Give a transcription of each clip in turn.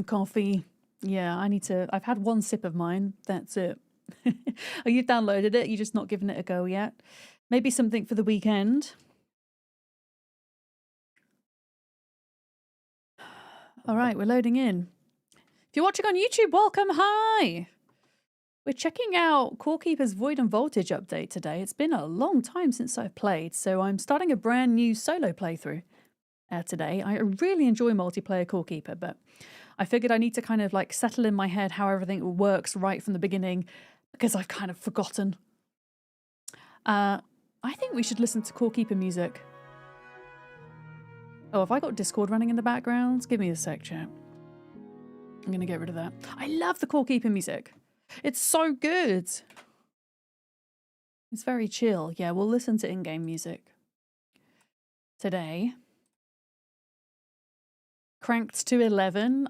Coffee. Yeah, I need to. I've had one sip of mine. That's it. Oh, you downloaded it. You're just not giving it a go yet. Maybe something for the weekend. All right, we're loading in. If you're watching on YouTube, welcome. Hi. We're checking out Core Keeper's Void and Voltage update today. It's been a long time since I've played, so I'm starting a brand new solo playthrough today. I really enjoy multiplayer Core Keeper, but I figured I need to kind of like settle in my head how everything works right from the beginning because I've kind of forgotten. I think we should listen to Core Keeper music. Oh, have I got Discord running in the background? Give me a sec, chat. I'm going to get rid of that. I love the Core Keeper music. It's so good. It's very chill. Yeah, we'll listen to in-game music today. Cranked to 11.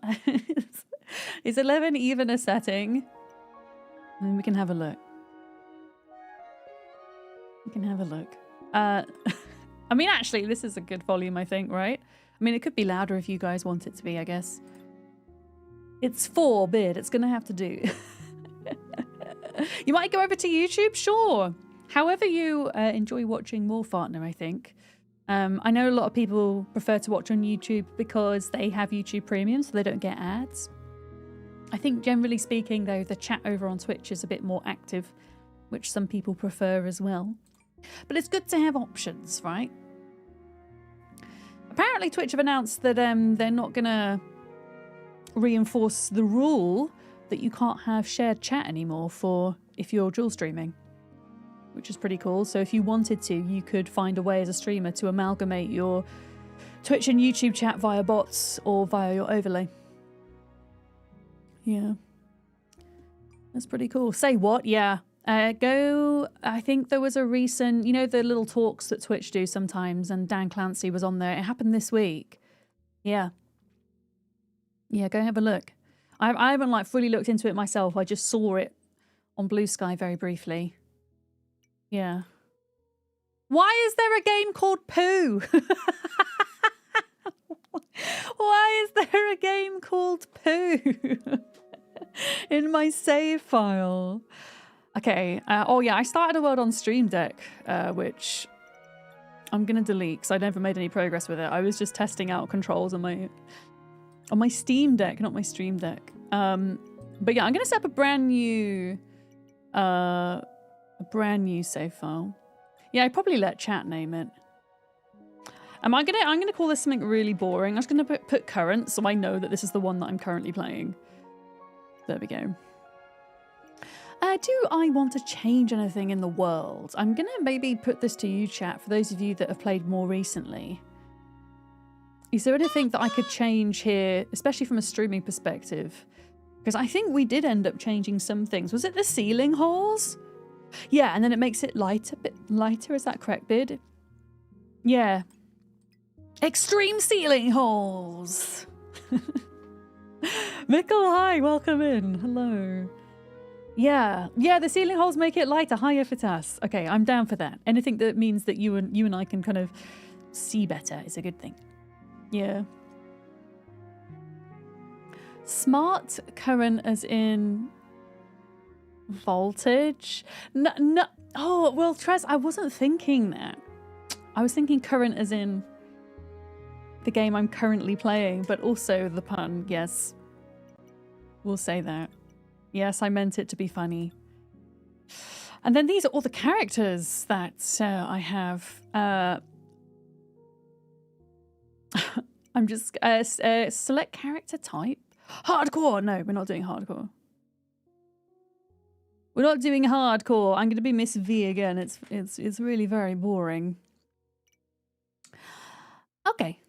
Is 11 even a setting? And then we can have a look. We can have a look. I mean, actually, this is a good volume, I think, right? I mean, it could be louder if you guys want it to be, I guess. It's 4-bit. It's going to have to do. You might go over to YouTube, sure. However you enjoy watching Warfartner, I think. I know a lot of people prefer to watch on YouTube because they have YouTube Premium, so they don't get ads. I think generally speaking, though, the chat over on Twitch is a bit more active, which some people prefer as well. But it's good to have options, right? Apparently, Twitch have announced that they're not going to reinforce the rule that you can't have shared chat anymore for if you're dual streaming, which is pretty cool. So if you wanted to, you could find a way as a streamer to amalgamate your Twitch and YouTube chat via bots or via your overlay. Yeah. That's pretty cool. Say what? Yeah. I think there was a recent, you know, the little talks that Twitch do sometimes, and Dan Clancy was on there. It happened this week. Yeah. Yeah, go have a look. I haven't like fully looked into it myself. I just saw it on Blue Sky very briefly. Yeah. Why is there a game called Pooh? Why is there a game called Pooh in my save file? Okay. Oh yeah, I started a world on Stream Deck, which I'm gonna delete because I never made any progress with it. I was just testing out controls on my Steam Deck, not my Stream Deck. But yeah, I'm gonna set up a brand new save file. Yeah, I'd probably let chat name it. I'm gonna call this something really boring. I'm just gonna put current so I know that this is the one that I'm currently playing. There we go. Do I want to change anything in the world? I'm gonna maybe put this to you, chat, for those of you that have played more recently. Is there anything that I could change here, especially from a streaming perspective? Because I think we did end up changing some things. Was it the ceiling holes? Yeah, and then it makes it lighter, bit lighter. Is that correct, Bid? Yeah. Extreme ceiling holes. Mikkel, hi, welcome in. Hello. Yeah, the ceiling holes make it lighter. Hi, Efitas. Okay, I'm down for that. Anything that means that you and I can kind of see better is a good thing. Yeah. Smart current as in voltage? No. Oh, well, Trez, I wasn't thinking that. I was thinking current as in the game I'm currently playing, but also the pun. Yes. We'll say that. Yes, I meant it to be funny. And then these are all the characters that I have. I'm just select character type. Hardcore. No, we're not doing hardcore. We're not doing hardcore. I'm going to be Miss V again. It's really very boring. Okay.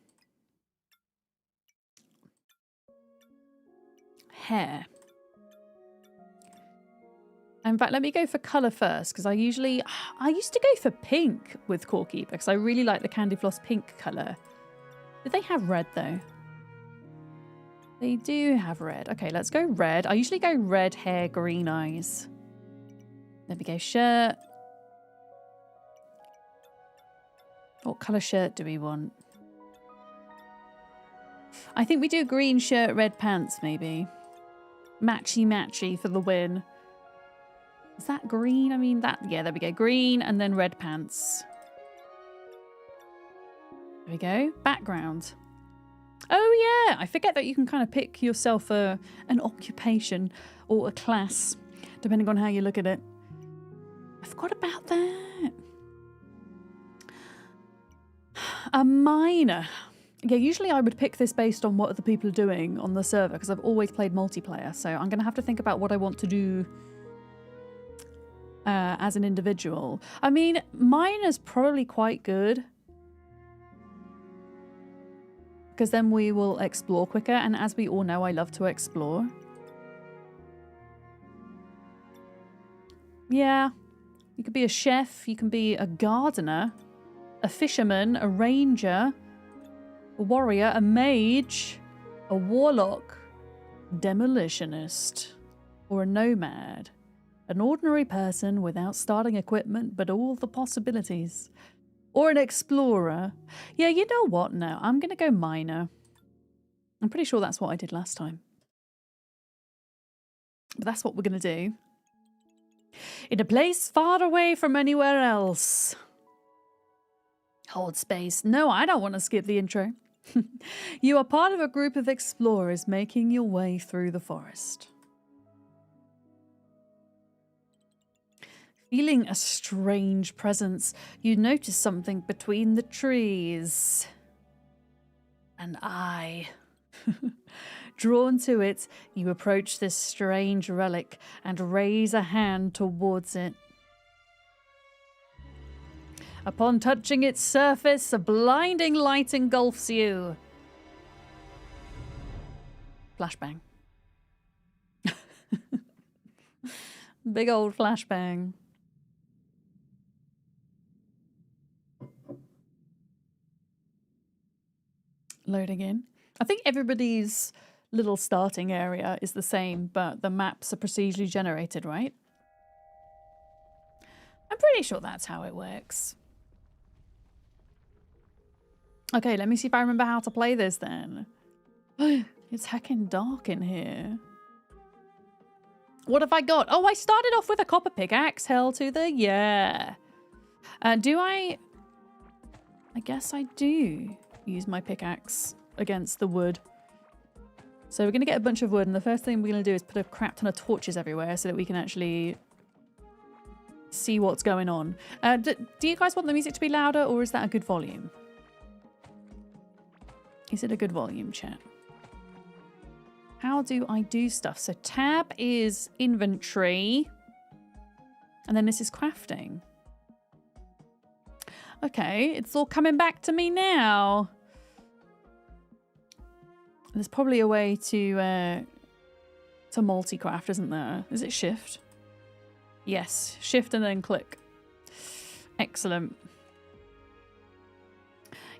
Hair. In fact, let me go for colour first, because I used to go for pink with Core Keeper, because I really like the Candy Floss pink colour. Did they have red, though? They do have red. Okay, let's go red. I usually go red hair, green eyes. There we go, shirt. What colour shirt do we want? I think we do green shirt, red pants, maybe. Matchy matchy for the win. Is that green? I mean, that, yeah, there we go. Green and then red pants. There we go. Background. Oh, yeah. I forget that you can kind of pick yourself an occupation or a class, depending on how you look at it. I forgot about that. A miner. Yeah, usually I would pick this based on what other people are doing on the server because I've always played multiplayer. So I'm going to have to think about what I want to do as an individual. I mean, miner's probably quite good because then we will explore quicker. And as we all know, I love to explore. Yeah, you could be a chef. You can be a gardener, a fisherman, a ranger, a warrior, a mage, a warlock, demolitionist, or a nomad. An ordinary person without starting equipment, but all the possibilities. Or an explorer. Yeah, you know what now? I'm going to go miner. I'm pretty sure that's what I did last time. But that's what we're going to do. In a place far away from anywhere else. Hold space. No, I don't want to skip the intro. You are part of a group of explorers making your way through the forest. Feeling a strange presence, you notice something between the trees. An eye. Drawn to it, you approach this strange relic and raise a hand towards it. Upon touching its surface, a blinding light engulfs you. Flashbang. Big old flashbang. Loading in. I think everybody's little starting area is the same, but the maps are procedurally generated, right? I'm pretty sure that's how it works. Okay, let me see if I remember how to play this then. It's heckin' dark in here. What have I got? Oh, I started off with a copper pickaxe. Hell to the yeah. Do I guess I do use my pickaxe against the wood. So we're going to get a bunch of wood, and the first thing we're going to do is put a crap ton of torches everywhere so that we can actually see what's going on. Do you guys want the music to be louder, or is that a good volume? Is it a good volume, chat? How do I do stuff? So tab is inventory. And then this is crafting. Okay, it's all coming back to me now. There's probably a way to multi-craft, isn't there? Is it shift? Yes, shift and then click. Excellent.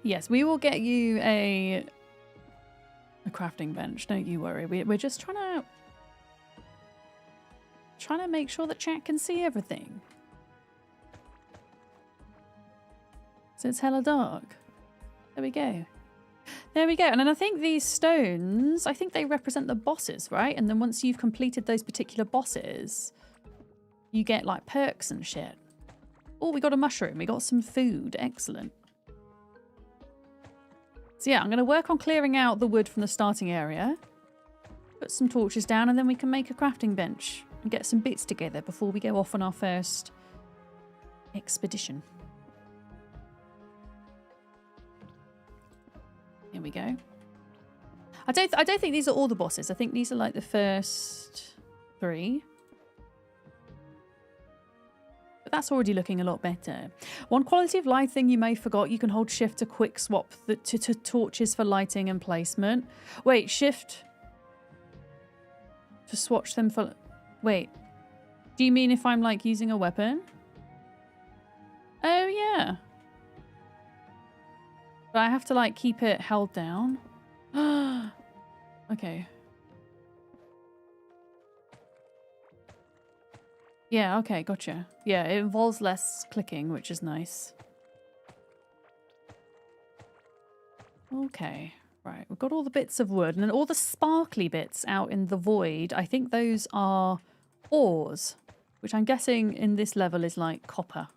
Yes, we will get you a crafting bench. Don't you worry. We're just trying to make sure that chat can see everything. So it's hella dark. There we go. There we go. And then I think these stones, I think they represent the bosses, right? And then once you've completed those particular bosses, you get like perks and shit. Oh, we got a mushroom. We got some food. Excellent. So yeah, I'm going to work on clearing out the wood from the starting area. Put some torches down, and then we can make a crafting bench and get some bits together before we go off on our first expedition. Here we go. I don't think these are all the bosses. I think these are like the first 3. But that's already looking a lot better. One quality of life thing you may have forgot, you can hold shift to quick swap to torches for lighting and placement. Wait, shift to swatch them for... Wait. Do you mean if I'm like using a weapon? Oh, yeah. But I have to like keep it held down. Okay. Yeah, okay, gotcha. Yeah, it involves less clicking, which is nice. Okay. Right, we've got all the bits of wood and then all the sparkly bits out in the void. I think those are ores, which I'm guessing in this level is like copper.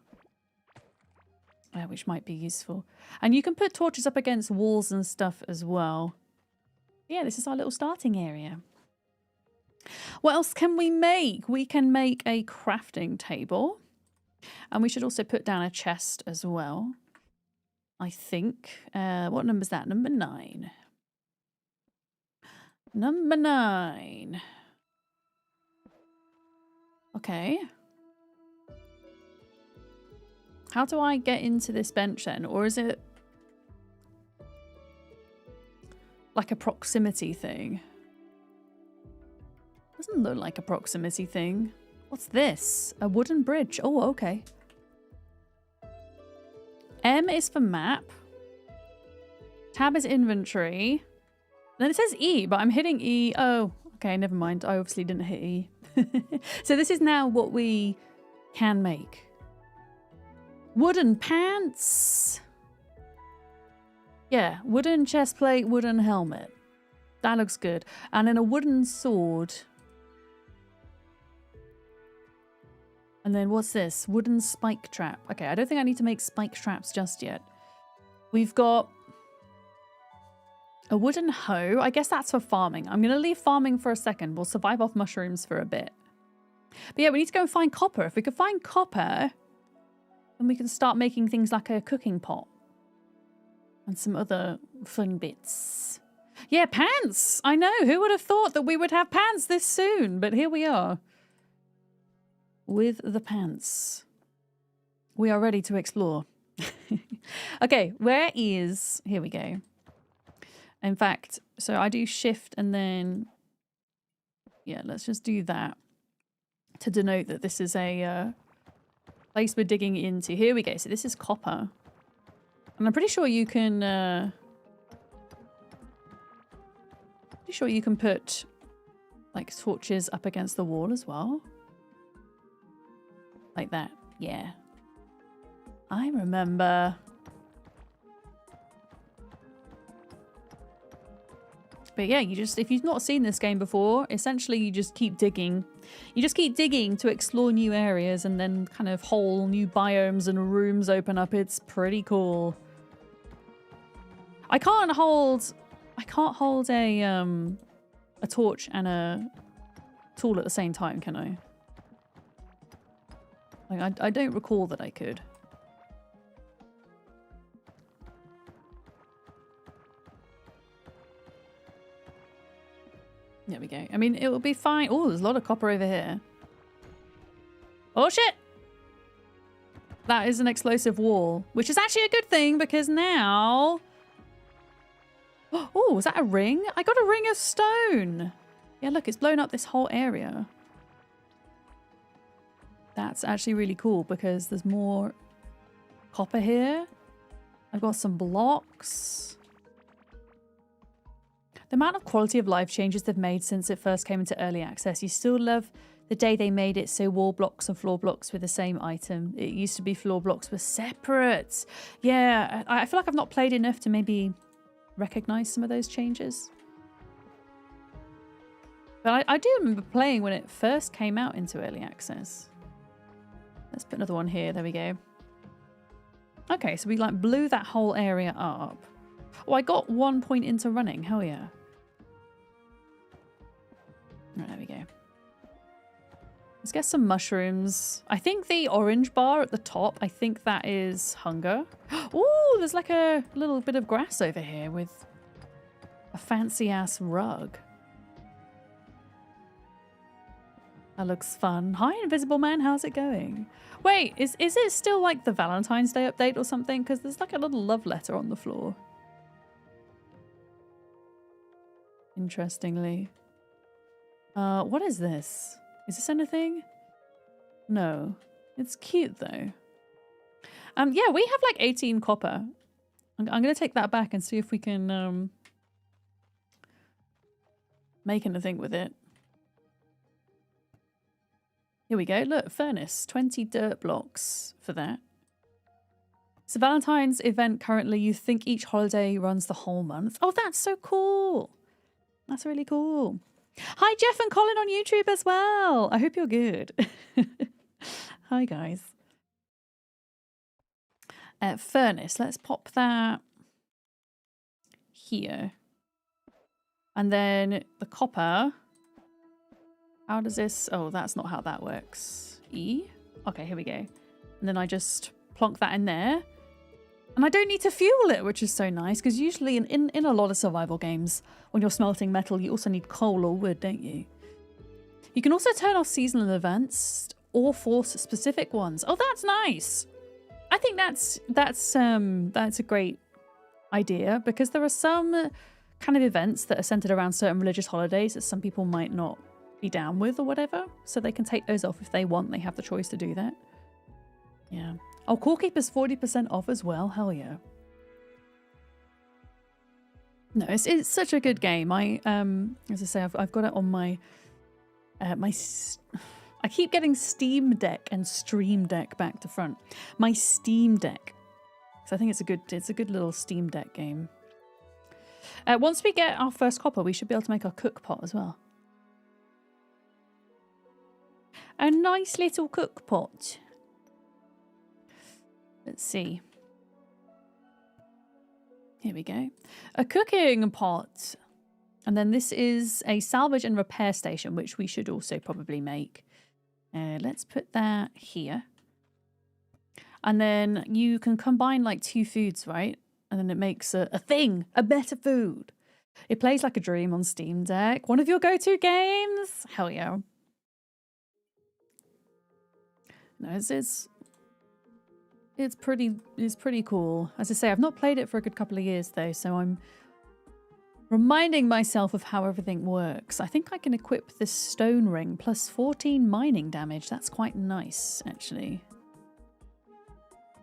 Which might be useful. And you can put torches up against walls and stuff as well. Yeah, this is our little starting area. What else can we make? We can make a crafting table. And we should also put down a chest as well. I think. What number is that? Number 9. Number 9. Okay. How do I get into this bench then? Or is it like a proximity thing? Doesn't look like a proximity thing. What's this? A wooden bridge. Oh, okay. M is for map. Tab is inventory. Then it says E, but I'm hitting E. Oh, okay, never mind. I obviously didn't hit E. So this is now what we can make. Wooden pants. Yeah, wooden chest plate, wooden helmet. That looks good. And then a wooden sword. And then what's this? Wooden spike trap. Okay, I don't think I need to make spike traps just yet. We've got a wooden hoe. I guess that's for farming. I'm going to leave farming for a second. We'll survive off mushrooms for a bit. But yeah, we need to go and find copper. If we could find copper, then we can start making things like a cooking pot. And some other fun bits. Yeah, pants! I know, who would have thought that we would have pants this soon? But here we are. With the pants. We are ready to explore. Okay, where is... Here we go. In fact, so I do shift and then... Yeah, let's just do that. To denote that this is a place we're digging into. Here we go. So this is copper. And I'm pretty sure you can... pretty sure you can put like torches up against the wall as well. Like that. Yeah. I remember. But yeah, you just, if you've not seen this game before, essentially you just keep digging. You just keep digging to explore new areas and then kind of whole new biomes and rooms open up. It's pretty cool. I can't hold a torch and a tool at the same time, can I? Like, I don't recall that I could. There we go. I mean, it will be fine. Oh, there's a lot of copper over here. Oh, shit! That is an explosive wall, which is actually a good thing because now... Oh, was that a ring? I got a ring of stone. Yeah, look, it's blown up this whole area. That's actually really cool because there's more copper here. I've got some blocks. The amount of quality of life changes they've made since it first came into early access. You still love the day they made it so wall blocks and floor blocks were the same item. It used to be floor blocks were separate. Yeah, I feel like I've not played enough to maybe recognize some of those changes. But I do remember playing when it first came out into early access. Let's put another one here. There we go. Okay, so we like blew that whole area up. Oh, I got 1 point into running. Hell yeah. Right, there we go. Let's get some mushrooms. I think the orange bar at the top, I think that is hunger. Oh, there's like a little bit of grass over here with a fancy ass rug. That looks fun. Hi, Invisible Man. How's it going? Wait, is it still like the Valentine's Day update or something? Because there's like a little love letter on the floor. Interestingly. What is this? Is this anything? No. It's cute though. Yeah, we have like 18 copper. I'm going to take that back and see if we can make anything with it. Here we go. Look, furnace. 20 dirt blocks for that. It's a Valentine's event currently. You think each holiday runs the whole month. Oh, that's so cool. That's really cool. Hi, Jeff and Colin on YouTube as well. I hope you're good. Hi, guys. Furnace. Let's pop that here. And then the copper. How does this... Oh, that's not how that works. E? Okay, here we go. And then I just plonk that in there. And I don't need to fuel it, which is so nice, because usually in a lot of survival games, when you're smelting metal, you also need coal or wood, don't you? You can also turn off seasonal events or force specific ones. Oh, that's nice. I think that's a great idea, because there are some kind of events that are centered around certain religious holidays that some people might not be down with or whatever, so they can take those off if they want. They have the choice to do that. Yeah. Oh, Core Keeper's 40% off as well. Hell yeah. No, it's such a good game. I as I say, I've got it on my I keep getting Steam Deck and Stream Deck back to front. My Steam Deck. So I think it's a good little Steam Deck game. Once we get our first copper, we should be able to make our cook pot as well. A nice little cook pot. Let's see. Here we go. A cooking pot. And then this is a salvage and repair station, which we should also probably make. Let's put that here. And then you can combine like two foods, right? And then it makes a thing, a better food. It plays like a dream on Steam Deck. One of your go-to games? Hell yeah. No, it's pretty cool. As I say, I've not played it for a good couple of years though, so I'm reminding myself of how everything works. I think I can equip this stone ring plus 14 mining damage. That's quite nice, actually.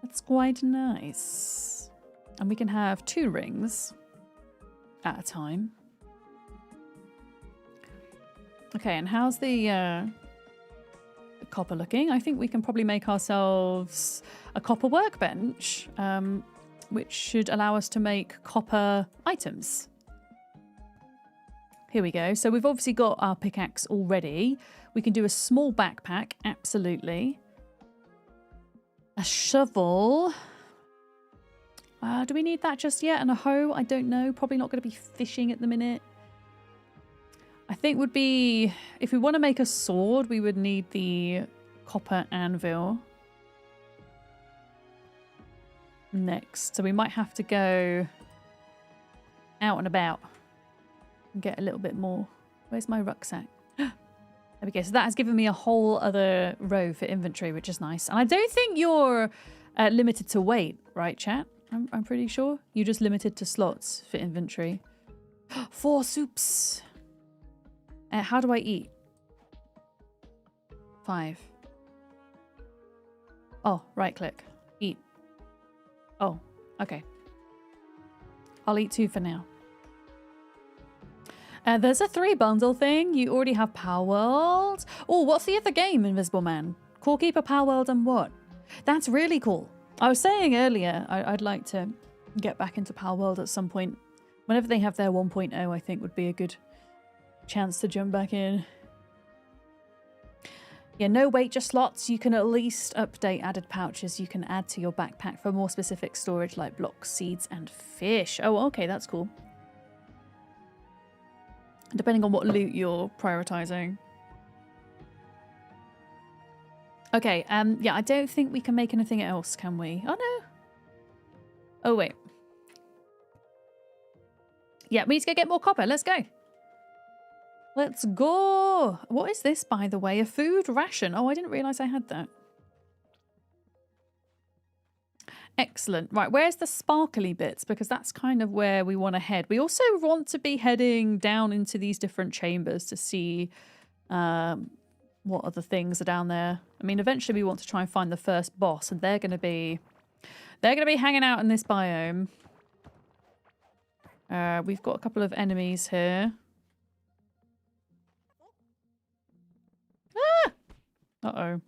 That's quite nice. And we can have 2 rings at a time. Okay, and how's the copper looking? I think we can probably make ourselves a copper workbench, which should allow us to make copper items. Here we go. So we've obviously got our pickaxe already. We can do a small backpack, absolutely. A shovel. Do we need that just yet? And a hoe? I don't know. Probably not going to be fishing at the minute. I think would be... If we want to make a sword, we would need the copper anvil. Next. So we might have to go out and about and get a little bit more. Where's my rucksack? There we go. So that has given me a whole other row for inventory, which is nice. And I don't think you're limited to weight, right, chat? I'm pretty sure. You're just limited to slots for inventory. 4 soups. How do I eat? 5. Oh, right click. Eat. Oh, okay. I'll eat 2 for now. There's a 3 bundle thing. You already have Power World. Oh, what's the other game, Invisible Man? Core Keeper, Power World, and what? That's really cool. I was saying earlier, I'd like to get back into Power World at some point. Whenever they have their 1.0, I think would be a good chance to jump back in. Yeah, no weight, just slots. You can at least update added pouches you can add to your backpack for more specific storage like blocks, seeds, and fish. Oh, okay, that's cool. Depending on what loot you're prioritizing. Okay, yeah, I don't think we can make anything else, can we? Oh, no. Oh, wait. Yeah, we need to go get more copper. Let's go. Let's go. What is this, by the way? A food ration. Oh, I didn't realize I had that. Excellent. Right, where's the sparkly bits? Because that's kind of where we want to head. We also want to be heading down into these different chambers to see what other things are down there. I mean, eventually we want to try and find the first boss, and they're going to be hanging out in this biome. We've got a couple of enemies here. Ah! Uh-oh.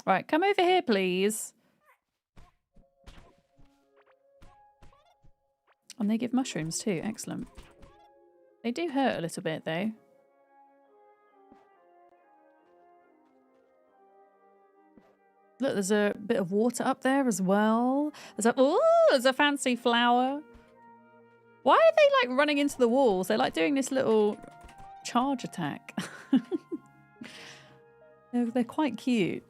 Right, come over here, please. And they give mushrooms too. Excellent. They do hurt a little bit though. Look, there's a bit of water up there as well. There's a fancy flower. Why are they like running into the walls? They're like doing this little charge attack. They're quite cute.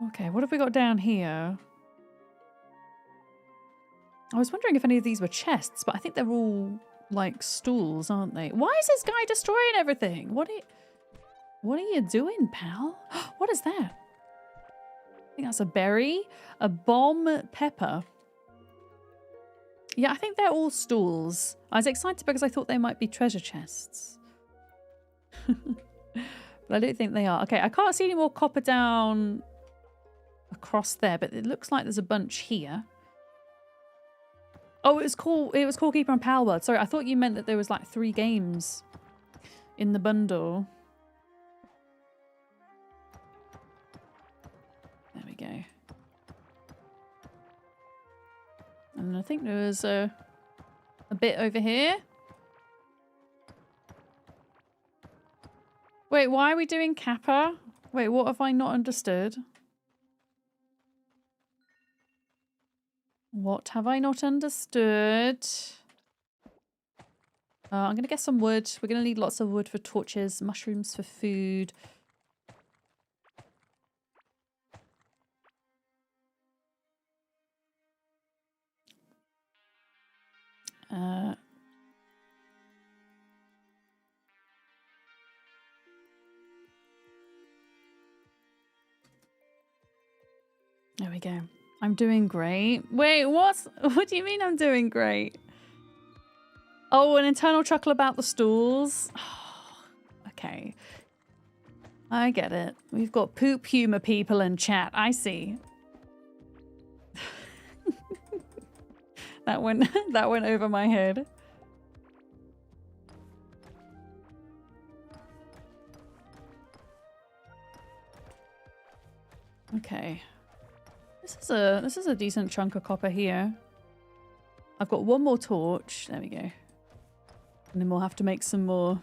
Okay, what have we got down here? I was wondering if any of these were chests, but I think they're all like stools, aren't they? Why is this guy destroying everything? What are you doing, pal? What is that? I think that's a berry. A bomb pepper. Yeah, I think they're all stools. I was excited because I thought they might be treasure chests. But I don't think they are. Okay, I can't see any more copper down across there, but it looks like there's a bunch here. Oh, it was Core Keeper and Palworld. Sorry, I thought you meant that there was like 3 games in the bundle. There we go. And I think there was a bit over here. Wait, why are we doing Kappa? Wait, what have I not understood? What have I not understood? I'm going to get some wood. We're going to need lots of wood for torches, mushrooms for food. There we go. I'm doing great. Wait, what do you mean I'm doing great? Oh, an internal chuckle about the stools. Okay. I get it. We've got poop humor people in chat. I see. that went over my head. Okay. This is a decent chunk of copper here. I've got one more torch. There we go. And then we'll have to make some more.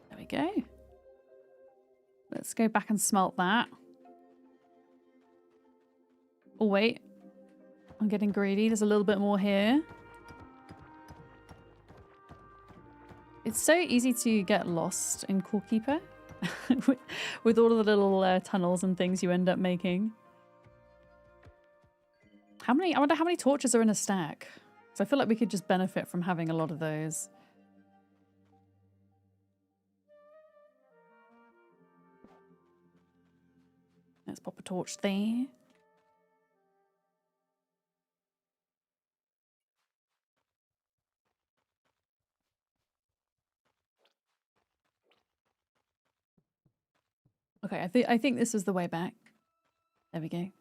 There we go. Let's go back and smelt that. Oh, wait. I'm getting greedy. There's a little bit more here. It's so easy to get lost in Core Keeper. with all of the little tunnels and things you end up making. I wonder how many torches are in a stack. So I feel like we could just benefit from having a lot of those. Let's pop a torch there. Okay, I think this is the way back. There we go.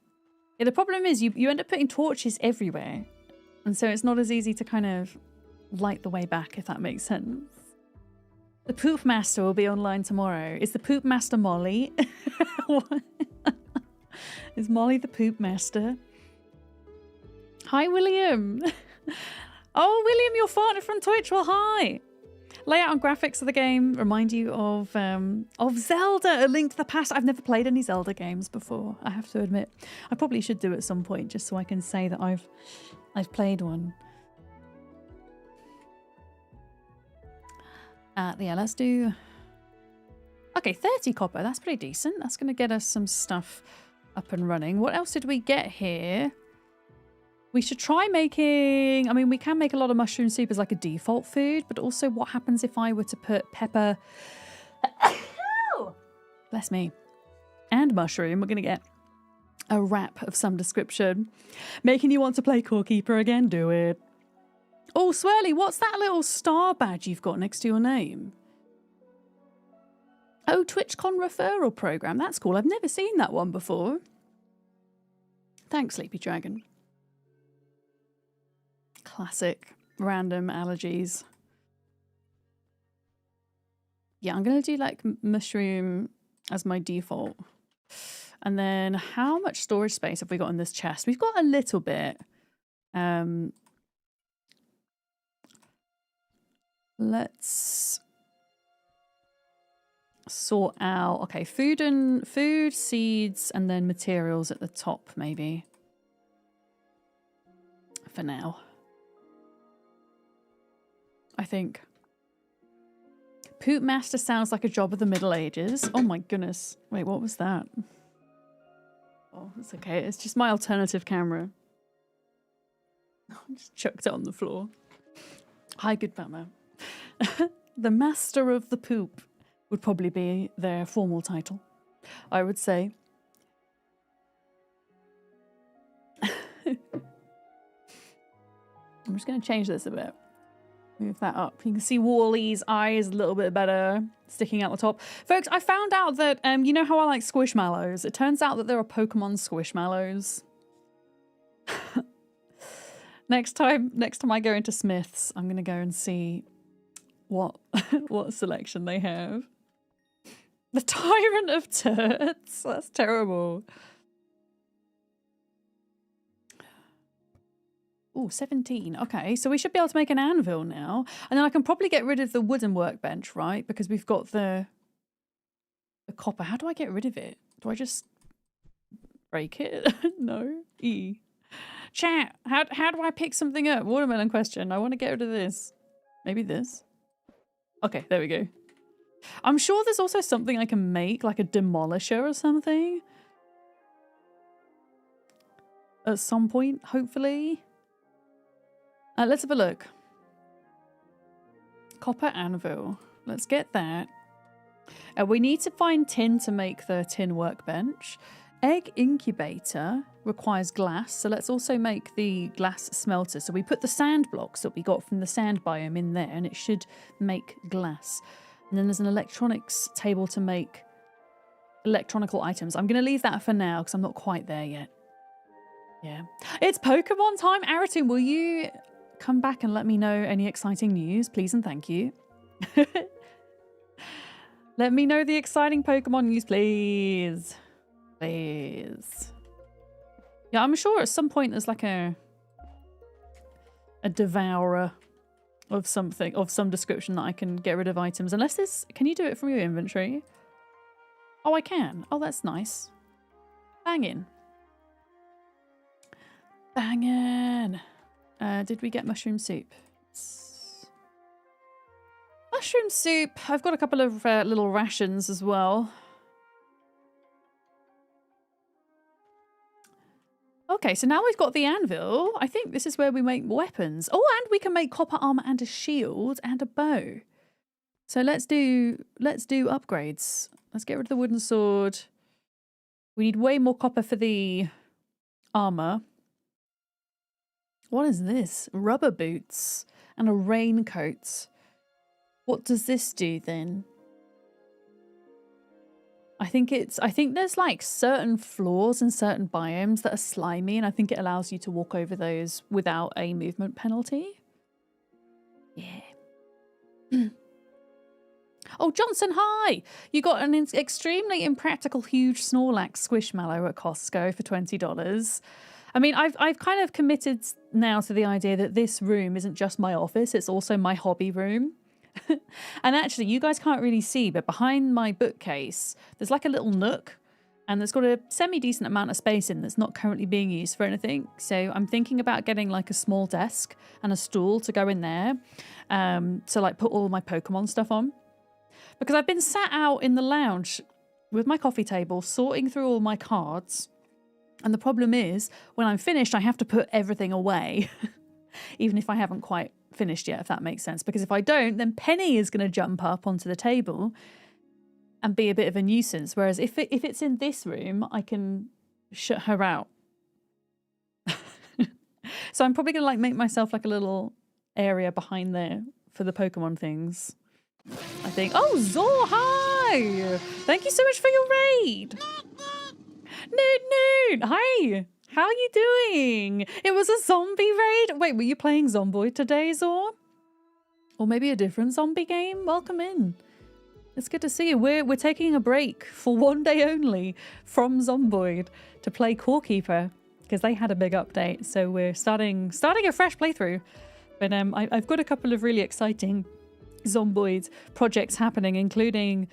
Yeah, the problem is you end up putting torches everywhere. And so it's not as easy to kind of light the way back, if that makes sense. The Poop Master will be online tomorrow. Is the Poop Master Molly? Is Molly the Poop Master? Hi, William. Oh, William, you're partner from Twitch. Well, hi. Layout and graphics of the game remind you of Zelda, A Link to the Past. I've never played any Zelda games before, I have to admit. I probably should do at some point, just so I can say that I've played one. Yeah, let's do... Okay, 30 copper. That's pretty decent. That's going to get us some stuff up and running. What else did we get here? We should try making... I mean, we can make a lot of mushroom soup as like a default food, but also what happens if I were to put pepper... Bless me. And mushroom. We're going to get a wrap of some description. Making you want to play Core Keeper again? Do it. Oh, Swirly, what's that little star badge you've got next to your name? Oh, TwitchCon referral program. That's cool. I've never seen that one before. Thanks, Sleepy Dragon. Classic random allergies. Yeah, I'm going to do like mushroom as my default. And then how much storage space have we got in this chest? We've got a little bit. Let's sort out, okay, food, seeds, and then materials at the top, maybe. For now. I think. Poop master sounds like a job of the Middle Ages. Oh my goodness. Wait, what was that? Oh, it's okay. It's just my alternative camera. I just chucked it on the floor. Hi, good Batman. The Master of the Poop would probably be their formal title, I would say. I'm just going to change this a bit. Move that up. You can see Wally's eyes a little bit better sticking out the top. Folks, I found out that, you know how I like Squishmallows? It turns out that there are Pokemon Squishmallows. Next time I go into Smith's, I'm going to go and see what selection they have. The Tyrant of Turds. That's terrible. Oh, 17. Okay, so we should be able to make an anvil now. And then I can probably get rid of the wooden workbench, right? Because we've got the copper. How do I get rid of it? Do I just break it? No. E. Chat, how do I pick something up? Watermelon question. I want to get rid of this. Maybe this? Okay, there we go. I'm sure there's also something I can make, like a demolisher or something. At some point, hopefully. Let's have a look. Copper anvil. Let's get that. We need to find tin to make the tin workbench. Egg incubator requires glass, so let's also make the glass smelter. So we put the sand blocks that we got from the sand biome in there, and it should make glass. And then there's an electronics table to make electronical items. I'm going to leave that for now because I'm not quite there yet. Yeah. It's Pokemon time. Aratun, will you come back and let me know any exciting news, please and thank you? Let me know the exciting Pokemon news, please. Please. Yeah, I'm sure at some point there's like a devourer of something, of some description that I can get rid of items. Unless this, can you do it from your inventory? Oh, I can. Oh, that's nice. Bangin'. Bangin'. Did we get mushroom soup? Mushroom soup. I've got a couple of little rations as well. Okay, so now we've got the anvil. I think this is where we make weapons. Oh, and we can make copper armor and a shield and a bow. So let's do upgrades. Let's get rid of the wooden sword. We need way more copper for the armor. What is this? Rubber boots and a raincoat. What does this do then? I think there's like certain floors and certain biomes that are slimy, and I think it allows you to walk over those without a movement penalty. Yeah. Oh, Johnson, hi! You got an extremely impractical huge Snorlax Squishmallow at Costco for $20. I mean, I've kind of committed now to the idea that this room isn't just my office, it's also my hobby room. And actually, you guys can't really see, but behind my bookcase, there's like a little nook, and there's got a semi-decent amount of space in that's not currently being used for anything. So I'm thinking about getting like a small desk and a stool to go in there, to like put all my Pokemon stuff on. Because I've been sat out in the lounge with my coffee table, sorting through all my cards. And the problem is, when I'm finished, I have to put everything away, even if I haven't quite finished yet, if that makes sense. Because if I don't, then Penny is going to jump up onto the table and be a bit of a nuisance. Whereas if it's in this room, I can shut her out. So I'm probably going to like make myself like a little area behind there for the Pokemon things, I think. Oh, Zor, hi! Thank you so much for your raid. Noon, hi! How are you doing? It was a zombie raid? Wait, were you playing Zomboid today, Zor? Or maybe a different zombie game? Welcome in. It's good to see you. We're taking a break for one day only from Zomboid to play Core Keeper because they had a big update. So we're starting a fresh playthrough. But I've got a couple of really exciting Zomboid projects happening, including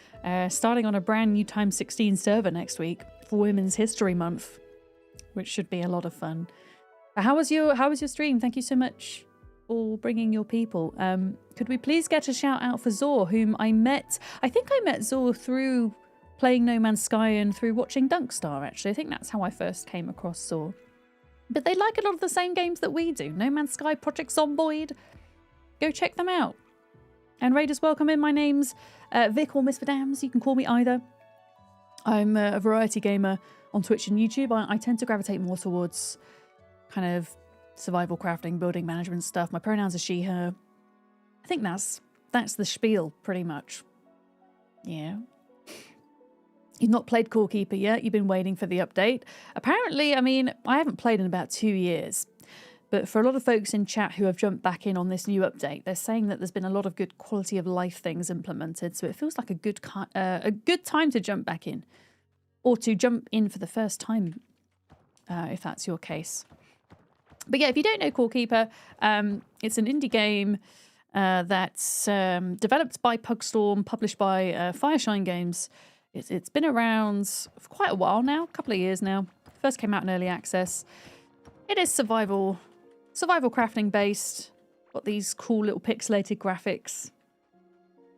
starting on a brand new Times 16 server next week for Women's History Month, which should be a lot of fun. How was your stream? Thank you so much for bringing your people. Could we please get a shout out for Zor, whom I met? I think I met Zor through playing No Man's Sky and through watching Dunkstar, actually. I think that's how I first came across Zor. But they like a lot of the same games that we do. No Man's Sky, Project Zomboid. Go check them out. And Raiders, welcome in. My name's Vic or Miss Vidams. You can call me either. I'm a variety gamer on Twitch and YouTube. I tend to gravitate more towards kind of survival crafting, building management stuff. My pronouns are she, her. I think that's the spiel, pretty much. Yeah. You've not played Core Keeper yet. You've been waiting for the update. Apparently, I mean, I haven't played in about 2 years. But for a lot of folks in chat who have jumped back in on this new update, they're saying that there's been a lot of good quality of life things implemented. So it feels like a good time to jump back in. Or to jump in for the first time, if that's your case. But yeah, if you don't know Core Keeper, it's an indie game that's developed by Pugstorm, published by Fireshine Games. It's been around for quite a while now, a couple of years now. First came out in early access. It is survival crafting based. Got these cool little pixelated graphics.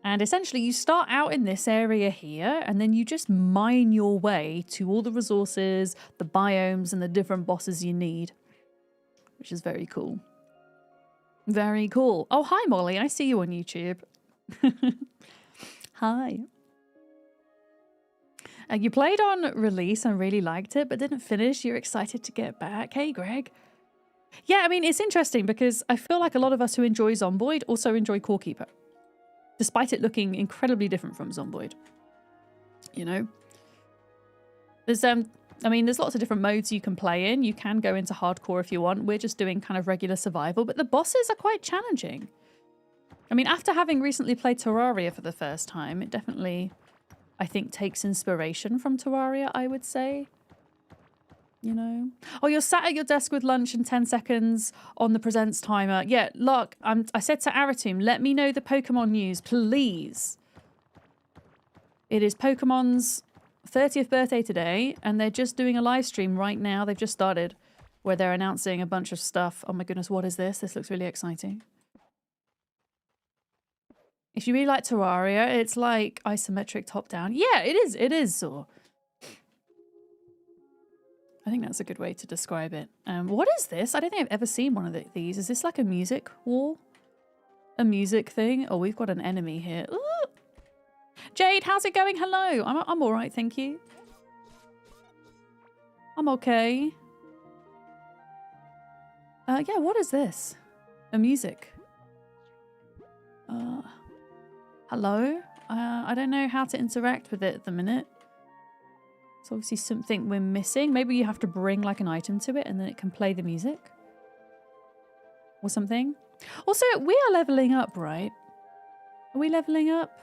And essentially you start out in this area here and then you just mine your way to all the resources, the biomes and the different bosses you need. Which is very cool. Very cool. Oh, hi Molly, I see you on YouTube. Hi. You played on release and really liked it, but didn't finish. You're excited to get back. Hey, Greg. Yeah, I mean, it's interesting because I feel like a lot of us who enjoy Zomboid also enjoy Core Keeper, despite it looking incredibly different from Zomboid. You know? There's, I mean, there's lots of different modes you can play in. You can go into hardcore if you want. We're just doing kind of regular survival, but the bosses are quite challenging. I mean, after having recently played Terraria for the first time, it definitely, I think, takes inspiration from Terraria, I would say. You know? Oh, you're sat at your desk with lunch in 10 seconds on the presents timer. Yeah, look, I said to Aratum, let me know the Pokemon news, please. It is Pokemon's 30th birthday today, and they're just doing a live stream right now. They've just started, where they're announcing a bunch of stuff. Oh my goodness, what is this? This looks really exciting. If you really like Terraria, it's like isometric top-down. Yeah, it is, Zor. I think that's a good way to describe it. What is this? I don't think I've ever seen one of these. Is this like a music wall? A music thing? Oh, we've got an enemy here. Ooh. Jade, how's it going? Hello. I'm all right, thank you. I'm okay. Yeah, what is this? A music. Hello? I don't know how to interact with it at the minute. It's obviously something we're missing. Maybe you have to bring like an item to it and then it can play the music. Or something. Also, we are leveling up, right? Are we leveling up?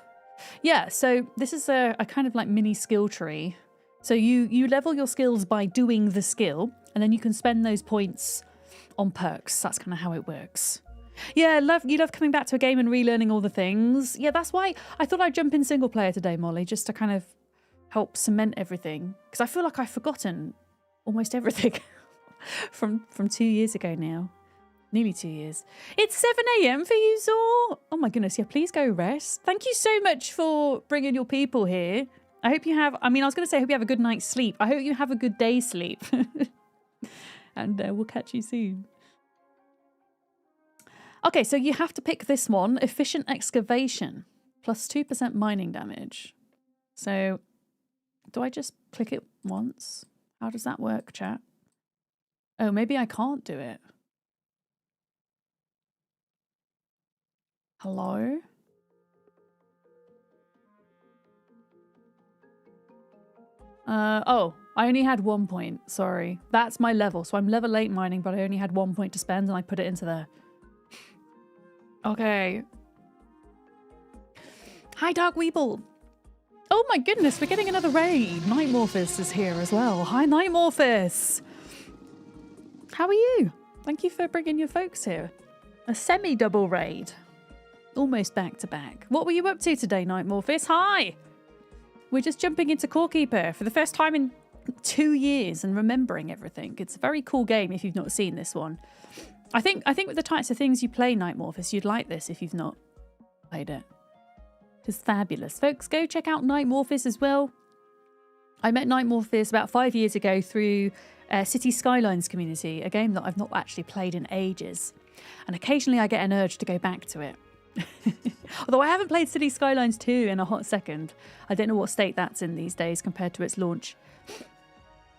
Yeah, so this is a kind of like mini skill tree. So you level your skills by doing the skill, and then you can spend those points on perks. That's kind of how it works. Yeah, you love coming back to a game and relearning all the things. Yeah, that's why I thought I'd jump in single player today, Molly, just to kind of help cement everything. Because I feel like I've forgotten almost everything from 2 years ago now. Nearly 2 years. It's 7 AM for you, Zor. Oh my goodness, yeah, please go rest. Thank you so much for bringing your people here. I hope you have, I was going to say I hope you have a good night's sleep. I hope you have a good day's sleep. And we'll catch you soon. Okay, so you have to pick this one. Efficient excavation. Plus 2% mining damage. So, do I just click it once? How does that work, chat? Oh, maybe I can't do it. Hello? Oh, I only had 1 point. Sorry. That's my level. So I'm level 8 mining, but I only had 1 point to spend and I put it into there. Okay. Hi, Dark Weeble. Oh my goodness, we're getting another raid. Nightmorphus is here as well. Hi, Nightmorphus. How are you? Thank you for bringing your folks here. A semi-double raid. Almost back to back. What were you up to today, Nightmorphus? Hi. We're just jumping into Core Keeper for the first time in 2 years and remembering everything. It's a very cool game if you've not seen this one. I think with the types of things you play, Nightmorphus, you'd like this if you've not played it. It's fabulous. Folks, go check out Nightmorphus as well. I met Nightmorphus about 5 years ago through City Skylines community, a game that I've not actually played in ages. And occasionally I get an urge to go back to it. Although I haven't played City Skylines 2 in a hot second. I don't know what state that's in these days compared to its launch.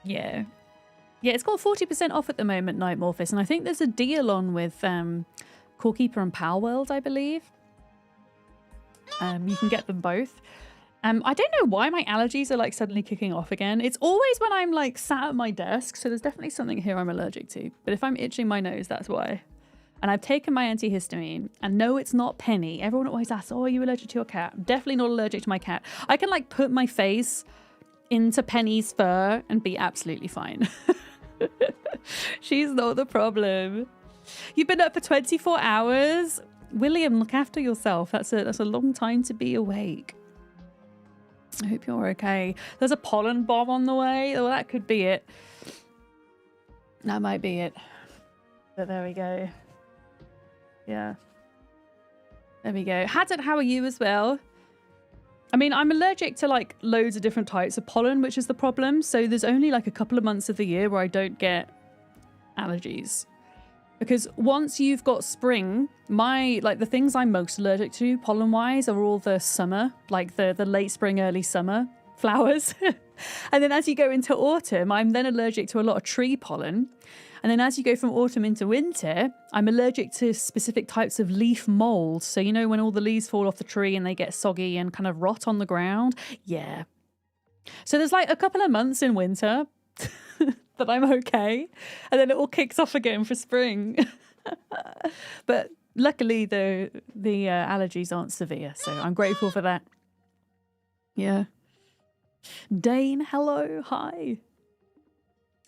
Yeah. Yeah, it's got 40% off at the moment, Nightmorphus. And I think there's a deal on with Core Keeper and Palworld, I believe. You can get them both. I don't know why my allergies are like suddenly kicking off again. It's always when I'm like sat at my desk. So there's definitely something here I'm allergic to. But if I'm itching my nose, that's why. And I've taken my antihistamine. And no, it's not Penny. Everyone always asks, oh, are you allergic to your cat? I'm definitely not allergic to my cat. I can like put my face into Penny's fur and be absolutely fine. She's not the problem. You've been up for 24 hours? William, look after yourself. That's a long time to be awake. I hope you're okay. There's a pollen bomb on the way. Oh, that could be it. That might be it. But there we go. Yeah. There we go. Haddon, how are you as well? I mean, I'm allergic to like loads of different types of pollen, which is the problem. So there's only like a couple of months of the year where I don't get allergies. Because once you've got spring, the things I'm most allergic to pollen-wise are all the summer, like the late spring, early summer flowers. And then as you go into autumn, I'm then allergic to a lot of tree pollen. And then as you go from autumn into winter, I'm allergic to specific types of leaf mold. So, you know, when all the leaves fall off the tree and they get soggy and kind of rot on the ground. Yeah. So there's like a couple of months in winter that I'm okay. And then it all kicks off again for spring. But luckily the allergies aren't severe. So I'm grateful for that. Yeah. Dane, hello. Hi.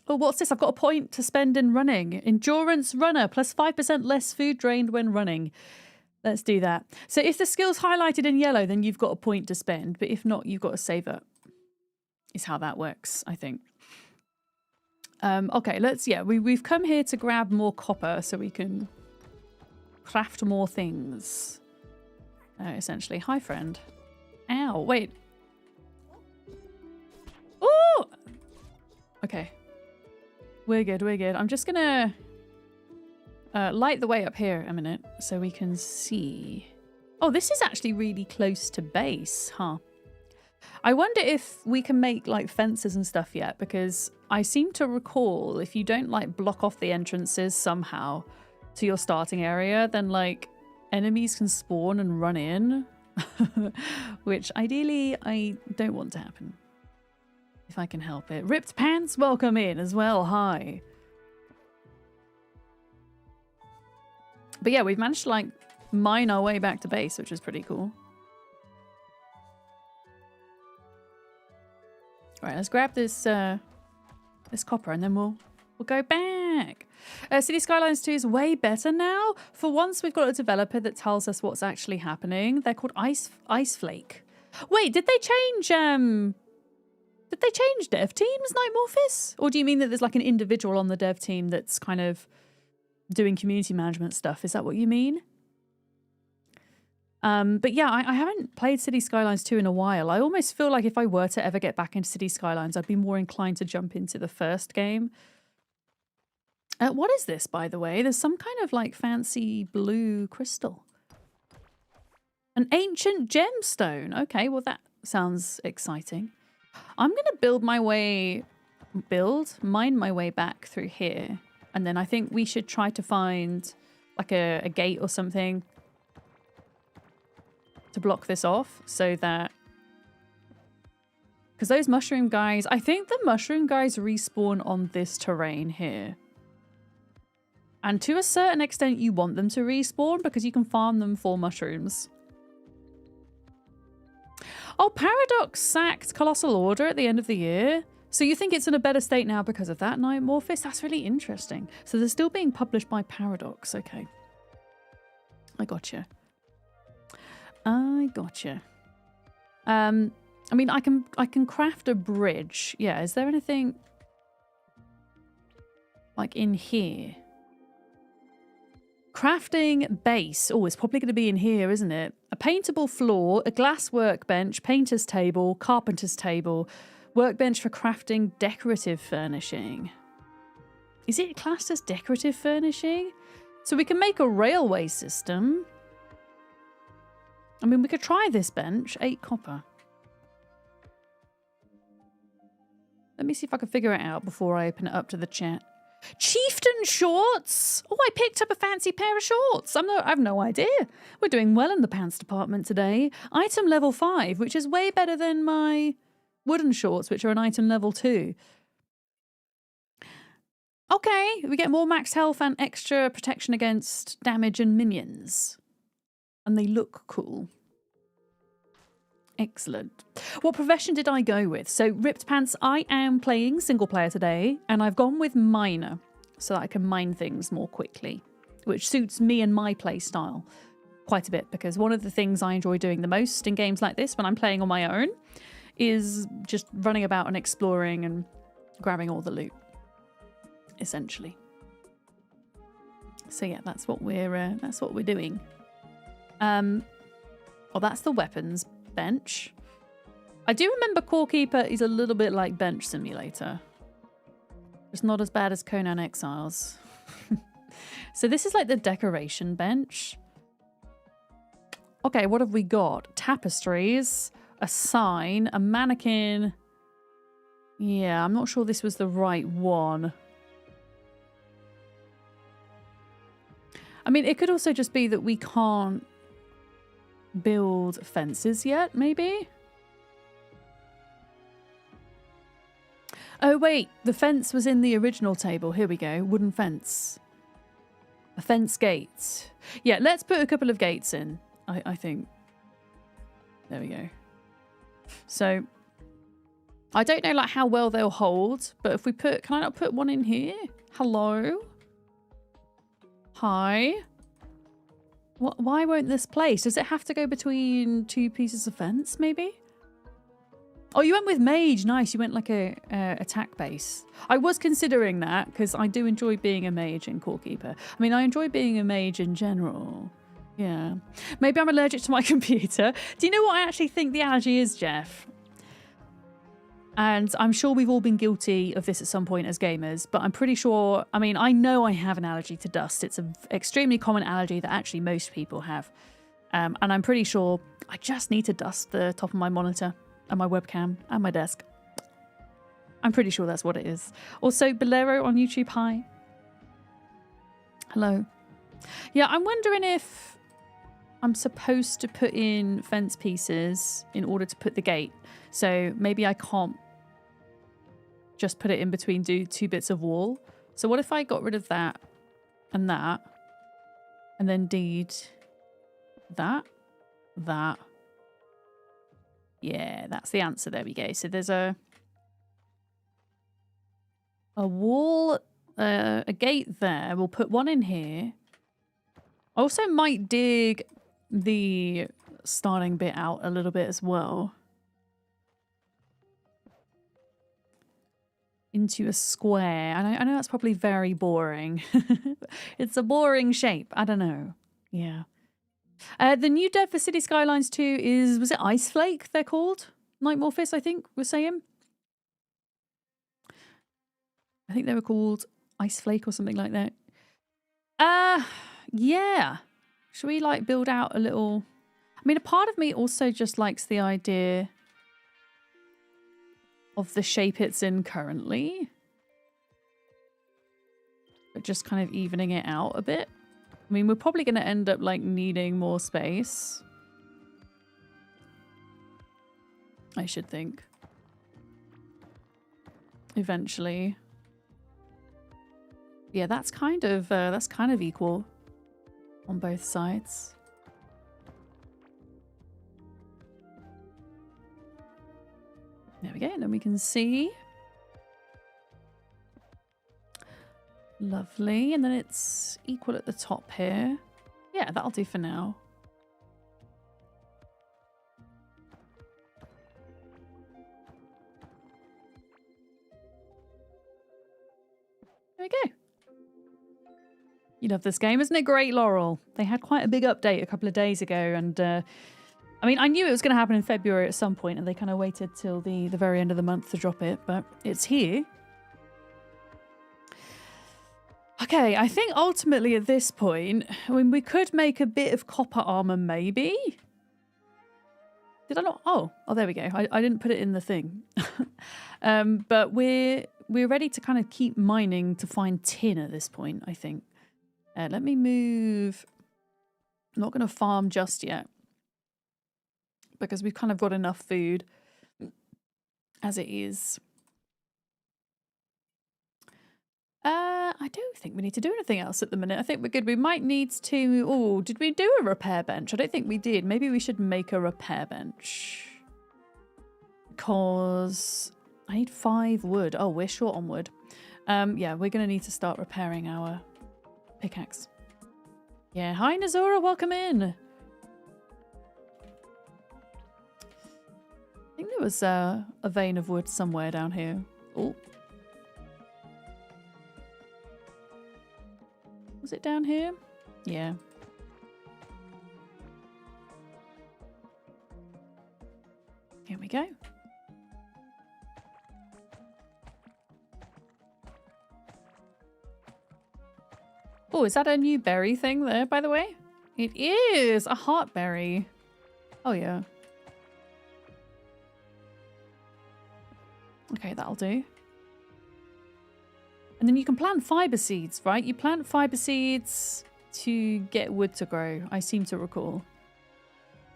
Oh, what's this? I've got a point to spend in running. Endurance runner, plus 5% less food drained when running. Let's do that. So if the skill's highlighted in yellow, then you've got a point to spend. But if not, you've got to save it. Is how that works, I think. Okay, we've come here to grab more copper so we can craft more things. Essentially. Hi, friend. Ow, wait. Oh! Okay. We're good, we're good. I'm just gonna light the way up here a minute so we can see. Oh, this is actually really close to base, huh? I wonder if we can make like fences and stuff yet, because I seem to recall if you don't like block off the entrances somehow to your starting area, then like enemies can spawn and run in, which ideally I don't want to happen. If I can help it. Ripped Pants, welcome in as well. Hi. But yeah, we've managed to like mine our way back to base, which is pretty cool. Right, let's grab this this copper and then we'll go back. City Skylines 2 is way better now. For once, we've got a developer that tells us what's actually happening. They're called Ice Flake. Wait, did they change dev teams, Nightmorphus? Or do you mean that there's like an individual on the dev team that's kind of doing community management stuff? Is that what you mean? But yeah, I haven't played City Skylines 2 in a while. I almost feel like if I were to ever get back into City Skylines, I'd be more inclined to jump into the first game. What is this, by the way? There's some kind of like fancy blue crystal. An ancient gemstone. Okay, well that sounds exciting. I'm going to mine my way back through here. And then I think we should try to find like a gate or something to block this off so that... Because those mushroom guys... I think the mushroom guys respawn on this terrain here. And to a certain extent, you want them to respawn because you can farm them for mushrooms. Oh, Paradox sacked Colossal Order at the end of the year. So you think it's in a better state now because of that, Nightmorphis? That's really interesting. So they're still being published by Paradox. Okay. I gotcha. I gotcha. I mean, I can craft a bridge. Yeah, is there anything like in here? Crafting base. Oh, it's probably going to be in here, isn't it? A paintable floor, a glass workbench, painter's table, carpenter's table, workbench for crafting decorative furnishing. Is it classed as decorative furnishing? So we can make a railway system. I mean, we could try this bench. 8 copper. Let me see if I can figure it out before I open it up to the chat. Chieftain shorts! Oh, I picked up a fancy pair of shorts. I have no idea. We're doing well in the pants department today. Item level 5, which is way better than my wooden shorts, which are an item level 2. Okay, we get more max health and extra protection against damage and minions. And they look cool. Excellent. What profession did I go with? So, Ripped Pants, I am playing single player today, and I've gone with miner so that I can mine things more quickly, which suits me and my play style quite a bit, because one of the things I enjoy doing the most in games like this when I'm playing on my own is just running about and exploring and grabbing all the loot, essentially. So yeah, that's what we're doing. Oh, that's the weapons bench. I do remember Core Keeper is a little bit like Bench Simulator. It's not as bad as Conan Exiles. So this is like the decoration bench. Okay, what have we got? Tapestries, a sign, a mannequin. Yeah, I'm not sure this was the right one. I mean, it could also just be that we can't build fences yet, maybe? Oh wait, the fence was in the original table. Here we go, wooden fence. A fence gate. Yeah, let's put a couple of gates in, I think. There we go. So, I don't know like how well they'll hold, but if we put, can I not put one in here? Hello? Hi? Why won't this place? Does it have to go between 2 pieces of fence, maybe? Oh, you went with mage. Nice. You went like a attack base. I was considering that because I do enjoy being a mage in Core Keeper. I mean, I enjoy being a mage in general. Yeah. Maybe I'm allergic to my computer. Do you know what I actually think the allergy is, Jeff? And I'm sure we've all been guilty of this at some point as gamers, but I'm pretty sure, I mean, I know I have an allergy to dust. It's an extremely common allergy that actually most people have. And I'm pretty sure I just need to dust the top of my monitor and my webcam and my desk. I'm pretty sure that's what it is. Also, Bolero on YouTube, hi. Hello. Yeah, I'm wondering if I'm supposed to put in fence pieces in order to put the gate. So maybe I can't just put it in between 2 bits of wall. So what if I got rid of that, and then did that? Yeah, that's the answer. There we go. So there's a wall, a gate there. We'll put one in here. I also might dig the starting bit out a little bit as well. Into a square. I know that's probably very boring. It's a boring shape. I don't know. Yeah. The new dev for City Skylines 2 is, was it Ice Flake they're called? Nightmorphis, I think, we're saying. I think they were called Ice Flake or something like that. Yeah. Should we like build out a little... I mean, a part of me also just likes the idea of the shape it's in currently, but just kind of evening it out a bit. I mean, we're probably going to end up like needing more space, I should think, eventually. Yeah, that's kind of equal on both sides. There we go. And then we can see. Lovely. And then it's equal at the top here. Yeah, that'll do for now. There we go. You love this game. Isn't it great, Laurel? They had quite a big update a couple of days ago. And, I mean, I knew it was going to happen in February at some point, and they kind of waited till the very end of the month to drop it. But it's here. Okay, I think ultimately at this point, I mean, we could make a bit of copper armor, maybe. Did I not? Oh, there we go. I didn't put it in the thing. But we're ready to kind of keep mining to find tin at this point, I think. Let me move. I'm not going to farm just yet because we've kind of got enough food as it is. I don't think we need to do anything else at the minute. I think we're good. We might need to... Oh, did we do a repair bench? I don't think we did. Maybe we should make a repair bench. Because I need 5 wood. Oh, we're short on wood. Yeah, we're going to need to start repairing our pickaxe. Yeah, hi Nazora, welcome in. I think there was a vein of wood somewhere down here. Oh. Was it down here? Yeah. Here we go. Oh, is that a new berry thing there, by the way? It is a heartberry. Oh, yeah. Okay, that'll do. And then you can plant fiber seeds, right? You plant fiber seeds to get wood to grow, I seem to recall.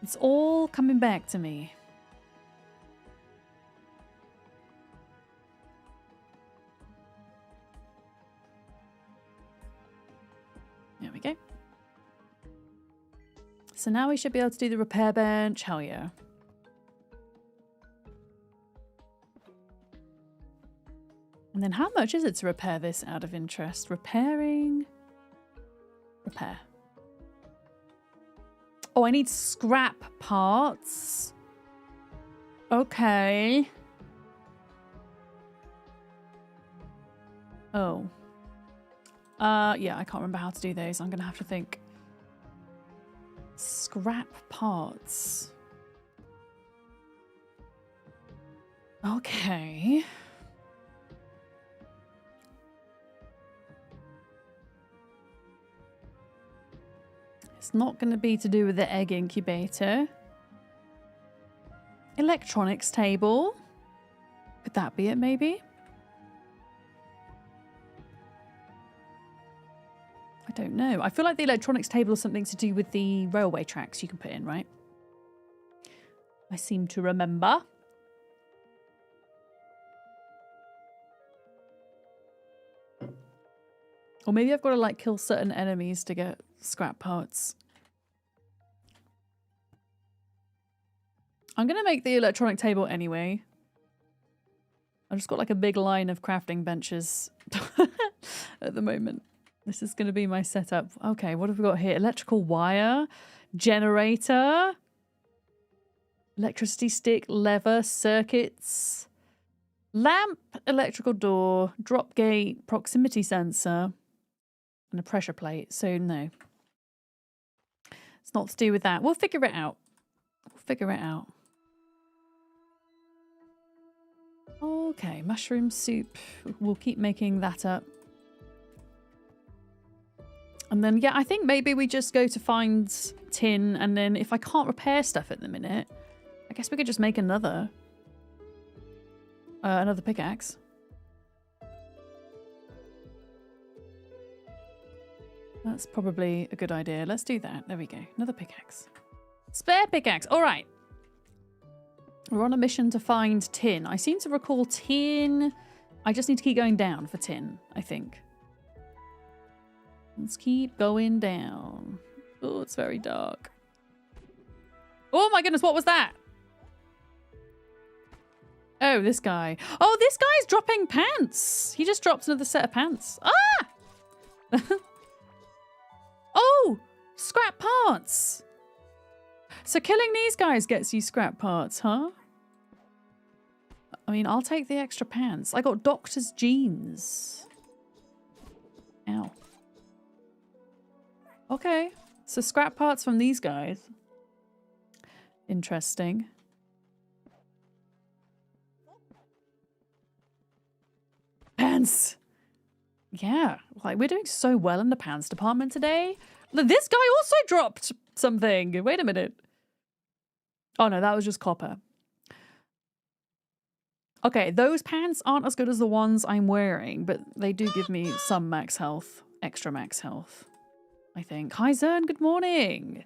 It's all coming back to me. There we go. So now we should be able to do the repair bench. Hell yeah. And then how much is it to repair this out of interest? Repairing. Repair. Oh, I need scrap parts. Okay. Oh. Yeah, I can't remember how to do those. I'm going to have to think. Scrap parts. Okay. It's not going to be to do with the egg incubator. Electronics table. Could that be it, maybe? I don't know. I feel like the electronics table is something to do with the railway tracks you can put in, right? I seem to remember. Or maybe I've got to like kill certain enemies to get scrap parts. I'm going to make the electronic table anyway. I've just got like a big line of crafting benches at the moment. This is going to be my setup. Okay, what have we got here? Electrical wire, generator, electricity stick, lever, circuits, lamp, electrical door, drop gate, proximity sensor, and a pressure plate. So no. It's not to do with that. We'll figure it out. We'll figure it out. Okay, mushroom soup. We'll keep making that up. And then, yeah, I think maybe we just go to find tin, and then if I can't repair stuff at the minute, I guess we could just make another pickaxe. That's probably a good idea. Let's do that. There we go. Another pickaxe. Spare pickaxe. All right. We're on a mission to find tin. I seem to recall tin. I just need to keep going down for tin, I think. Let's keep going down. Oh, it's very dark. Oh my goodness, what was that? Oh, this guy. Oh, this guy's dropping pants. He just dropped another set of pants. Ah! Oh, scrap parts. So killing these guys gets you scrap parts, huh? I mean, I'll take the extra pants. I got doctor's jeans. Ow. Okay. So scrap parts from these guys. Interesting. Pants. Yeah, like we're doing so well in the pants department today. Look, this guy also dropped something. Wait a minute. Oh no, that was just copper. Okay, those pants aren't as good as the ones I'm wearing, but they do give me some max health, extra max health, I think. Hi Zern, good morning.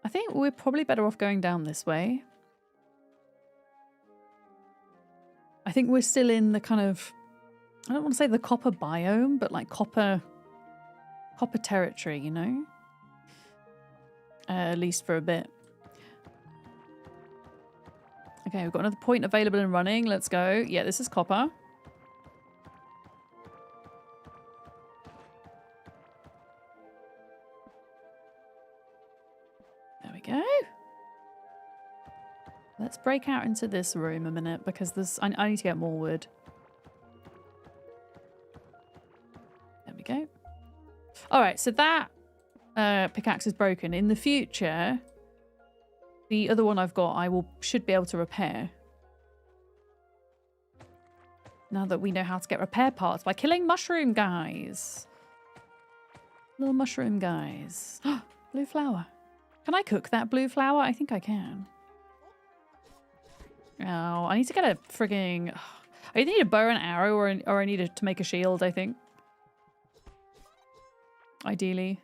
I think we're probably better off going down this way. I think we're still in the kind of, I don't want to say the copper biome, but like copper territory, you know? At least for a bit. Okay, we've got another point available and running. Let's go. Yeah, this is copper. There we go. Let's break out into this room a minute because there's, I need to get more wood. There we go. All right, so that pickaxe is broken. In the future, the other one I've got, should be able to repair. Now that we know how to get repair parts by killing mushroom guys. Little mushroom guys. Blue flower. Can I cook that blue flower? I think I can. Oh, I need to get a frigging... I either need a bow and arrow or I need to make a shield, I think. Ideally.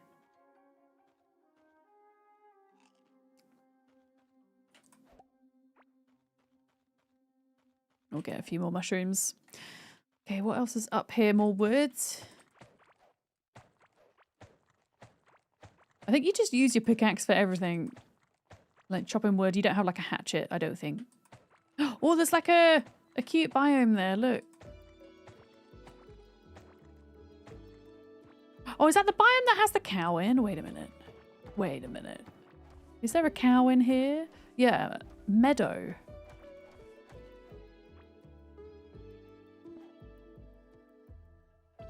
We'll get a few more mushrooms. Okay, what else is up here? More wood. I think you just use your pickaxe for everything. Like chopping wood. You don't have like a hatchet, I don't think. Oh, there's like a cute biome there, look. Oh, is that the biome that has the cow in? Wait a minute. Wait a minute. Is there a cow in here? Yeah, meadow.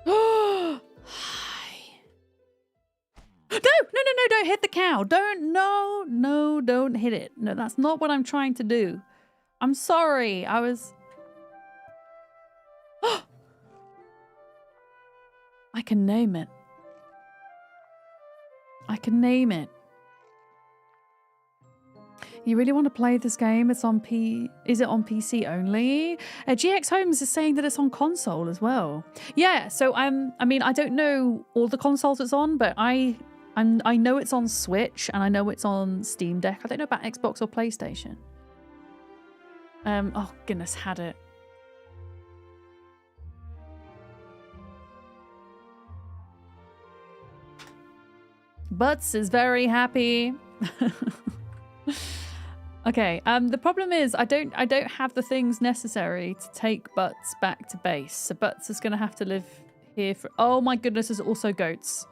Hi. No, don't hit the cow. Don't hit it. No, that's not what I'm trying to do. I'm sorry, I was... I can name it. I can name it. You really want to play this game? It's on Is it on PC only? GX Homes is saying that it's on console as well. Yeah, so I mean, I don't know all the consoles it's on, but I know it's on Switch and I know it's on Steam Deck. I don't know about Xbox or PlayStation. Oh goodness, had it. Butts is very happy. Okay, the problem is I don't have the things necessary to take Butts back to base. So Butts is gonna have to live here for... Oh my goodness, there's also goats.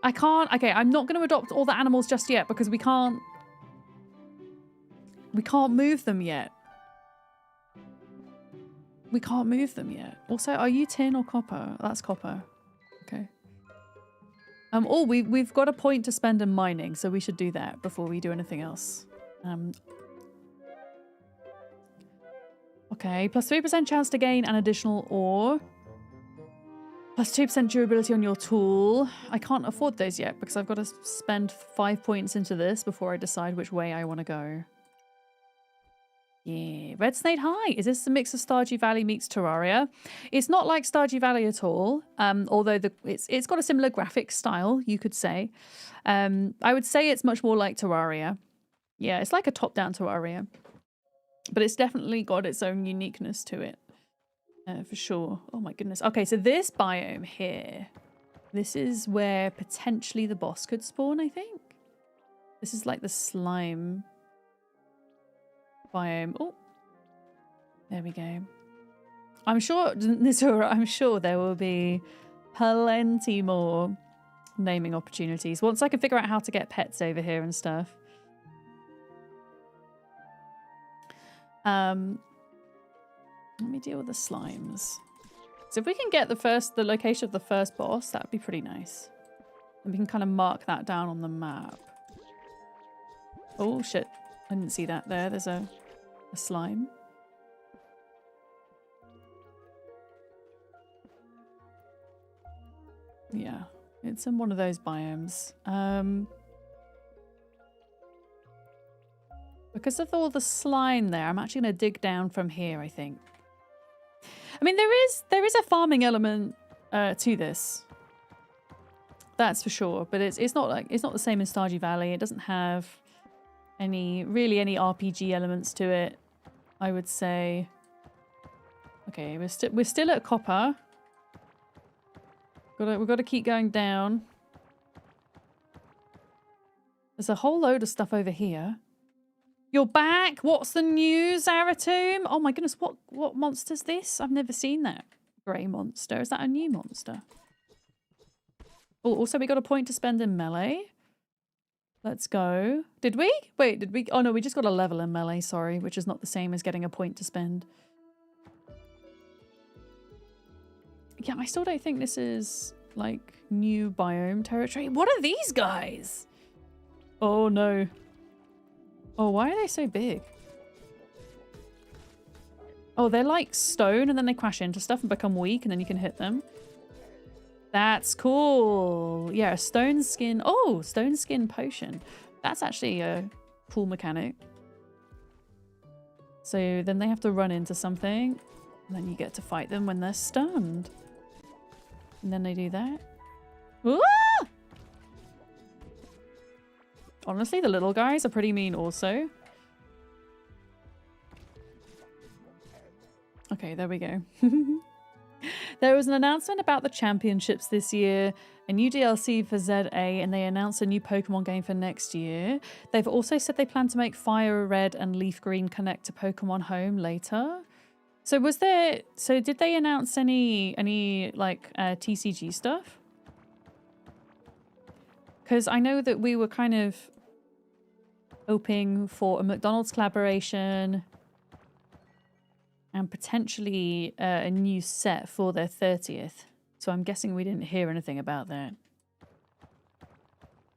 I can't... Okay, I'm not gonna adopt all the animals just yet because we can't move them yet. We can't move them yet. Also, are you tin or copper? That's copper. Okay. Oh, we've got a point to spend in mining, so we should do that before we do anything else. Okay, plus 3% chance to gain an additional ore. Plus 2% durability on your tool. I can't afford those yet because I've got to spend 5 points into this before I decide which way I want to go. Yeah, Red Snake, hi. Is this a mix of Stardew Valley meets Terraria? It's not like Stardew Valley at all, although it's got a similar graphic style, you could say. I would say it's much more like Terraria. Yeah, it's like a top-down Terraria. But it's definitely got its own uniqueness to it. For sure. Oh my goodness. Okay, so this biome here, this is where potentially the boss could spawn, I think. This is like the slime... biome. Oh, there we go. I'm sure, Nizura, I'm sure there will be plenty more naming opportunities once I can figure out how to get pets over here and stuff. Let me deal with the slimes. So if we can get the location of the first boss, that would be pretty nice. And we can kind of mark that down on the map. Oh shit, I didn't see that there. There's a slime. Yeah, it's in one of those biomes. Because of all the slime there, I'm actually going to dig down from here, I think. I mean, there is a farming element to this. That's for sure, but it's not the same in Stardew Valley. It doesn't have any RPG elements to it, I would say. Okay, we're still at copper. We've got to keep going down. There's a whole load of stuff over here. You're back? What's the news, Aratum? Oh my goodness, what monster's this? I've never seen that grey monster. Is that a new monster? Oh, also we got a point to spend in melee. Let's go. Did we? Wait, did we? Oh no, we just got a level in melee, sorry, which is not the same as getting a point to spend. Yeah, I still don't think this is, like, new biome territory. What are these guys? Oh, no. Oh, why are they so big? Oh, they're like stone, and then they crash into stuff and become weak, and then you can hit them. That's cool. Yeah, a stone skin. Oh, stone skin potion. That's actually a cool mechanic. So then they have to run into something, and then you get to fight them when they're stunned. And then they do that. Ah! Honestly, the little guys are pretty mean also. Okay, there we go. There was an announcement about the championships this year, a new DLC for ZA, and they announced a new Pokemon game for next year. They've also said they plan to make Fire Red and Leaf Green connect to Pokemon Home later. So did they announce any like TCG stuff? Because I know that we were kind of hoping for a McDonald's collaboration and potentially a new set for their 30th. So I'm guessing we didn't hear anything about that.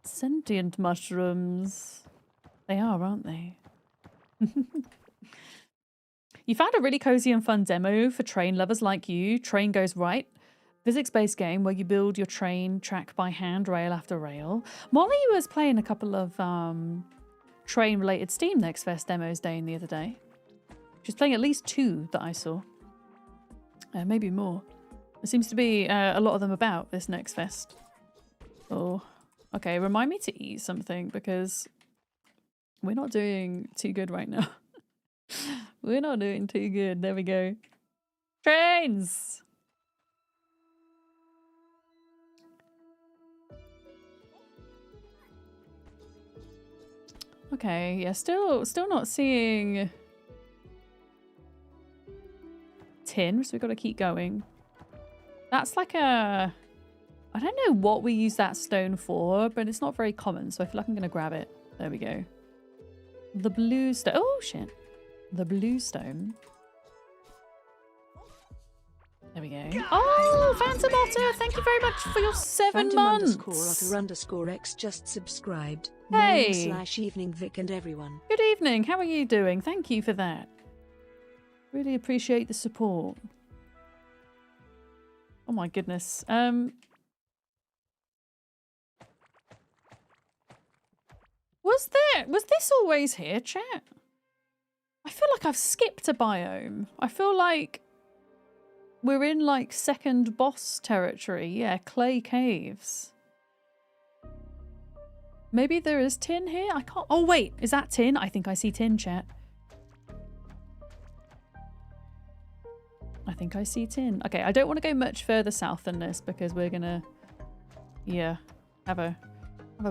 Sentient mushrooms. They are, aren't they? You found a really cozy and fun demo for train lovers like you. Train Goes Right. Physics-based game where you build your train track by hand, rail after rail. Molly was playing a couple of train-related Steam Next Fest demos the other day. She's playing at least 2 that I saw. Maybe more. There seems to be a lot of them about this Next Fest. Oh, okay. Remind me to eat something because we're not doing too good right now. We're not doing too good. There we go. Trains! Okay, yeah, still not seeing tin, so we've got to keep going. That's like a... I don't know what we use that stone for, but it's not very common, so I feel like I'm going to grab it. There we go. The blue stone. Oh, shit. The blue stone. There we go. Oh, Phantom Otter, thank you very much for your 7 months. Phantom_Otter_X just subscribed. Hey. /evening Vic and everyone. Good evening. How are you doing? Thank you for that. Really appreciate the support. Oh my goodness. Was this always here, chat? I feel like I've skipped a biome. I feel like we're in like second boss territory. Yeah, Clay Caves. Maybe there is tin here? I can't... Oh wait, is that tin? I think I see tin, chat. I think I see tin. Okay, I don't want to go much further south than this because we're gonna... Yeah, have a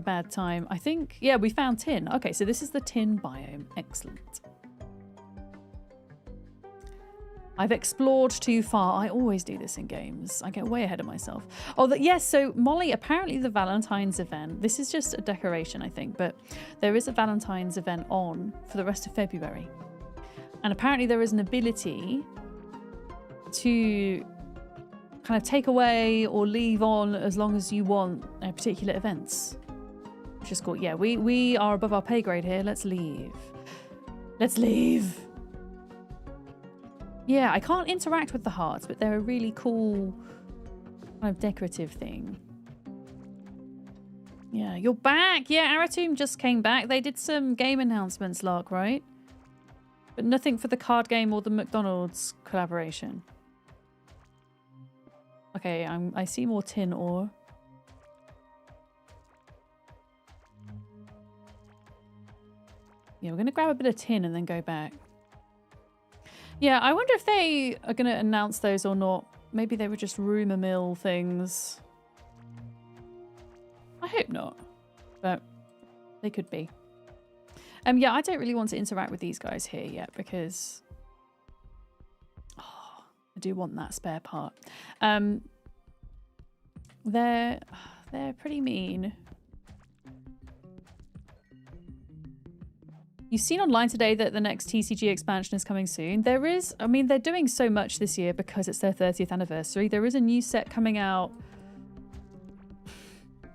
bad time. I think... Yeah, we found tin. Okay, so this is the tin biome. Excellent. I've explored too far. I always do this in games. I get way ahead of myself. Oh, yes, so Molly, apparently the Valentine's event, this is just a decoration, I think, but there is a Valentine's event on for the rest of February. And apparently there is an ability to kind of take away or leave on as long as you want particular events. Which is cool. Yeah, we are above our pay grade here. Let's leave. Let's leave. Yeah, I can't interact with the hearts, but they're a really cool kind of decorative thing. Yeah, you're back. Yeah, Aratum just came back. They did some game announcements, Lark, right? But nothing for the card game or the McDonald's collaboration. Okay, I see more tin ore. Yeah, we're going to grab a bit of tin and then go back. Yeah, I wonder if they are going to announce those or not. Maybe they were just rumour mill things. I hope not, but they could be. Yeah, I don't really want to interact with these guys here yet because I do want that spare part. They're pretty mean. You've seen online today that the next TCG expansion is coming soon. There is, I mean, they're doing so much this year because it's their 30th anniversary. There is a new set coming out,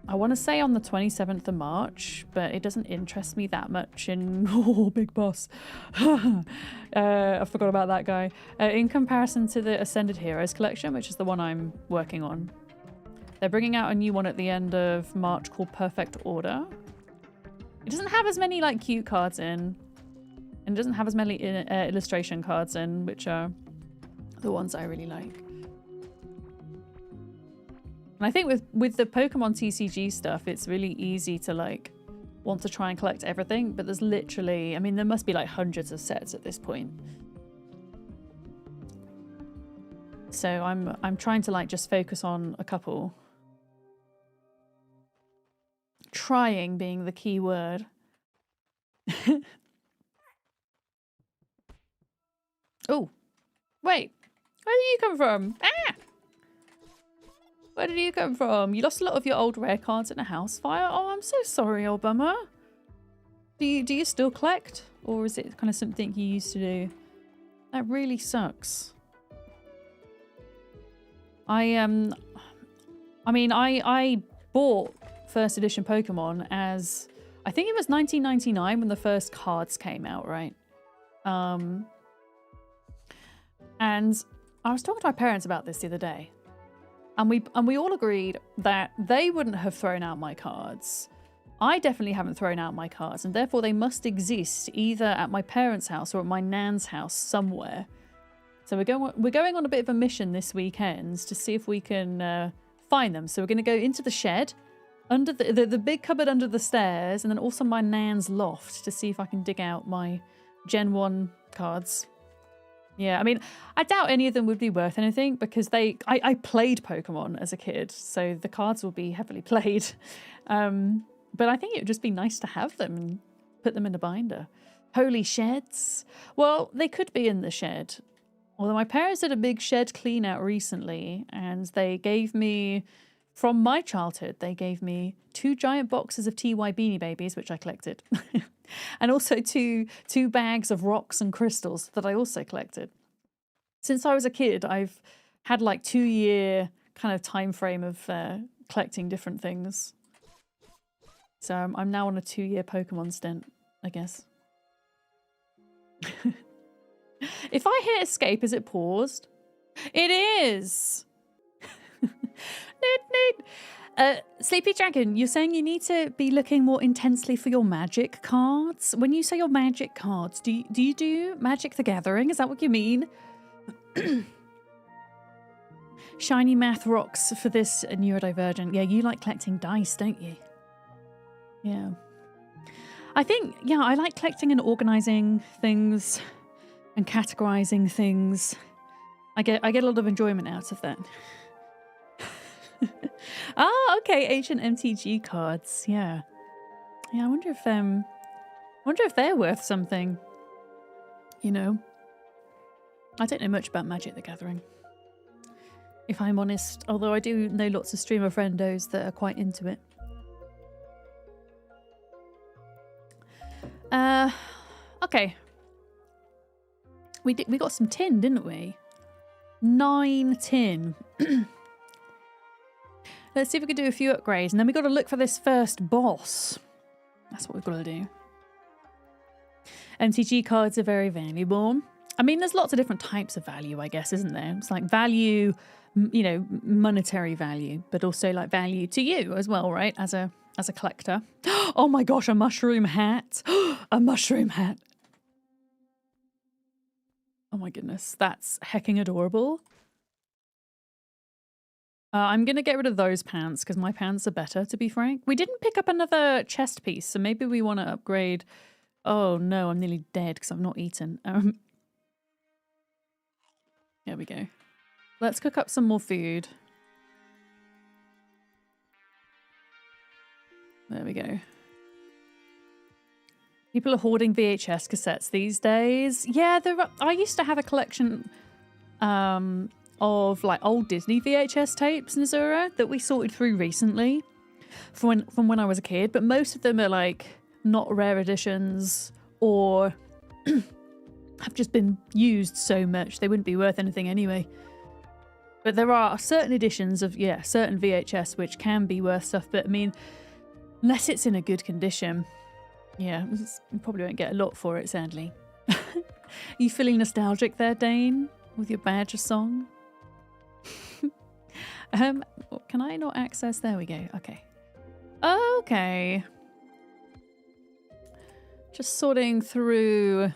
I want to say on the 27th of March, but it doesn't interest me that much in, oh, big boss. I forgot about that guy. In comparison to the Ascended Heroes collection, which is the one I'm working on. They're bringing out a new one at the end of March called Perfect Order. It doesn't have as many like cute cards in, and it doesn't have as many illustration cards in, which are the ones I really like. And I think with the Pokemon TCG stuff, it's really easy to like want to try and collect everything, but there's literally, I mean, there must be like hundreds of sets at this point. So I'm trying to like just focus on a couple. Trying being the key word. Oh, wait. Where did you come from? Ah! Where did you come from? You lost a lot of your old rare cards in a house fire? Oh, I'm so sorry, old bummer. Do you still collect? Or is it kind of something you used to do? That really sucks. I mean, I bought first edition Pokemon as, I think it was 1999 when the first cards came out, right? And I was talking to my parents about this the other day, and we all agreed that they wouldn't have thrown out my cards. I definitely haven't thrown out my cards, and therefore they must exist either at my parents' house or at my nan's house somewhere. So we're going on a bit of a mission this weekend to see if we can find them. So we're going to go into the shed, under the big cupboard under the stairs, and then also my nan's loft to see if I can dig out my Gen 1 cards. Yeah, I mean, I doubt any of them would be worth anything because I played Pokemon as a kid, so the cards will be heavily played. But I think it would just be nice to have them and put them in a binder. Holy sheds. Well, they could be in the shed. Although my parents did a big shed clean out recently, and they gave me, from my childhood, they gave me 2 giant boxes of TY Beanie Babies, which I collected. And also two bags of rocks and crystals that I also collected. Since I was a kid, I've had like 2-year kind of time frame of collecting different things. So I'm now on a 2-year Pokemon stint, I guess. If I hit escape, is it paused? It is! Sleepy Dragon, you're saying you need to be looking more intensely for your magic cards? When you say your magic cards, do you do Magic the Gathering? Is that what you mean? Shiny math rocks for this neurodivergent. Yeah, you like collecting dice, don't you? Yeah. I think, yeah, I like collecting and organising things and categorising things. I get a lot of enjoyment out of that. Oh, okay, ancient MTG cards. Yeah. Yeah, I wonder if they're worth something. You know. I don't know much about Magic the Gathering, if I'm honest, although I do know lots of streamer friendos that are quite into it. Okay. We got some tin, didn't we? 9 tin. Let's see if we can do a few upgrades, and then we got to look for this first boss. That's what we've got to do. MTG cards are very valuable. I mean, there's lots of different types of value, I guess, isn't there? It's like value, you know, monetary value, but also like value to you as well, right? As a collector. Oh my gosh, a mushroom hat. A mushroom hat. Oh my goodness, that's hecking adorable. I'm going to get rid of those pants because my pants are better, to be frank. We didn't pick up another chest piece, so maybe we want to upgrade. Oh no, I'm nearly dead because I've not eaten. There we go. Let's cook up some more food. There we go. People are hoarding VHS cassettes these days. Yeah, I used to have a collection of like old Disney VHS tapes, Nazura, that we sorted through recently from when I was a kid. But most of them are like not rare editions or have just been used so much they wouldn't be worth anything anyway. But there are certain editions of, yeah, certain VHS which can be worth stuff. But I mean, unless it's in a good condition, yeah, you probably won't get a lot for it, sadly. Are you feeling nostalgic there, Dane, with your Badger song? Can I not access? There we go. Okay. Okay. Just sorting through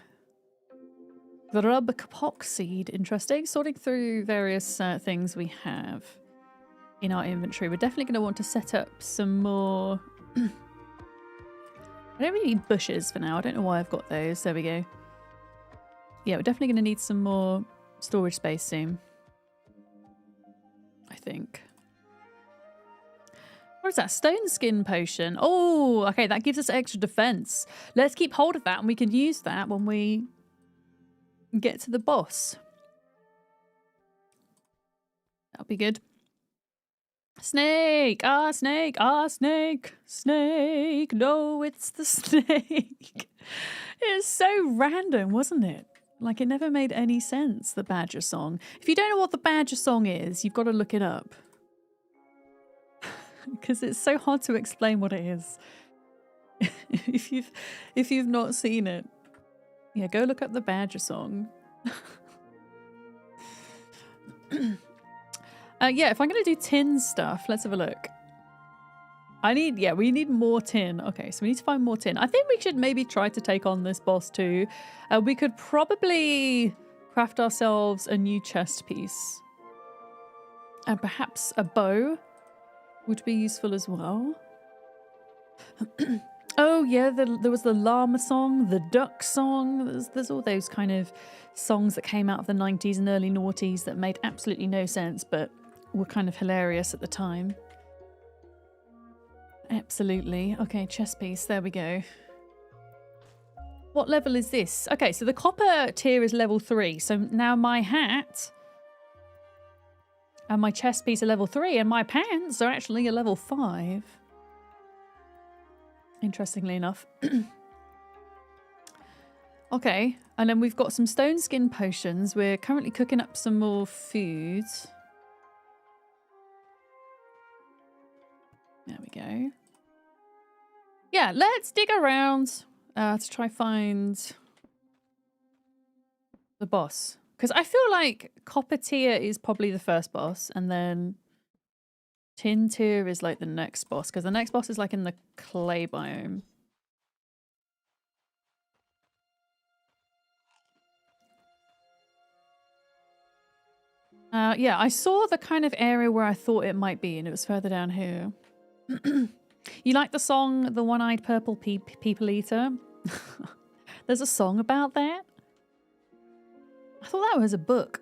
the rub kapok seed. Interesting. Sorting through various things we have in our inventory. We're definitely going to want to set up some more. I don't really need bushes for now. I don't know why I've got those. There we go. Yeah, we're definitely going to need some more storage space soon. I think. What is that? Stone skin potion. Oh, okay. That gives us extra defense. Let's keep hold of that and we can use that when we get to the boss. That'll be good. Snake! Ah, snake! Ah, snake! Snake! No, it's the snake! It's so random, wasn't it? Like, it never made any sense, the Badger song. If you don't know what the Badger song is, you've got to look it up. Because it's so hard to explain what it is. if you've not seen it. Yeah, go look up the Badger song. Yeah, if I'm going to do tin stuff, let's have a look. we need more tin. Okay, so we need to find more tin. I think we should maybe try to take on this boss too. We could probably craft ourselves a new chest piece. And perhaps a bow would be useful as well. Oh yeah, there was the llama song, the duck song. There's all those kind of songs that came out of the 90s and early noughties that made absolutely no sense, but were kind of hilarious at the time. Absolutely. Okay, chest piece. There we go. What level is this? Okay, so the copper tier is level 3. So now my hat and my chest piece are level 3 and my pants are actually a level 5. Interestingly enough. Okay, and then we've got some stone skin potions. We're currently cooking up some more food. There we go. Yeah, let's dig around to try find the boss. Because I feel like copper tier is probably the first boss, and then tin tier is like the next boss, because the next boss is like in the clay biome. Yeah, I saw the kind of area where I thought it might be, and it was further down here. You like the song The One-Eyed Purple People Eater? There's a song about that? I thought that was a book.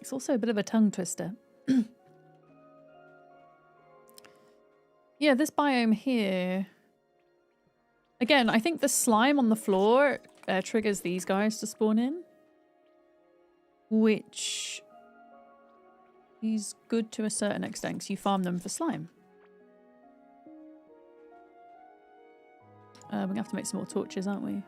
It's also a bit of a tongue twister. Yeah, this biome here. Again, I think the slime on the floor triggers these guys to spawn in. which is good to a certain extent because you farm them for slime. We're gonna have to make some more torches, aren't we?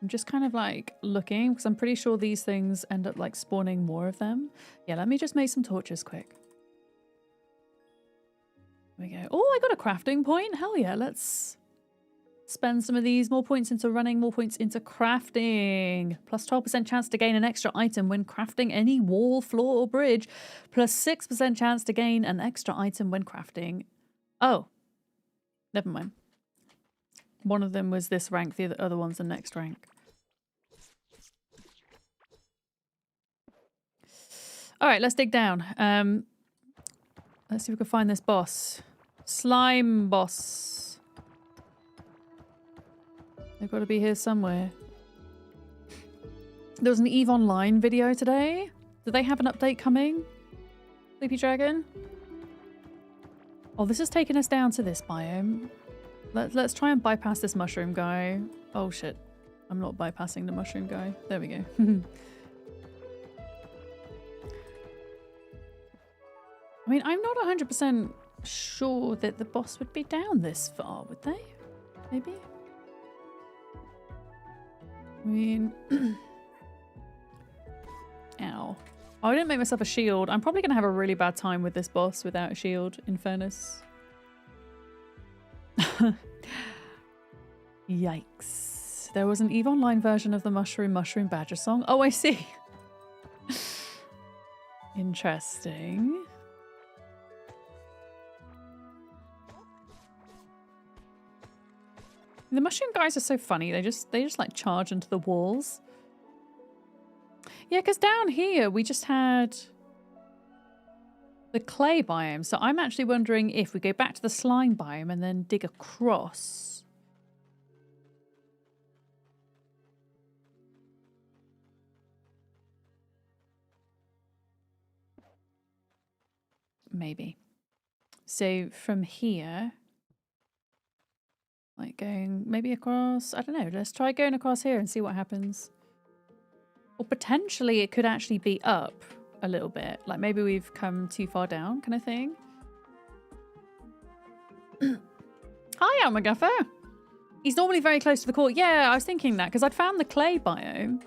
I'm just kind of like looking because I'm pretty sure these things end up like spawning more of them. Yeah, let me just make some torches quick. There we go. Oh, I got a crafting point. Hell yeah, let's spend some of these. More points into running, more points into crafting. Plus 12% chance to gain an extra item when crafting any wall, floor, or bridge. Plus 6% chance to gain an extra item when crafting. Oh, never mind. One of them was this rank, the other one's the next rank. All right, let's dig down. Let's see if we can find this boss. Slime boss. They've got to be here somewhere. There was an EVE Online video today. Do they have an update coming? Sleepy Dragon? Oh, this has taken us down to this biome. Let's try and bypass this mushroom guy. Oh shit. I'm not bypassing the mushroom guy. There we go. I mean, I'm not 100% sure that the boss would be down this far, would they? Maybe? I mean... Ow. Oh, I didn't make myself a shield. I'm probably going to have a really bad time with this boss without a shield, in fairness. Yikes. There was an EVE Online version of the Mushroom Badger song. Oh, I see. Interesting. The mushroom guys are so funny. They just like charge into the walls. Yeah, because down here we just had the clay biome. So I'm actually wondering if we go back to the slime biome and then dig across. Maybe. So from here, like going maybe across, I don't know, let's try going across here and see what happens. Or potentially it could actually be up a little bit. Like maybe we've come too far down kind of thing. Hi, Almaguffer. He's normally very close to the core. Yeah, I was thinking that because I'd found the clay biome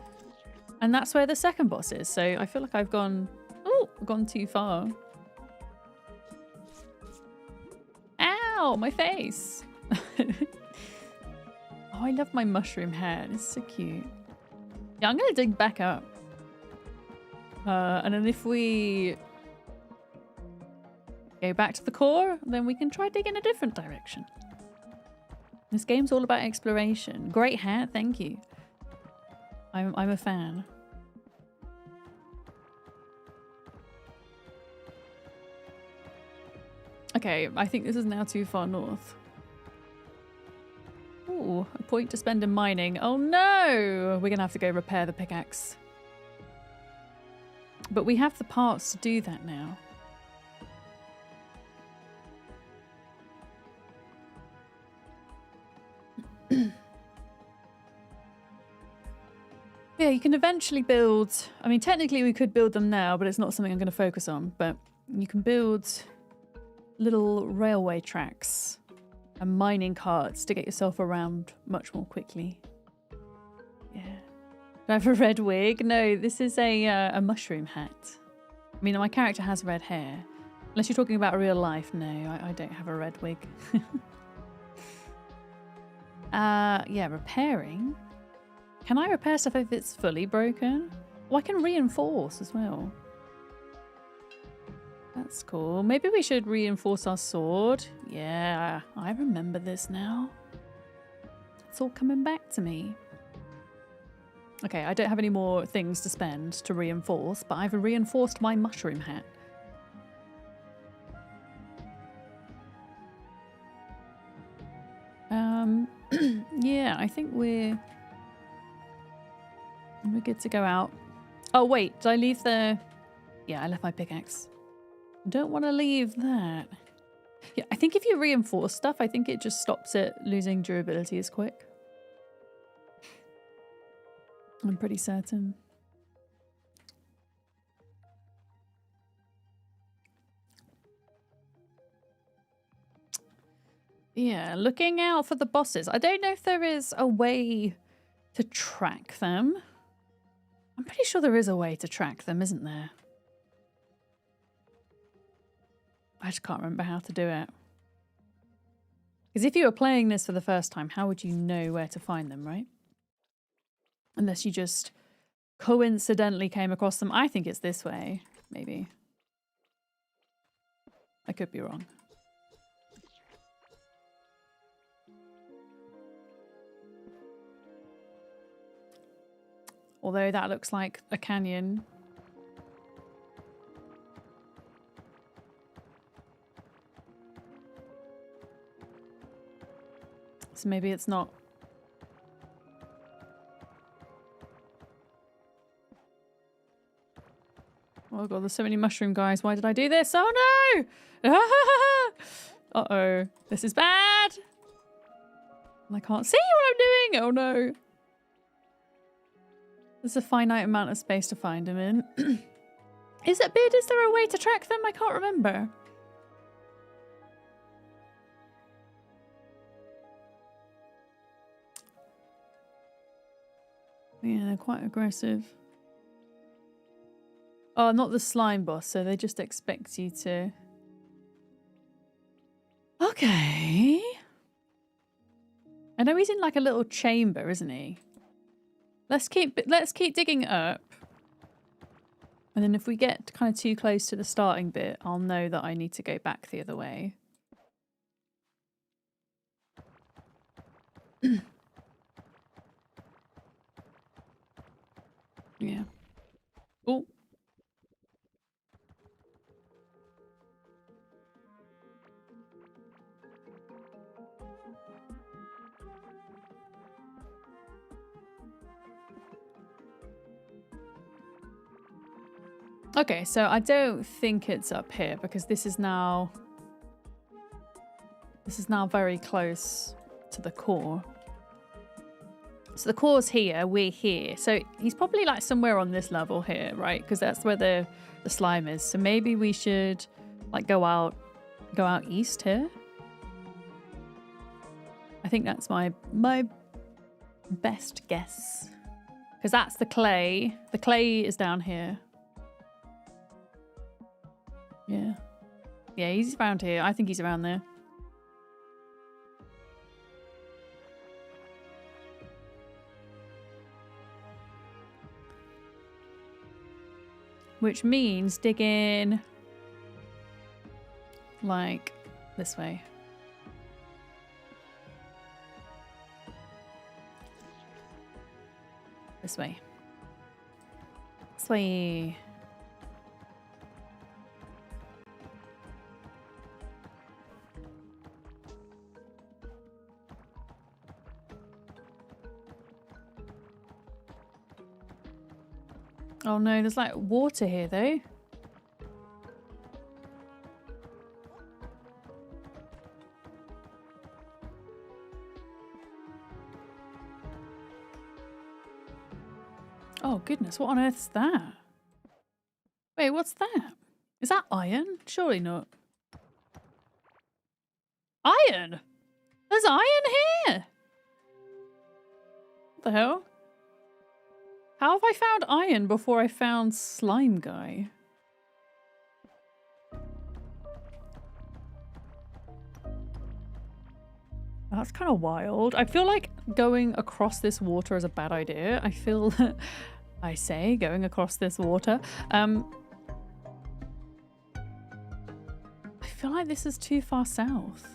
and that's where the second boss is. So I feel like I've gone too far. Ow, my face. Oh, I love my mushroom hair. It's so cute. Yeah, I'm going to dig back up. And then if we go back to the core, then we can try digging a different direction. This game's all about exploration. Great hat, thank you. I'm a fan. Okay, I think this is now too far north. Ooh, a point to spend in mining. Oh no! We're gonna have to go repair the pickaxe. But we have the parts to do that now. Yeah, you can eventually build... I mean, technically we could build them now, but it's not something I'm going to focus on. But you can build little railway tracks and mining carts to get yourself around much more quickly. Yeah. Do I have a red wig? No, this is a mushroom hat. I mean, my character has red hair. Unless you're talking about real life, no, I don't have a red wig. Yeah, repairing. Can I repair stuff if it's fully broken? Oh, I can reinforce as well. That's cool. Maybe we should reinforce our sword. Yeah, I remember this now. It's all coming back to me. Okay, I don't have any more things to spend to reinforce, but I've reinforced my mushroom hat. Yeah, I think we're good to go out. Oh wait, did I leave the... Yeah, I left my pickaxe. Don't want to leave that. Yeah, I think if you reinforce stuff, I think it just stops it losing durability as quick. I'm pretty certain. Yeah, looking out for the bosses. I don't know if there is a way to track them. I'm pretty sure there is a way to track them, isn't there? I just can't remember how to do it. Because if you were playing this for the first time, how would you know where to find them, right? Unless you just coincidentally came across them. I think it's this way, maybe. I could be wrong. Although that looks like a canyon. So maybe it's not. Oh god, there's so many mushroom guys. Why did I do this? Oh no! Uh-oh. This is bad! I can't see what I'm doing! Oh no. There's a finite amount of space to find him in. Is there a way to track them? I can't remember. Yeah, they're quite aggressive. Oh, not the slime boss, so they just expect you to... Okay. I know he's in like a little chamber, isn't he? Let's keep digging it up. And then if we get kind of too close to the starting bit, I'll know that I need to go back the other way. Yeah. Oh. Okay, so I don't think it's up here because this is now very close to the core. So the core's here, we're here. So he's probably like somewhere on this level here, right? Because that's where the slime is. So maybe we should like go out east here. I think that's my best guess. Because that's the clay. The clay is down here. Yeah. Yeah, he's around here. I think he's around there. Which means dig in like this way. This way. This way. Oh no, there's like water here though. Oh goodness, what on earth is that? Wait, what's that? Is that iron? Surely not. Iron? There's iron here! What the hell? How have I found iron before I found slime guy? That's kind of wild. I feel like going across this water is a bad idea. I feel that I say going across this water. I feel like this is too far south.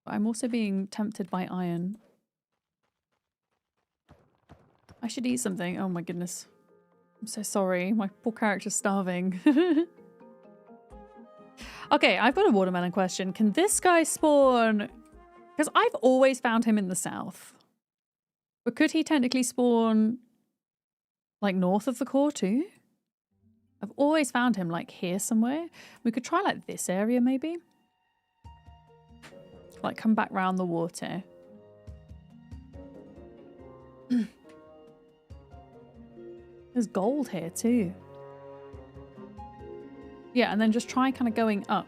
But I'm also being tempted by iron. I should eat something. Oh my goodness. I'm so sorry. My poor character's starving. Okay, I've got a watermelon question. Can this guy spawn... Because I've always found him in the south. But could he technically spawn like north of the core too? I've always found him like here somewhere. We could try like this area maybe. Like come back round the water. There's gold here too. Yeah, and then just try kind of going up.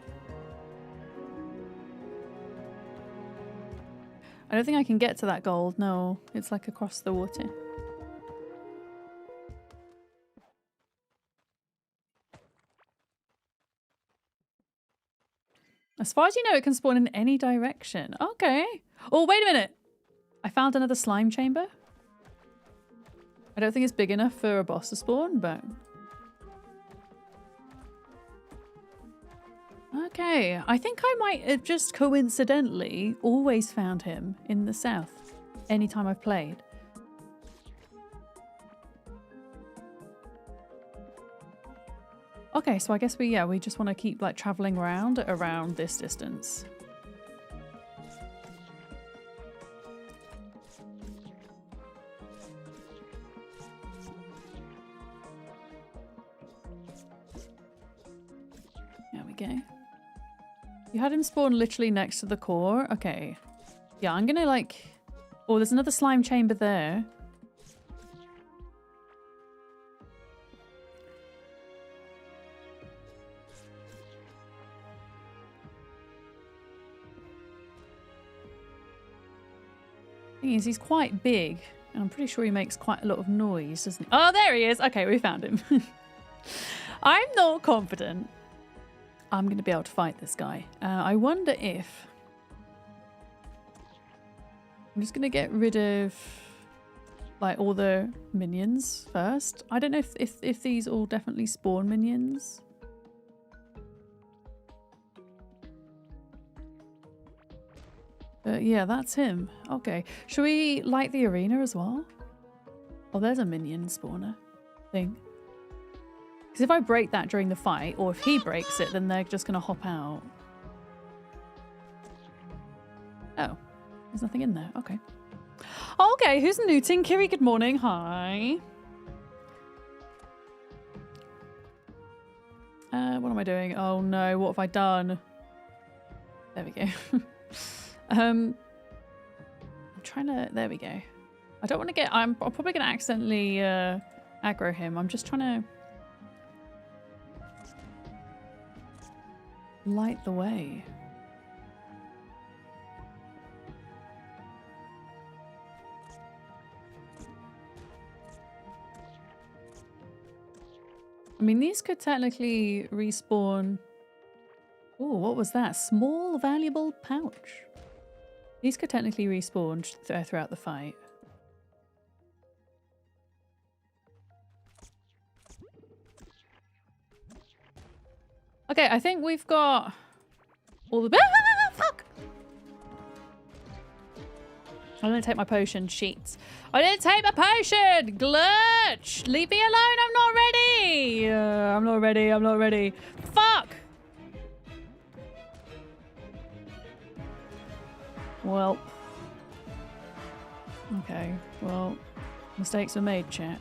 I don't think I can get to that gold. No, it's like across the water. As far as you know, it can spawn in any direction. Okay. Oh, wait a minute. I found another slime chamber. I don't think it's big enough for a boss to spawn, but... Okay, I think I might have just coincidentally always found him in the south anytime I've played. Okay, so I guess we just want to keep like traveling around this distance. There we go. You had him spawn literally next to the core. Okay. Yeah, I'm gonna like... Oh, there's another slime chamber there. Thing is, he's quite big, and I'm pretty sure he makes quite a lot of noise, doesn't he? Oh, there he is! Okay, we found him. I'm not confident I'm going to be able to fight this guy. I wonder if... I'm just going to get rid of like all the minions first. I don't know if these all definitely spawn minions. Yeah, that's him. Okay. Should we light the arena as well? Oh, there's a minion spawner thing. Because if I break that during the fight, or if he breaks it, then they're just going to hop out. Oh. There's nothing in there. Okay. Okay, who's looting? Kiri, good morning. Hi. What am I doing? Oh no, what have I done? There we go. I'm trying to... There we go. I don't want to get... I'm probably going to accidentally aggro him. I'm just trying to... light the way. I mean, these could technically respawn... Oh, what was that? Small, valuable pouch. These could technically respawn throughout the fight. Okay, I think we've got all the... Ah, fuck! I didn't take my potion. Sheets. I didn't take my potion! Glitch! Leave me alone! I'm not ready! I'm not ready. I'm not ready. Fuck! Well. Okay. Well, mistakes were made, chat.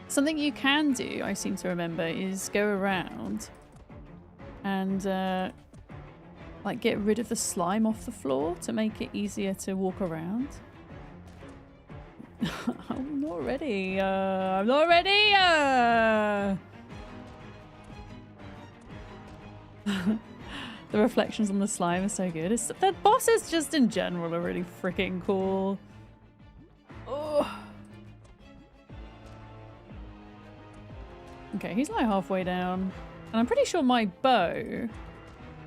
Something you can do, I seem to remember, is go around and like get rid of the slime off the floor to make it easier to walk around. I'm not ready. I'm not ready. The reflections on the slime are so good. The bosses just in general are really freaking cool. Oh. Okay, he's like halfway down. And I'm pretty sure my bow...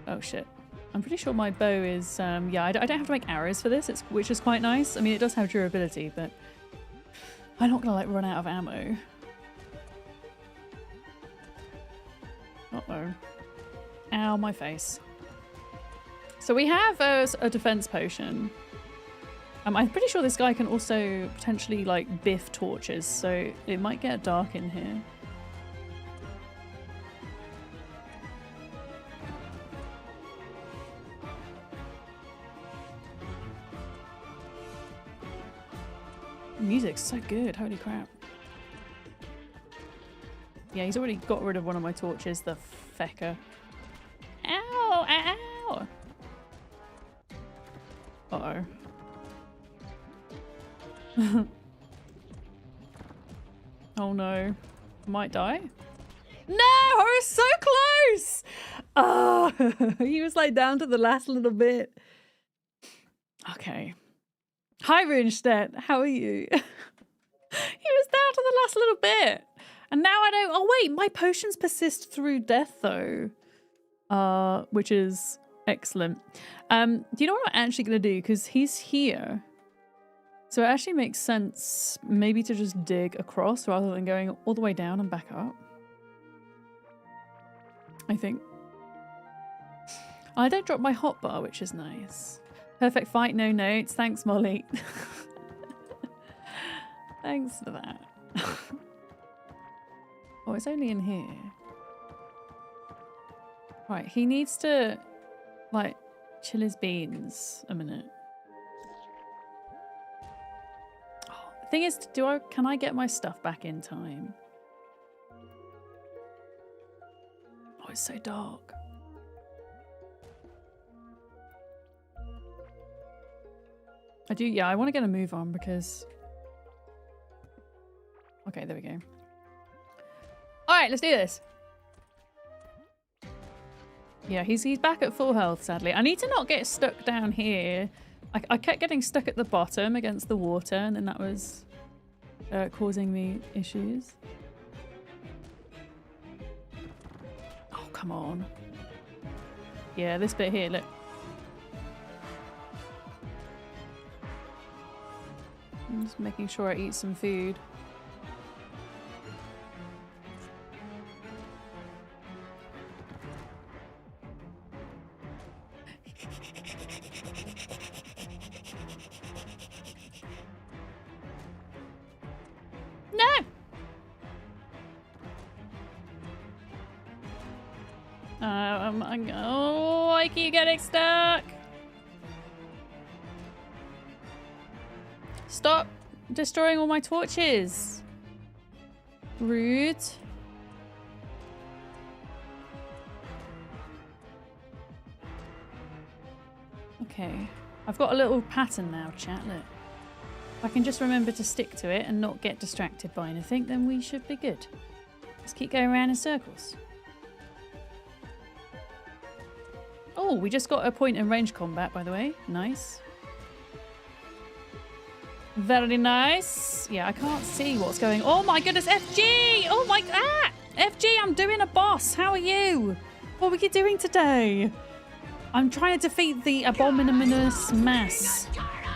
Oh shit. I'm pretty sure my bow is... yeah, I don't have to make arrows for this, which is quite nice. I mean, it does have durability, but... I'm not gonna like run out of ammo. Uh-oh. Ow, my face. So we have a defense potion. I'm pretty sure this guy can also potentially like biff torches, so it might get dark in here. The music's so good, holy crap. Yeah, he's already got rid of one of my torches, the fecker. Ow! Ow! Uh-oh. Oh no. I might die. No! I was so close! Oh, he was like down to the last little bit. Okay. Hi, Runestedt. How are you? He was down to the last little bit. And now I don't... Oh, wait. My potions persist through death, though. Which is excellent. Do you know what I'm actually going to do? Because he's here. So it actually makes sense maybe to just dig across rather than going all the way down and back up. I think. I don't drop my hotbar, which is nice. Perfect fight, no notes. Thanks, Molly. Thanks for that. Oh, it's only in here. Right, he needs to, like, chill his beans a minute. Oh, the thing is, can I get my stuff back in time? Oh, it's so dark. I want to get a move on because... Okay, there we go. Alright, let's do this. Yeah, he's back at full health, sadly. I need to not get stuck down here. I kept getting stuck at the bottom against the water, and then that was causing me issues. Oh, come on. Yeah, this bit here, look. I'm just making sure I eat some food. No! Oh, I keep getting stuck. Stop destroying all my torches. Rude. Okay. I've got a little pattern now, chat. Look. If I can just remember to stick to it and not get distracted by anything, then we should be good. Let's keep going around in circles. Oh, we just got a point in range combat, by the way. Nice. Very nice. Yeah, I can't see what's going on. Oh my goodness, FG! Oh my... Ah! FG, I'm doing a boss. How are you? What were you doing today? I'm trying to defeat the abominous mass.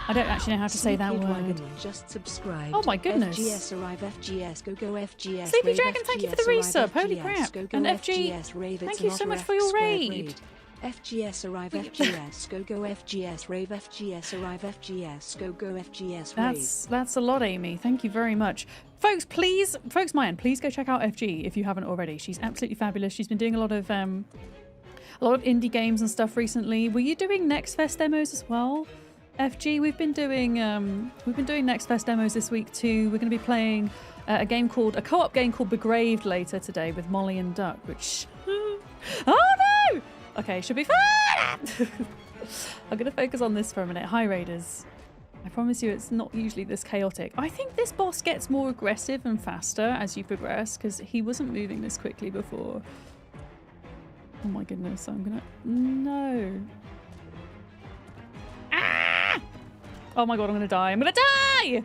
I don't actually know how to say that word. Just subscribe. Oh my goodness. FGS arrive, FGS go FGS. Sleepy Dragon, thank you for the resub. Holy crap. And FG, thank you so much for your raid. FGS arrive, FGS go FGS rave, FGS arrive, FGS go FGS rave. That's a lot, Amy. Thank you very much. Folks, please go check out FG if you haven't already. She's absolutely fabulous. She's been doing a lot of indie games and stuff recently. Were you doing Next Fest demos as well? FG, we've been doing Next Fest demos this week too. We're going to be playing a co-op game called Begraved later today with Molly and Duck, which oh no! Okay, should be fun. I'm going to focus on this for a minute. Hi Raiders. I promise you it's not usually this chaotic. I think this boss gets more aggressive and faster as you progress because he wasn't moving this quickly before. Oh my goodness, I'm gonna... No. Ah! Oh my god, I'm gonna die. I'm gonna die!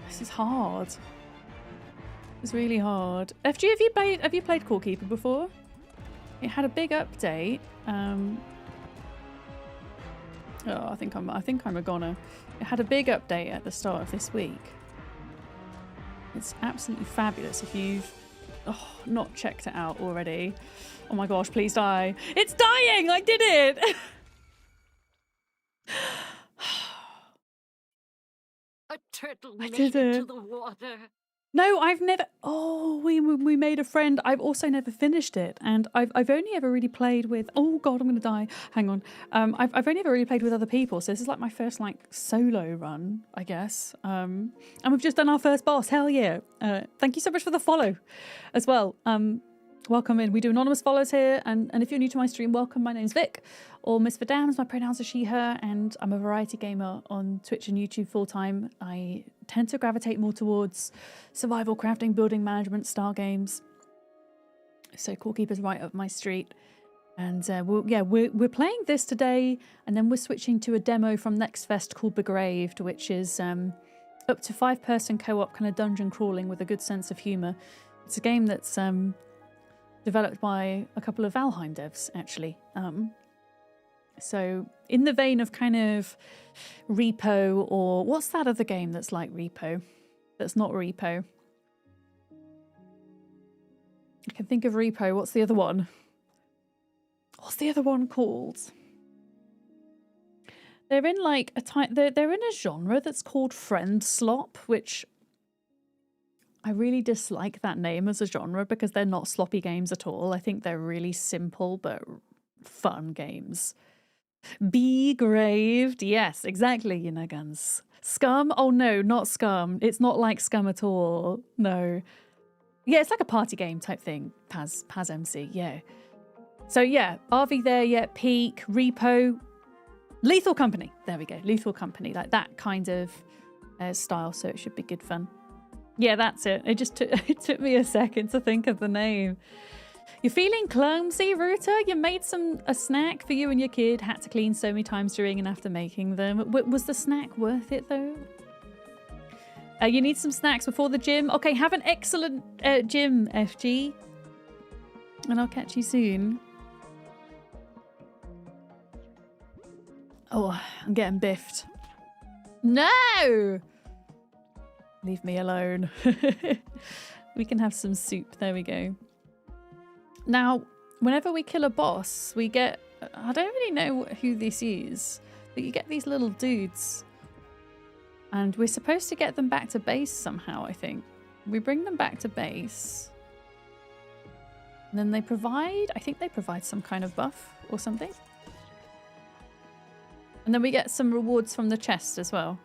This is hard. It's really hard. FG, have you played Core Keeper before? It had a big update. Oh, I think I'm a goner. It had a big update at the start of this week. It's absolutely fabulous if you've not checked it out already. Oh my gosh, please die. It's dying! I did it! A turtle I made did it it. to the water. No, I've never... Oh, we made a friend. I've also never finished it. And I've only ever really played with... Oh, God, I'm going to die. Hang on. I've only ever really played with other people. So this is like my first, solo run, I guess. And we've just done our first boss. Hell yeah. Thank you so much for the follow as well. Welcome in. We do anonymous follows here, and if you're new to my stream, welcome. My name's Vic, or Miss Vidams. My pronouns are she, her, and I'm a variety gamer on Twitch and YouTube full-time. I tend to gravitate more towards survival, crafting, building management style games. So Core Keeper's right up my street. And we're playing this today, and then we're switching to a demo from Next Fest called Begraved, which is up to 5-person co-op kind of dungeon crawling with a good sense of humour. It's a game that's developed by a couple of Valheim devs, actually. So in the vein of kind of Repo, or what's that other game that's like Repo? That's not Repo. I can think of Repo. What's the other one? What's the other one called? They're in like they're in a genre that's called Friend Slop, which I really dislike that name as a genre because they're not sloppy games at all. I think they're really simple but fun games. Begraved, yes, exactly, you know, guns. Scum? Oh no, not Scum. It's not like Scum at all. No. Yeah, it's like a party game type thing. Paz MC, yeah. So yeah, RV there, yeah, Peak, Repo, Lethal Company. There we go, Lethal Company, like that kind of style. So it should be good fun. Yeah, that's it. It took me a second to think of the name. You're feeling clumsy, Ruta? You made a snack for you and your kid. Had to clean so many times during and after making them. Was the snack worth it though? You need some snacks before the gym. Okay, have an excellent gym, FG, and I'll catch you soon. Oh, I'm getting biffed. No! Leave me alone. We can have some soup. There we go. Now, whenever we kill a boss, we get... I don't really know who this is, but you get these little dudes. And we're supposed to get them back to base somehow, I think. We bring them back to base. And then they provide... I think they provide some kind of buff or something. And then we get some rewards from the chest as well.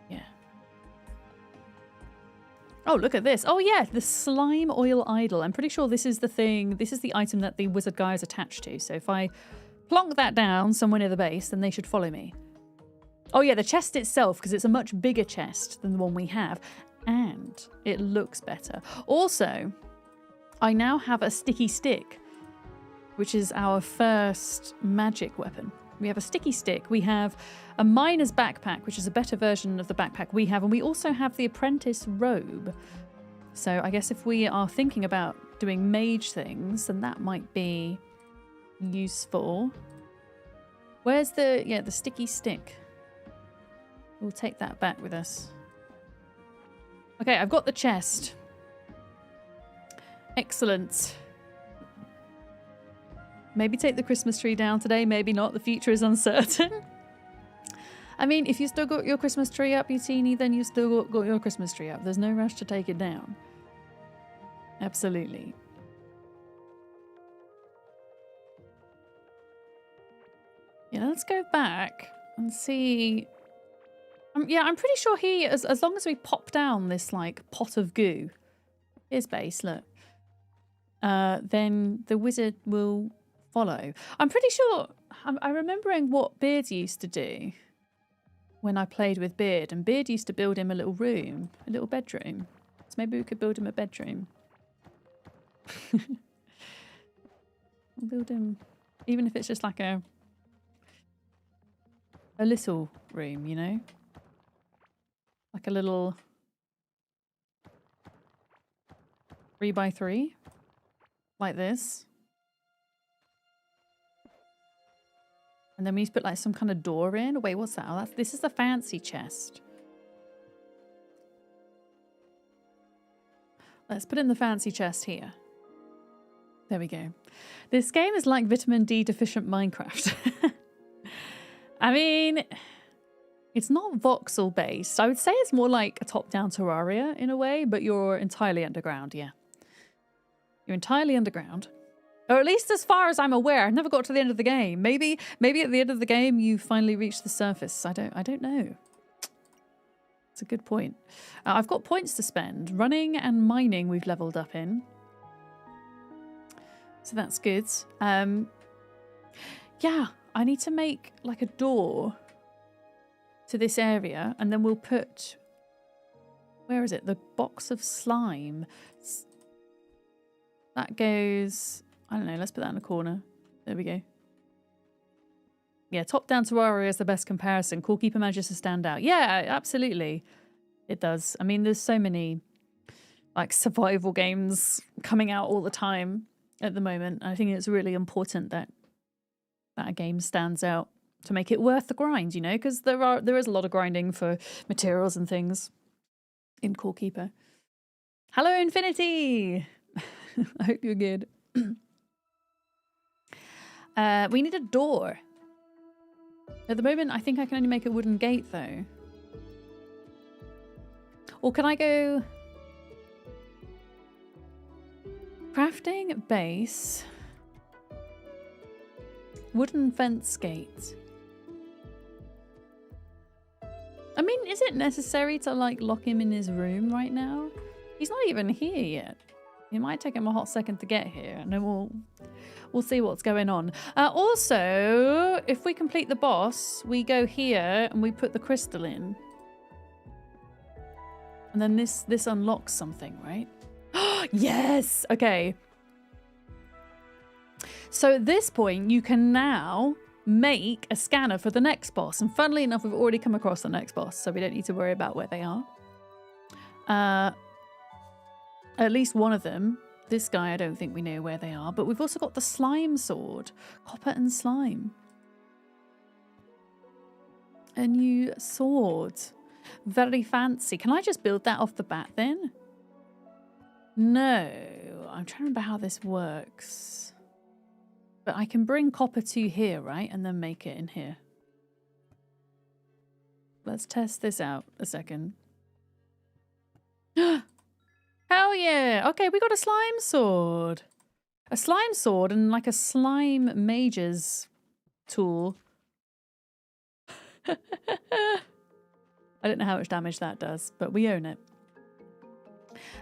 Yeah. Oh, look at this. Oh, yeah, the slime oil idol. I'm pretty sure this is the thing. This is the item that the wizard guy is attached to. So if I plonk that down somewhere near the base, then they should follow me. Oh, yeah, the chest itself, because it's a much bigger chest than the one we have. And it looks better. Also, I now have a sticky stick, which is our first magic weapon. We have a sticky stick. We have a miner's backpack, which is a better version of the backpack we have. And we also have the apprentice robe. So I guess if we are thinking about doing mage things, then that might be useful. Where's the sticky stick? We'll take that back with us. Okay, I've got the chest. Excellent. Maybe take the Christmas tree down today, maybe not. The future is uncertain. I mean, if you still got your Christmas tree up, you teeny, then you still got your Christmas tree up. There's no rush to take it down. Absolutely. Yeah, let's go back and see. Yeah, I'm pretty sure as long as we pop down this, like, pot of goo, here's base, look, then the wizard will follow. I'm pretty sure, I'm remembering what Beard used to do when I played with Beard, and Beard used to build him a little room, a little bedroom. So maybe we could build him a bedroom. We'll build him, even if it's just like a little room, you know? Like a little 3x3, like this. And then we need to put like some kind of door in. Wait, what's that? Oh, this is the fancy chest. Let's put in the fancy chest here. There we go. This game is like vitamin D deficient Minecraft. I mean, it's not voxel based. I would say it's more like a top-down Terraria in a way, but you're entirely underground, yeah. You're entirely underground. Or at least as far as I'm aware. I never got to the end of the game. Maybe at the end of the game you finally reach the surface. I don't know. It's a good point. I've got points to spend. Running and mining we've leveled up in. So that's good. Yeah, I need to make like a door to this area, and then we'll put, where is it? The box of slime. That goes, I don't know, let's put that in a corner. There we go. Yeah, top down Terraria is the best comparison. Corekeeper manages to stand out. Yeah, absolutely. It does. I mean, there's so many like survival games coming out all the time at the moment. I think it's really important that a game stands out to make it worth the grind, you know, because there is a lot of grinding for materials and things in Corekeeper. Hello, Infinity! I hope you're good. We need a door. At the moment, I think I can only make a wooden gate, though. Or can I go... Crafting, base... Wooden fence gate. I mean, is it necessary to, like, lock him in his room right now? He's not even here yet. It might take him a hot second to get here, and then we'll see what's going on. Also, if we complete the boss, we go here and we put the crystal in. And then this unlocks something, right? Yes! Okay. So at this point, you can now make a scanner for the next boss. And funnily enough, we've already come across the next boss, so we don't need to worry about where they are. At least one of them. This guy, I don't think we know where they are. But we've also got the slime sword. Copper and slime. A new sword. Very fancy. Can I just build that off the bat then? No. I'm trying to remember how this works. But I can bring copper to here, right? And then make it in here. Let's test this out a second. Hell yeah! Okay, we got a slime sword. A slime sword and like a slime mage's tool. I don't know how much damage that does, but we own it.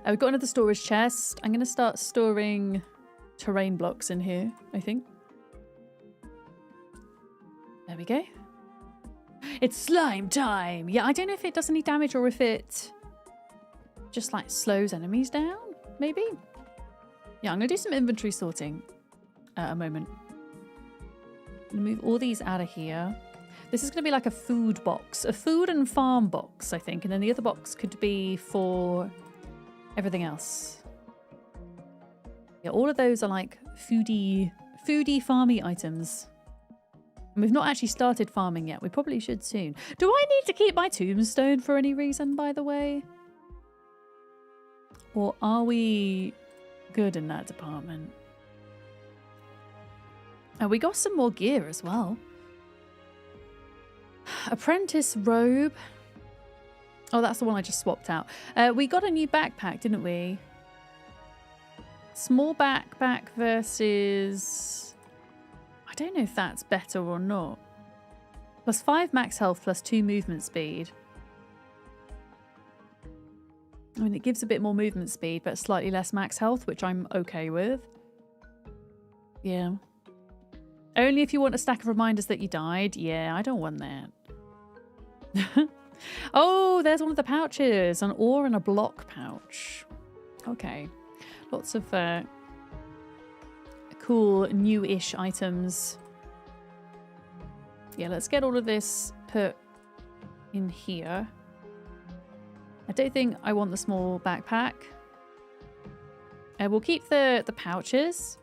We've got another storage chest. I'm going to start storing terrain blocks in here, I think. There we go. It's slime time! Yeah, I don't know if it does any damage or if it just like slows enemies down, maybe? Yeah, I'm going to do some inventory sorting at a moment. I'm going to move all these out of here. This is going to be like a food box, a food and farm box, I think. And then the other box could be for everything else. Yeah, all of those are like foodie farmy items. And we've not actually started farming yet. We probably should soon. Do I need to keep my tombstone for any reason, by the way? Or are we good in that department? Oh, we got some more gear as well. Apprentice robe. Oh, that's the one I just swapped out. We got a new backpack, didn't we? Small backpack versus... I don't know if that's better or not. Plus 5 max health, plus 2 movement speed. I mean, it gives a bit more movement speed, but slightly less max health, which I'm okay with. Yeah. Only if you want a stack of reminders that you died. Yeah, I don't want that. Oh, there's one of the pouches. An ore and a block pouch. Okay. Lots of cool new-ish items. Yeah, let's get all of this put in here. I don't think I want the small backpack. We'll keep the pouches.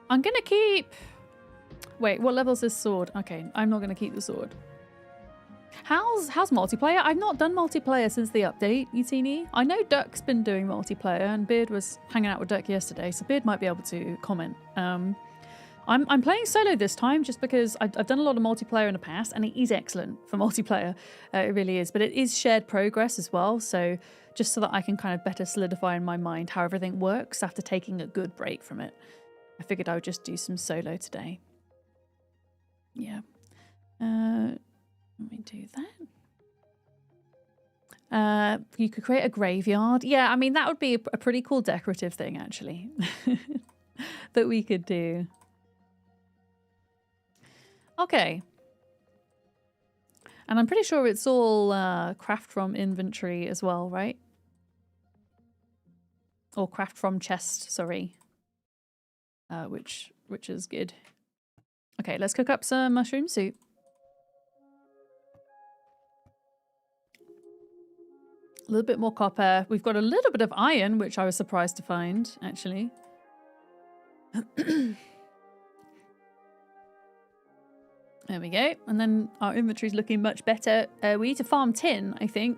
I'm gonna keep... Wait, what level's this sword? Okay, I'm not gonna keep the sword. How's multiplayer? I've not done multiplayer since the update, Utini. I know Duck's been doing multiplayer, and Beard was hanging out with Duck yesterday, so Beard might be able to comment. I'm playing solo this time just because I've done a lot of multiplayer in the past, and it is excellent for multiplayer. It really is, but it is shared progress as well, so just so that I can kind of better solidify in my mind how everything works after taking a good break from it. I figured I would just do some solo today. Yeah. Let me do that. You could create a graveyard. Yeah, I mean, that would be a pretty cool decorative thing, actually, that we could do. Okay. And I'm pretty sure it's all craft from inventory as well, right? Or craft from chest, sorry. Which is good. Okay, let's cook up some mushroom soup. A little bit more copper. We've got a little bit of iron, which I was surprised to find, actually. There we go. And then our inventory's looking much better. We need to farm tin, I think.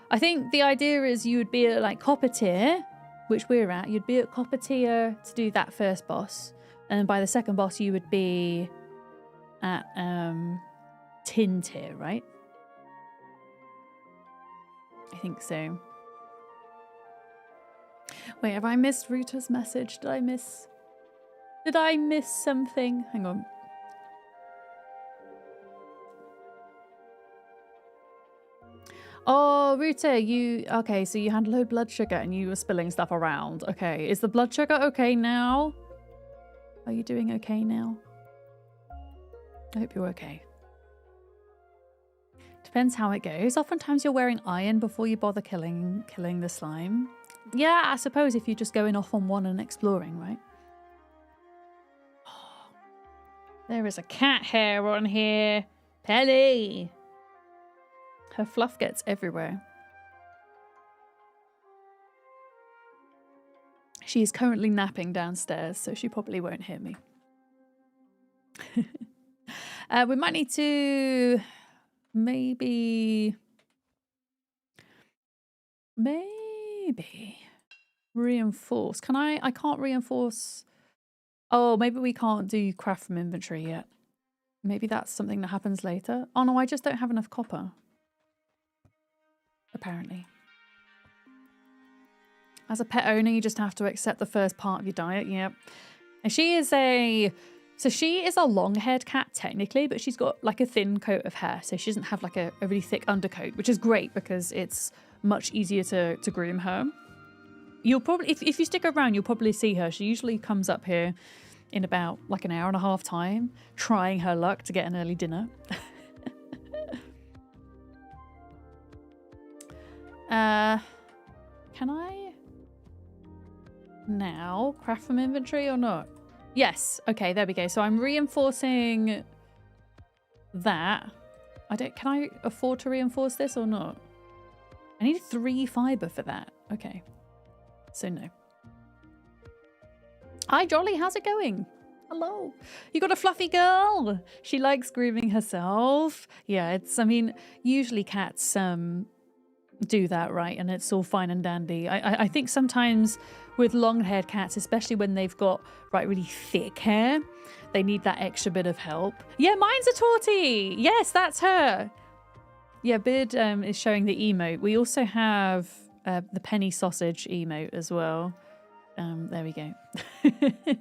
I think the idea is you would be at like copper tier, which we're at. You'd be at copper tier to do that first boss. And then by the second boss, you would be at tin tier, right? I think so. Wait, have I missed Ruta's message? Did I miss something? Hang on. Oh, Ruta, okay, so you had low blood sugar and you were spilling stuff around. Okay, is the blood sugar okay now? Are you doing okay now? I hope you're okay. Depends how it goes. Oftentimes you're wearing iron before you bother killing the slime. Yeah, I suppose if you're just going off on one and exploring, right? There is a cat hair on here. Pelly! Her fluff gets everywhere. She is currently napping downstairs, so she probably won't hear me. We might need to maybe reinforce. Can I can't reinforce. Oh, maybe we can't do craft from inventory yet. Maybe that's something that happens later. Oh no, I just don't have enough copper. Apparently. As a pet owner, you just have to accept the first part of your diet. Yep. And she is a long-haired cat technically, but she's got like a thin coat of hair, so she doesn't have like a really thick undercoat, which is great because it's much easier to groom her. You'll probably, if you stick around, you'll probably see her. She usually comes up here in about like an hour and a half time, trying her luck to get an early dinner. Can I now craft from inventory or not? Yes. Okay, there we go. So I'm reinforcing that. Can I afford to reinforce this or not? I need 3 fiber for that. Okay. So no. Hi Jolly, how's it going? Hello. You got a fluffy girl. She likes grooming herself. Yeah, I mean, usually cats do that, right? And it's all fine and dandy. I think sometimes with long-haired cats, especially when they've got really thick hair, they need that extra bit of help. Yeah, mine's a tortie. Yes, that's her. Yeah, Bid is showing the emote. We also have the penny sausage emote as well. There we go. I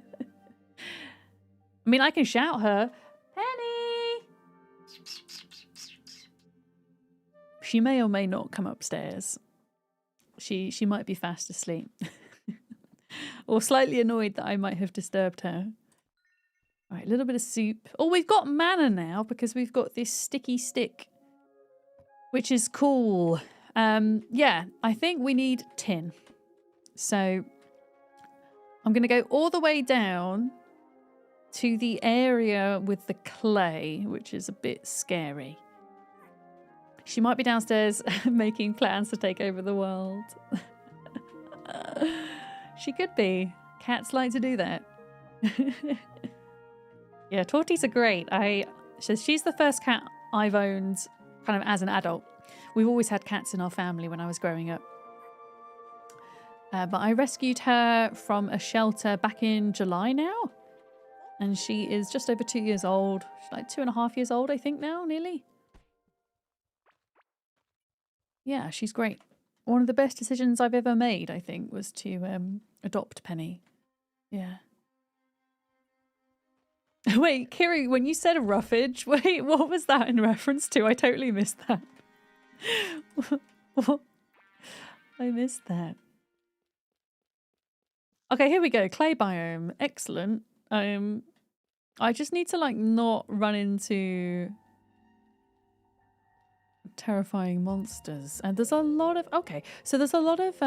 mean, I can shout her, Penny! She may or may not come upstairs. She might be fast asleep. Or slightly annoyed that I might have disturbed her. All right, a little bit of soup. Oh, we've got mana now because we've got this sticky stick, which is cool. Yeah, I think we need tin. So I'm going to go all the way down to the area with the clay, which is a bit scary. She might be downstairs making plans to take over the world. She could be. Cats like to do that. Yeah, torties are great. She's the first cat I've owned kind of as an adult. We've always had cats in our family when I was growing up. But I rescued her from a shelter back in July now. And she is just over 2 years old. She's like 2.5 years old, I think now, nearly. Yeah, she's great. One of the best decisions I've ever made, I think, was to adopt Penny. Yeah. Wait, Kiri, when you said roughage, wait, what was that in reference to? I totally missed that. I missed that. Okay, here we go. Clay biome. Excellent. I just need to like not run into terrifying monsters. And there's a lot of so there's a lot of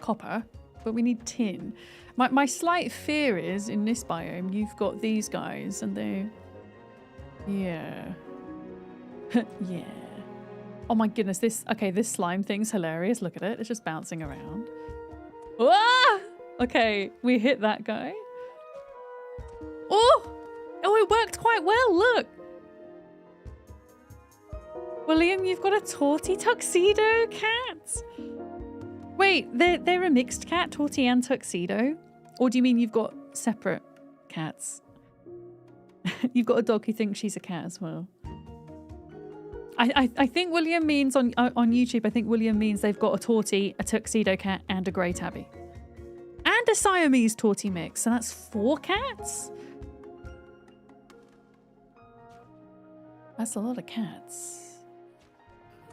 copper, but we need tin. My slight fear is in this biome you've got these guys and they yeah. Yeah. Oh my goodness, this slime thing's hilarious. Look at it. It's just bouncing around. Ah! Okay, we hit that guy. Oh! Oh, it worked quite well, look! William, you've got a torty tuxedo cat! Wait, they're a mixed cat, torty and tuxedo? Or do you mean you've got separate cats? You've got a dog who thinks she's a cat as well. I think William means on YouTube, I think William means they've got a torty, a tuxedo cat, and a grey tabby. And a Siamese torty mix, so that's 4 cats? That's a lot of cats.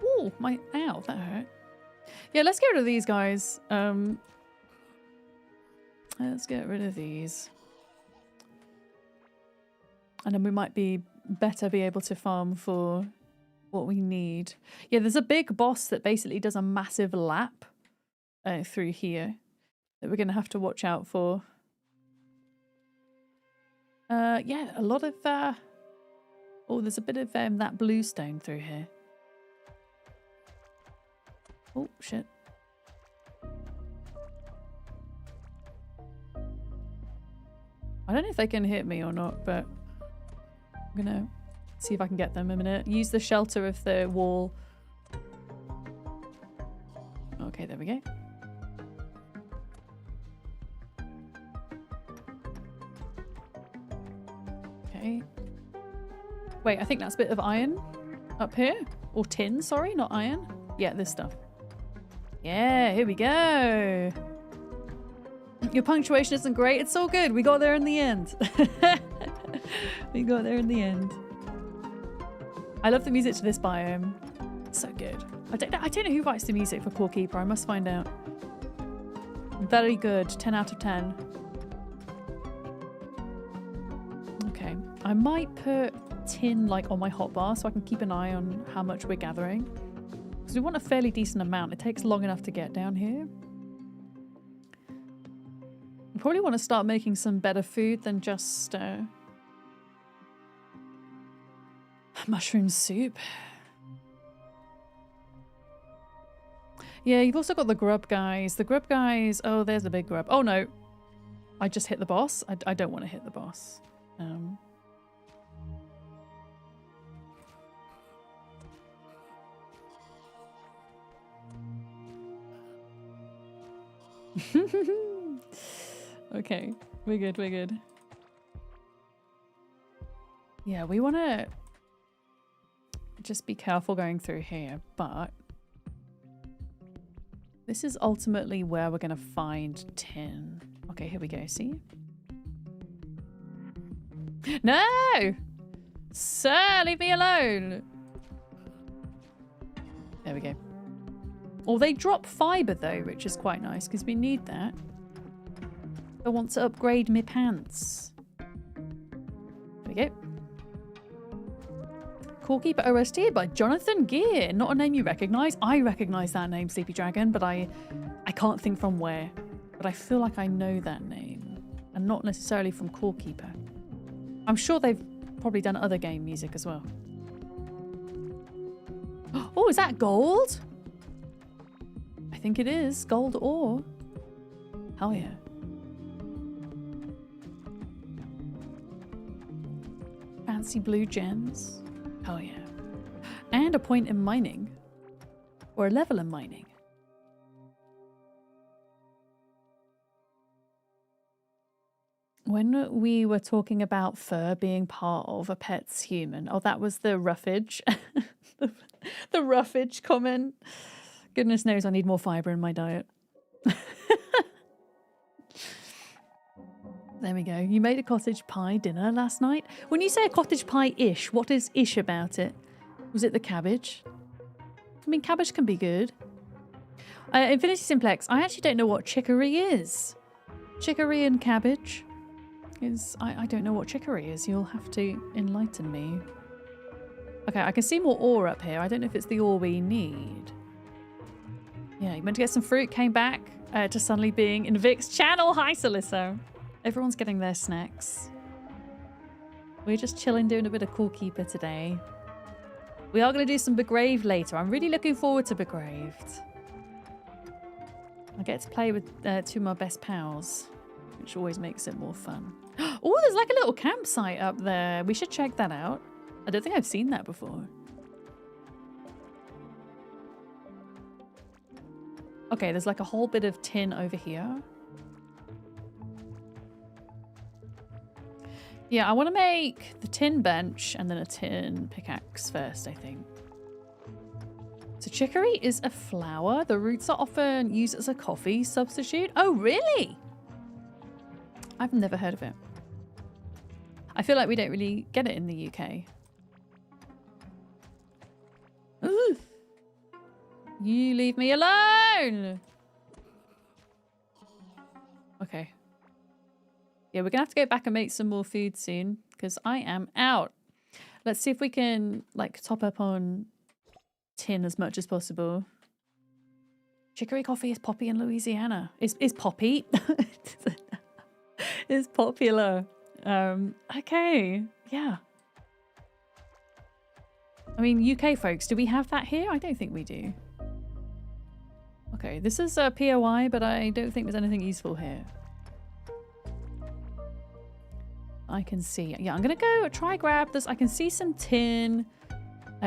Ooh, ow, that hurt. Yeah, let's get rid of these guys. Let's get rid of these. And then we might be able to farm for what we need. Yeah, there's a big boss that basically does a massive lap through here that we're going to have to watch out for. Yeah, a lot of... Oh, there's a bit of that bluestone through here. Oh, shit. I don't know if they can hit me or not, but I'm going to see if I can get them in a minute. Use the shelter of the wall. Okay, there we go. Okay. Wait, I think that's a bit of iron up here. Or tin, sorry, not iron. Yeah, this stuff. Yeah, here we go. Your punctuation isn't great. It's all good. We got there in the end. We got there in the end. I love the music to this biome. It's so good. I don't know who writes the music for Core Keeper. I must find out. Very good. 10 out of 10. Okay. I might put tin like on my hotbar so I can keep an eye on how much we're gathering. Because we want a fairly decent amount. It takes long enough to get down here. I probably want to start making some better food than just mushroom soup. Yeah, you've also got the grub guys. The grub guys... Oh, there's a big grub. Oh, no. I just hit the boss. I don't want to hit the boss. Okay, we're good, we're good. Yeah, we want to just be careful going through here, but this is ultimately where we're going to find tin. Okay, here we go, see? No! Sir, leave me alone! There we go. Oh, they drop fibre though, which is quite nice because we need that. I want to upgrade my pants. There we go. Core Keeper OST by Jonathan Gear. Not a name you recognise. I recognise that name, Sleepy Dragon, but I can't think from where. But I feel like I know that name. And not necessarily from Core Keeper. I'm sure they've probably done other game music as well. Oh, is that gold? I think it is. Gold ore. Hell yeah. Fancy blue gems. Hell yeah. And a point in mining. Or a level in mining. When we were talking about fur being part of a pet's human. Oh, that was the roughage. The roughage comment. Goodness knows I need more fibre in my diet. There we go. You made a cottage pie dinner last night. When you say a cottage pie-ish, what is ish about it? Was it the cabbage? I mean, cabbage can be good. Infinity Simplex, I actually don't know what chicory is. Chicory and cabbage is... I don't know what chicory is. You'll have to enlighten me. Okay, I can see more ore up here. I don't know if it's the ore we need. Yeah, you went to get some fruit, came back to suddenly being in Vic's channel. Hi, Salisso. Everyone's getting their snacks. We're just chilling, doing a bit of Core Keeper today. We are going to do some Begraved later. I'm really looking forward to Begraved. I get to play with two of my best pals, which always makes it more fun. Oh, there's like a little campsite up there. We should check that out. I don't think I've seen that before. Okay, there's like a whole bit of tin over here. Yeah, I want to make the tin bench and then a tin pickaxe first, I think. So chicory is a flower. The roots are often used as a coffee substitute. Oh, really? I've never heard of it. I feel like we don't really get it in the UK. Ooh. You leave me alone! Okay. Yeah, we're gonna have to go back and make some more food soon because I am out. Let's see if we can like top up on tin as much as possible. Chicory coffee is poppy in Louisiana. Is poppy? Is popular. Okay. Yeah. I mean, UK folks, do we have that here? I don't think we do. Okay, this is a POI, but I don't think there's anything useful here. I can see. Yeah, I'm going to go try grab this. I can see some tin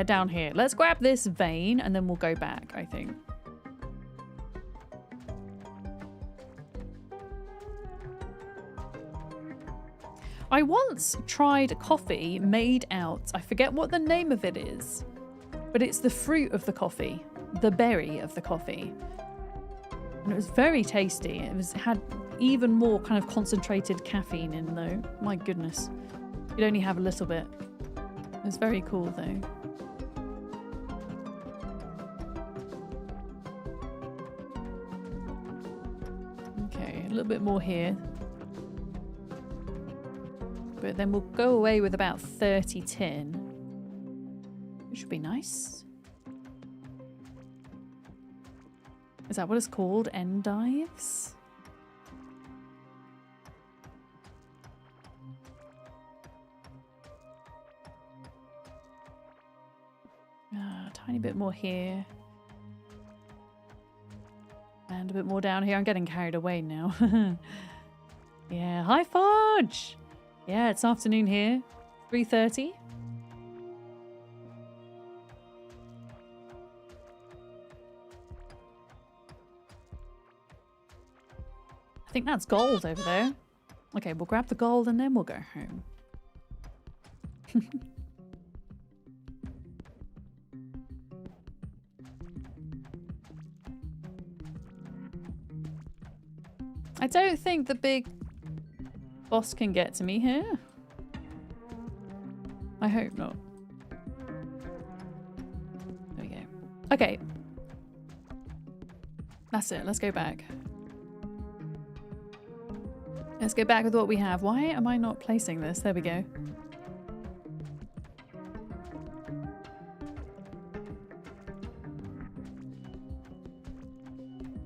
down here. Let's grab this vein and then we'll go back, I think. I once tried coffee made out, I forget what the name of it is, but it's the fruit of the coffee, the berry of the coffee. And it was very tasty. It had even more kind of concentrated caffeine in though. My goodness. You'd only have a little bit. It was very cool though. Okay, a little bit more here. But then we'll go away with about 30 tin. Which would be nice. Is that what it's called? Endives? Tiny bit more here. And a bit more down here. I'm getting carried away now. Yeah, hi Fudge! Yeah, it's afternoon here. 3:30. I think that's gold over there. Okay, we'll grab the gold and then we'll go home. I don't think the big boss can get to me here. I hope not. There we go. Okay. That's it. Let's go back. Let's go back with what we have. Why am I not placing this? There we go.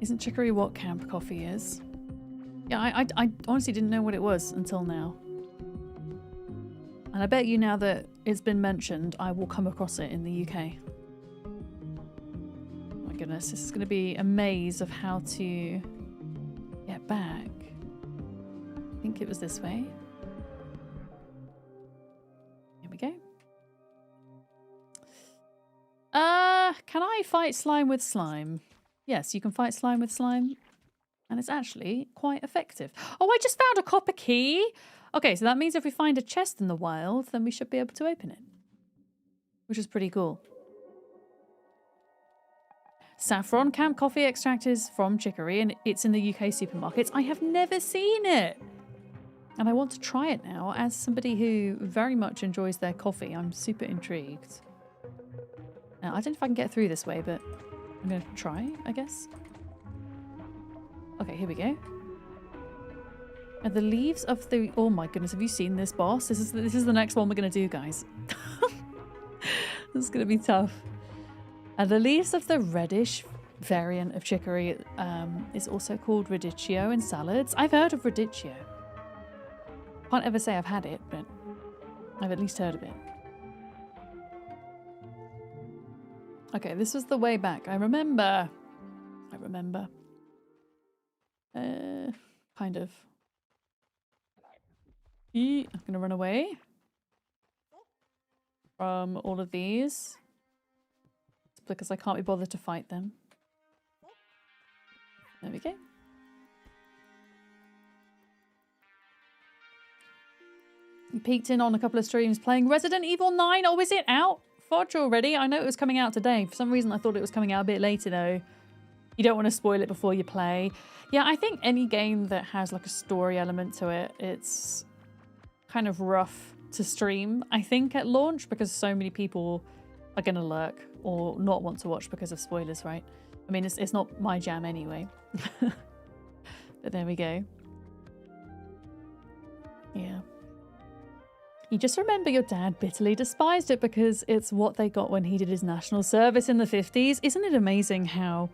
Isn't chicory what camp coffee is? Yeah, I honestly didn't know what it was until now. And I bet you now that it's been mentioned, I will come across it in the UK. Oh my goodness, this is going to be a maze of how to get back. I think it was this way. Here we go. Can I fight slime with slime? Yes, you can fight slime with slime. And it's actually quite effective. Oh, I just found a copper key. Okay, so that means if we find a chest in the wild, then we should be able to open it. Which is pretty cool. Saffron camp coffee extract is from chicory and it's in the UK supermarkets. I have never seen it. And I want to try it now. As somebody who very much enjoys their coffee, I'm super intrigued. Now, I don't know if I can get through this way, but I'm going to try, I guess. Okay, here we go. And the leaves of the... Oh my goodness, have you seen this boss? This is the next one we're going to do, guys. This is going to be tough. And the leaves of the reddish variant of chicory is also called radicchio in salads. I've heard of radicchio. Can't ever say I've had it, but I've at least heard of it. Okay, this was the way back. I remember. Kind of. I'm gonna run away from all of these. It's because I can't be bothered to fight them. There we go. You peeked in on a couple of streams playing Resident Evil 9. Oh, is it out? Fudge already? I know it was coming out today. For some reason, I thought it was coming out a bit later, though. You don't want to spoil it before you play. Yeah, I think any game that has like a story element to it, it's kind of rough to stream, I think, at launch, because so many people are going to lurk or not want to watch because of spoilers, right? I mean, it's not my jam anyway. But there we go. Yeah. You just remember your dad bitterly despised it because it's what they got when he did his national service in the 50s. Isn't it amazing how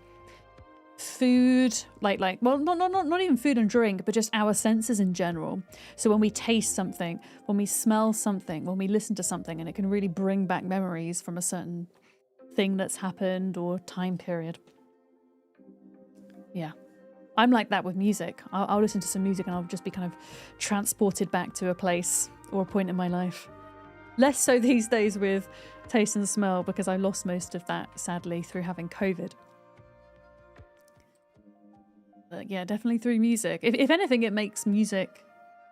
food, well, not even food and drink, but just our senses in general. So when we taste something, when we smell something, when we listen to something, and it can really bring back memories from a certain thing that's happened or time period. Yeah. I'm like that with music. I'll listen to some music and I'll just be kind of transported back to a place or a point in my life. Less so these days with taste and smell, because I lost most of that, sadly, through having COVID. But yeah, definitely through music. If anything, it makes music,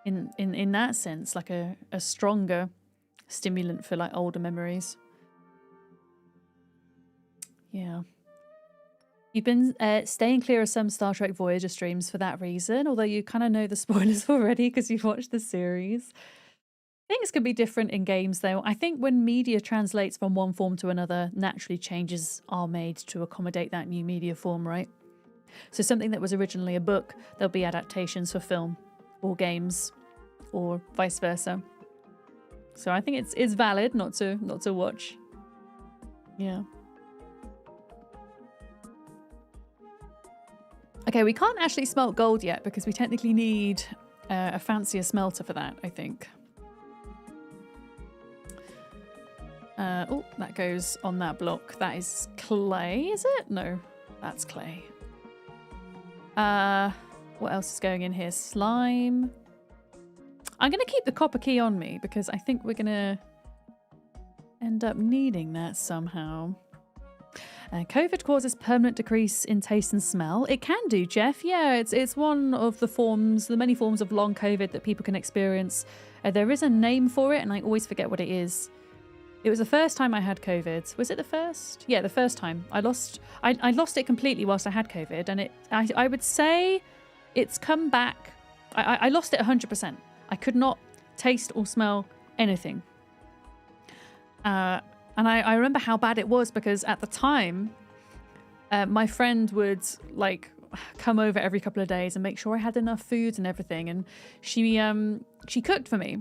in that sense, like a stronger stimulant for like older memories. Yeah. You've been staying clear of some Star Trek Voyager streams for that reason, although you kind of know the spoilers already because you've watched the series. Things can be different in games, though. I think when media translates from one form to another, naturally changes are made to accommodate that new media form, right? So something that was originally a book, there'll be adaptations for film or games or vice versa. So I think it's valid not to watch. Yeah. Okay, we can't actually smelt gold yet because we technically need a fancier smelter for that, I think. Oh, that goes on that block. That is clay, is it? No, that's clay. What else is going in here? Slime. I'm going to keep the copper key on me because I think we're going to end up needing that somehow. COVID causes permanent decrease in taste and smell. It can do, Jeff. Yeah, it's one of the many forms of long COVID that people can experience. There is a name for it, and I always forget what it is. It was the first time I had COVID. Was it the first? Yeah, the first time. I lost it completely whilst I had COVID, and I would say it's come back. I lost it 100%. I could not taste or smell anything. And I remember how bad it was because at the time, my friend would like come over every couple of days and make sure I had enough food and everything. And she cooked for me.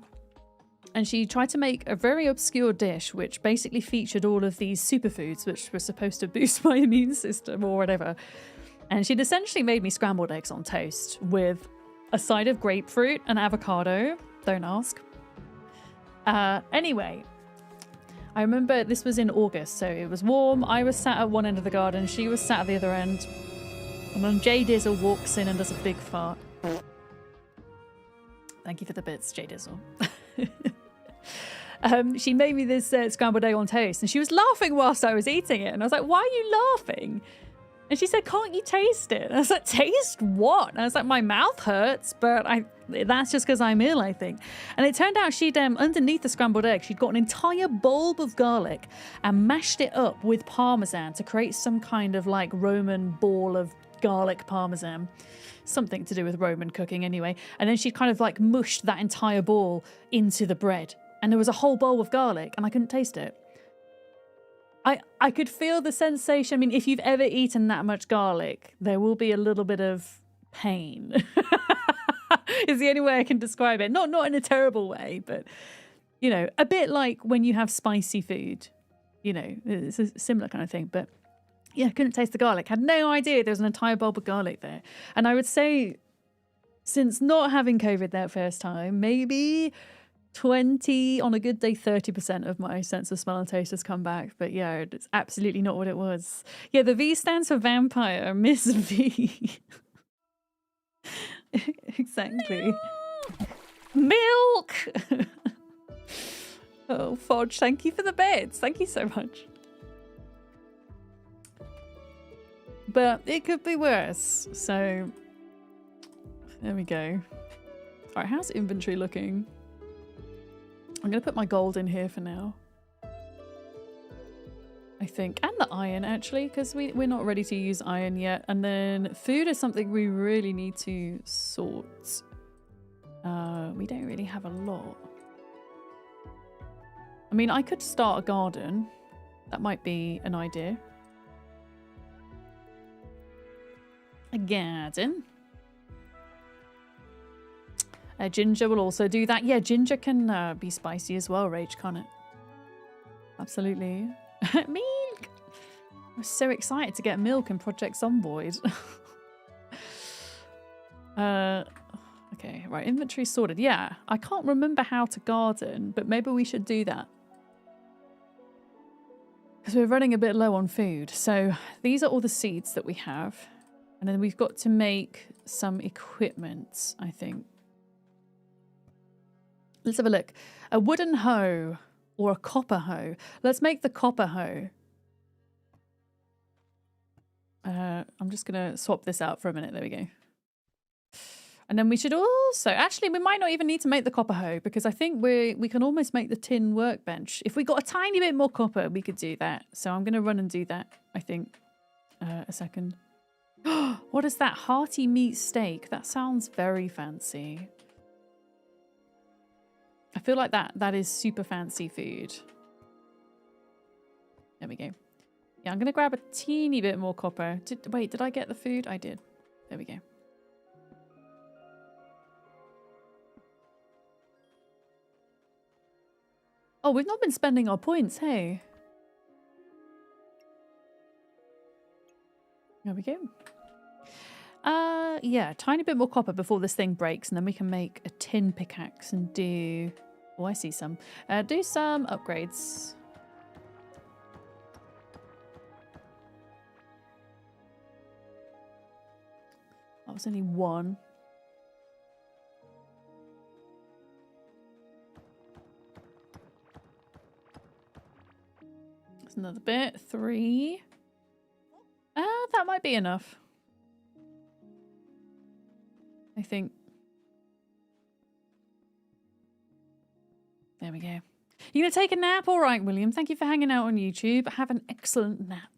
And she tried to make a very obscure dish, which basically featured all of these superfoods, which were supposed to boost my immune system or whatever. And she'd essentially made me scrambled eggs on toast with a side of grapefruit and avocado. Don't ask. Anyway, I remember this was in August, so it was warm. I was sat at one end of the garden. She was sat at the other end. And then Jay Dizzle walks in and does a big fart. Thank you for the bits, Jay Dizzle. She made me this scrambled egg on toast, and she was laughing whilst I was eating it. And I was like, why are you laughing? And she said, can't you taste it? And I was like, taste what? And I was like, my mouth hurts, but that's just because I'm ill, I think. And it turned out she'd, underneath the scrambled egg, she'd got an entire bulb of garlic and mashed it up with Parmesan to create some kind of like Roman ball of garlic parmesan. Something to do with Roman cooking anyway. And then she kind of like mushed that entire ball into the bread. And there was a whole bowl of garlic and I couldn't taste it. I could feel the sensation. I mean, if you've ever eaten that much garlic, there will be a little bit of pain. Is the only way I can describe it. Not in a terrible way, but, you know, a bit like when you have spicy food. You know, it's a similar kind of thing. But yeah, couldn't taste the garlic. Had no idea there was an entire bulb of garlic there. And I would say, since not having COVID that first time, maybe 20, on a good day, 30% of my sense of smell and taste has come back. But yeah, it's absolutely not what it was. Yeah, the V stands for vampire, Miss V. Exactly. Milk! Oh, Fodge, thank you for the bits. Thank you so much. But it could be worse. So, there we go. All right, how's inventory looking? I'm going to put my gold in here for now. I think. And the iron, actually, because we're not ready to use iron yet. And then food is something we really need to sort. We don't really have a lot. I mean, I could start a garden. That might be an idea. A garden. Ginger will also do that. Yeah, ginger can be spicy as well, Rage, can't it? Absolutely. Milk! I'm so excited to get milk in Project Zomboid. Okay, right, inventory sorted. Yeah, I can't remember how to garden, but maybe we should do that. Because we're running a bit low on food. So these are all the seeds that we have. And then we've got to make some equipment, I think. Let's have a look. A wooden hoe or a copper hoe. Let's make the copper hoe. I'm just going to swap this out for a minute. There we go. And then we should also... Actually, we might not even need to make the copper hoe because I think we can almost make the tin workbench. If we got a tiny bit more copper, we could do that. So I'm going to run and do that, I think. A second. What is that? Hearty meat steak. That sounds very fancy. I feel like that is super fancy food. There we go. Yeah, I'm going to grab a teeny bit more copper. Wait, did I get the food? I did. There we go. Oh, we've not been spending our points, hey? There we go. Yeah, tiny bit more copper before this thing breaks, and then we can make a tin pickaxe and do... Oh, I see some. Do some upgrades. That was only one. That's another bit. 3. That might be enough. I think. There we go. You're going to take a nap? All right, William. Thank you for hanging out on YouTube. Have an excellent nap.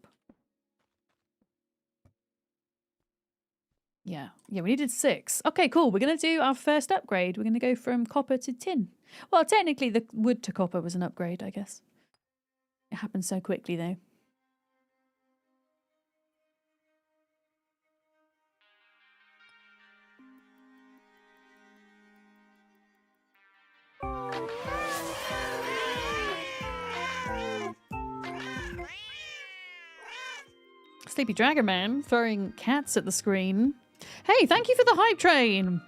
Yeah, we needed 6. Okay, cool. We're going to do our first upgrade. We're going to go from copper to tin. Well, technically the wood to copper was an upgrade, I guess. It happened so quickly, though. Sleepy Dragon Man throwing cats at the screen. Hey, thank you for the hype train.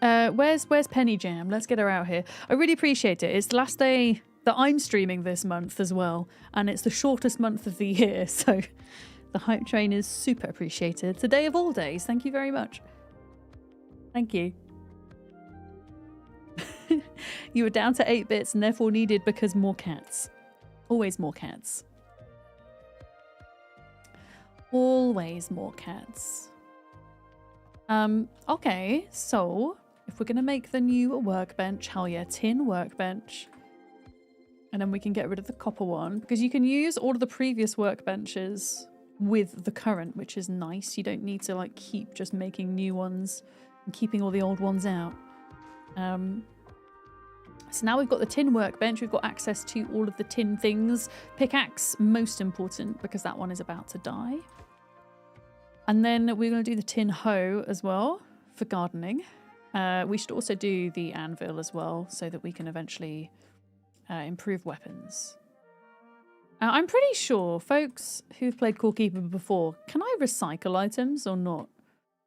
Where's Penny Jam? Let's get her out here. I really appreciate it. It's the last day that I'm streaming this month as well, and it's the shortest month of the year, so the hype train is super appreciated. Today of all days. Thank you very much. Thank you. You were down to 8 bits and therefore needed because more cats. Always more cats. Always more cats. Okay, so if we're going to make the new workbench, hell yeah, tin workbench. And then we can get rid of the copper one because you can use all of the previous workbenches with the current, which is nice. You don't need to like keep just making new ones and keeping all the old ones out. So now we've got the tin workbench. We've got access to all of the tin things. Pickaxe, most important, because that one is about to die. And then we're going to do the tin hoe as well for gardening. We should also do the anvil as well so that we can eventually improve weapons. I'm pretty sure folks who've played Core Keeper before, can I recycle items or not?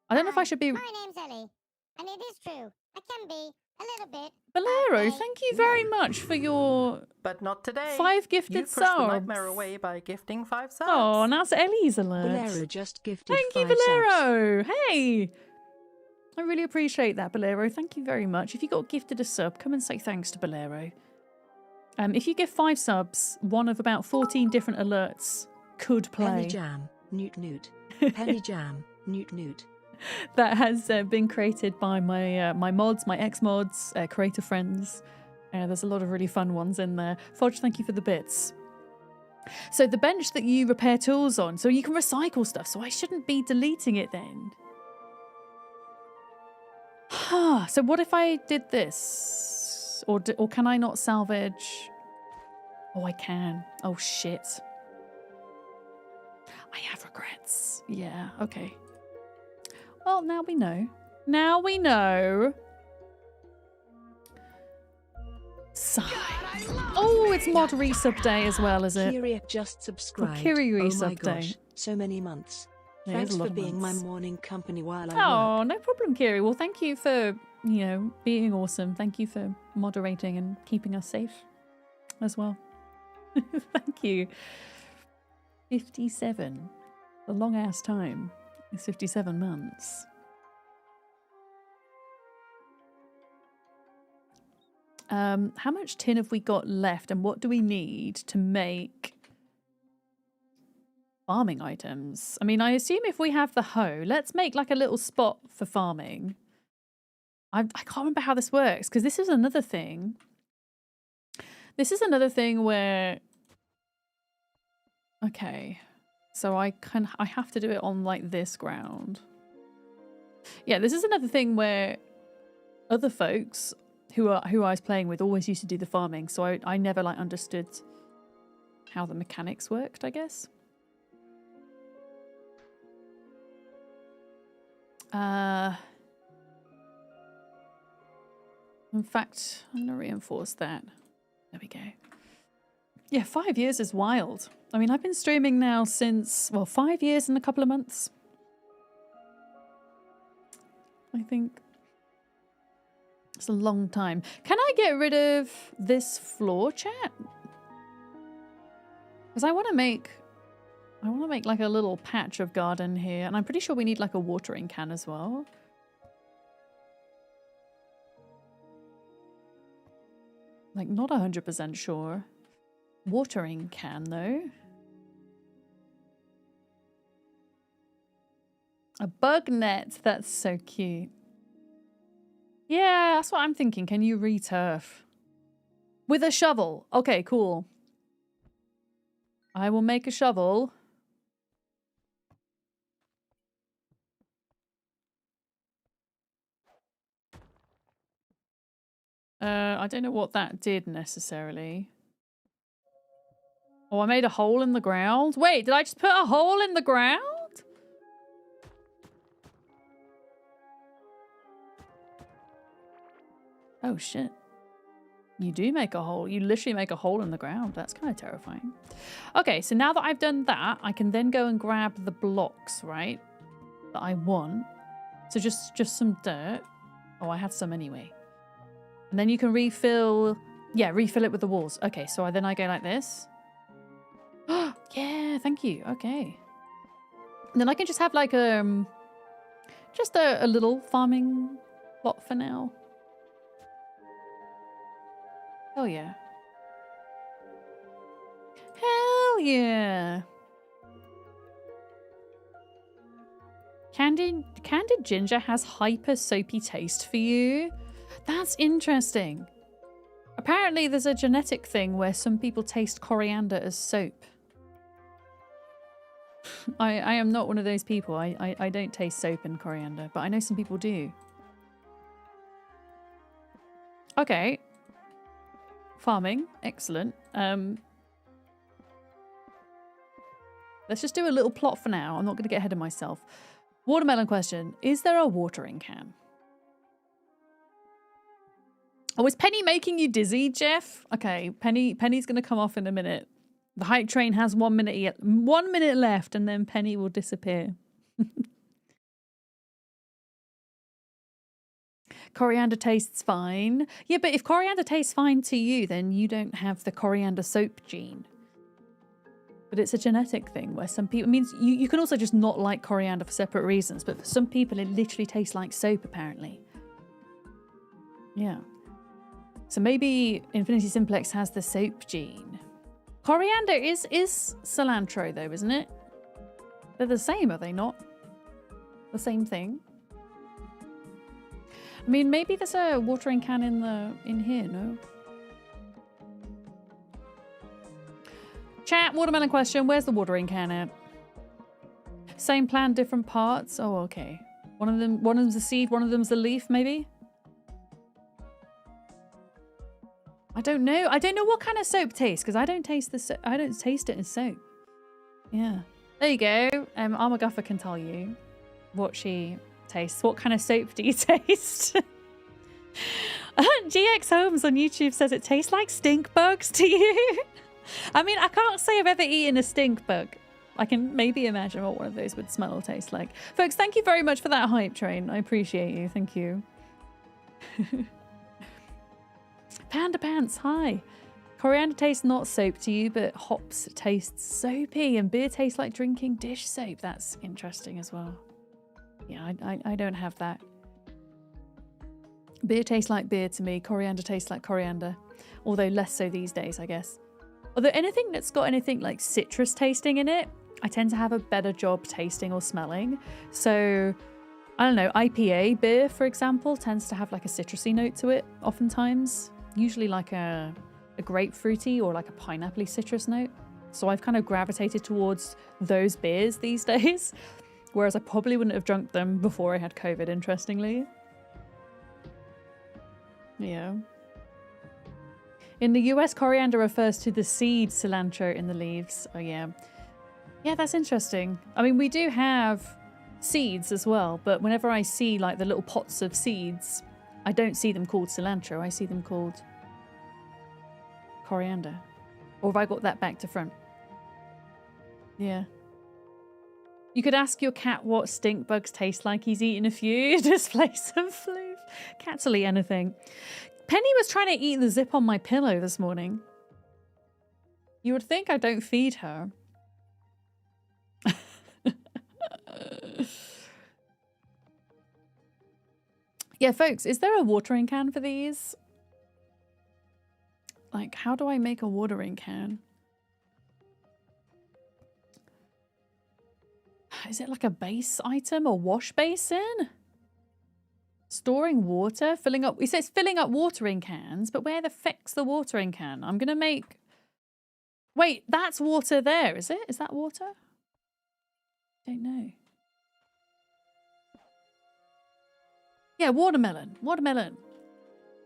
I don't know if I should be... My name's Ellie, and it is true. I can be a little bit. Bolero, Okay. thank you very much for your But not today. 5 gifted You pushed subs. the nightmare away by gifting 5 subs. Oh, now it's Ellie's alert. Bolero just gifted Thank you, 5 subs. Bolero. Hey, I really appreciate that, Bolero. Thank you very much. If you got gifted a sub, come and say thanks to Bolero. If you give 5 subs, one of about 14 different alerts could play. Penny Jam, Newt Newt. Penny Jam, Newt Newt. That has been created by my my mods, my ex-mods, creator friends. There's a lot of really fun ones in there. Fodge, thank you for the bits. So the bench that you repair tools on, so you can recycle stuff, so I shouldn't be deleting it then. So what if I did this? Or can I not salvage? Oh, I can. Oh, shit. I have regrets. Yeah, okay. Well, now we know. Now we know. Sigh. Oh, it's mod resub day as well, is it? Kiri just subscribed. Kiri oh my resub day. gosh, so many months. It is Thanks a lot for of being months. my morning company while I work. Oh, no problem, Kiri. Well, thank you for, you know, being awesome. Thank you for moderating and keeping us safe as well. Thank you. 57. A long-ass time. It's 57 months. How much tin have we got left and what do we need to make farming items? I mean, I assume if we have the hoe, let's make like a little spot for farming. I can't remember how this works because this is another thing. This is another thing where... Okay. So I have to do it on like this ground. Yeah, this is another thing where other folks who I was playing with always used to do the farming, so I never like understood how the mechanics worked, I guess. In fact, I'm gonna reinforce that. There we go. Yeah, 5 years is wild. I mean, I've been streaming now since, well, 5 years and a couple of months. I think it's a long time. Can I get rid of this floor, chat? Because I want to make like a little patch of garden here, and I'm pretty sure we need like a watering can as well. Like, not 100% sure. Watering can, though. A bug net. That's so cute. Yeah, that's what I'm thinking. Can you re-turf? With a shovel. Okay, cool. I will make a shovel. I don't know what that did necessarily. Oh, I made a hole in the ground? Wait, did I just put a hole in the ground? Oh, shit. You do make a hole. You literally make a hole in the ground. That's kind of terrifying. Okay, so now that I've done that, I can then go and grab the blocks, right? That I want. So just some dirt. Oh, I have some anyway. And then you can refill... Yeah, refill it with the walls. Okay, so then I go like this. Yeah, thank you. Okay. And then I can just have like just a little farming plot for now. Hell yeah. Hell yeah. Candied ginger has hyper soapy taste for you. That's interesting. Apparently there's a genetic thing where some people taste coriander as soap. I am not one of those people. I don't taste soap and coriander, but I know some people do. Okay. Farming. Excellent. Let's just do a little plot for now. I'm not going to get ahead of myself. Watermelon question. Is there a watering can? Oh, is Penny making you dizzy, Jeff? Okay, Penny's going to come off in a minute. The hype train has 1 minute yet. 1 minute left, and then Penny will disappear. Coriander tastes fine. Yeah, but if coriander tastes fine to you, then you don't have the coriander soap gene. But it's a genetic thing where some people... I mean, you can also just not like coriander for separate reasons, but for some people it literally tastes like soap, apparently. Yeah. So maybe Infinity Simplex has the soap gene. Coriander is cilantro, though, isn't it? They're the same, are they not? The same thing? I mean, maybe there's a watering can in here, no? Chat, watermelon question. Where's the watering can at? Same plant, different parts. Oh, okay. One of them's a seed, one of them's a leaf, maybe? I don't know. I don't know what kind of soap tastes because I don't taste the I don't taste it as soap. Yeah. There you go. Armaguffa can tell you what she tastes. What kind of soap do you taste? GX Holmes on YouTube says it tastes like stink bugs to you. I mean, I can't say I've ever eaten a stink bug. I can maybe imagine what one of those would smell or taste like. Folks, thank you very much for that hype train. I appreciate you. Thank you. Panda Pants, hi. Coriander tastes not soap to you, but hops tastes soapy and beer tastes like drinking dish soap. That's interesting as well. Yeah, I don't have that. Beer tastes like beer to me. Coriander tastes like coriander. Although less so these days, I guess. Although anything that's got anything like citrus tasting in it, I tend to have a better job tasting or smelling. So, I don't know, IPA beer, for example, tends to have like a citrusy note to it oftentimes. Usually like a grapefruity or like a pineapple-y citrus note. So I've kind of gravitated towards those beers these days. Whereas I probably wouldn't have drunk them before I had COVID, interestingly. Yeah. In the US, coriander refers to the seed cilantro in the leaves. Oh, yeah. Yeah, that's interesting. I mean, we do have seeds as well, but whenever I see like the little pots of seeds, I don't see them called cilantro. I see them called coriander. Or have I got that back to front? Yeah. You could ask your cat what stink bugs taste like. He's eaten a few. Display some floof. Cats will eat anything. Penny was trying to eat the zip on my pillow this morning. You would think I don't feed her. Yeah, folks, is there a watering can for these? Like, how do I make a watering can? Is it like a base item or wash basin? Storing water, filling up. It says filling up watering cans, but where the feck's the watering can? I'm gonna make. Wait, that's water there, is it? Is that water? Don't know. Yeah, watermelon. Watermelon.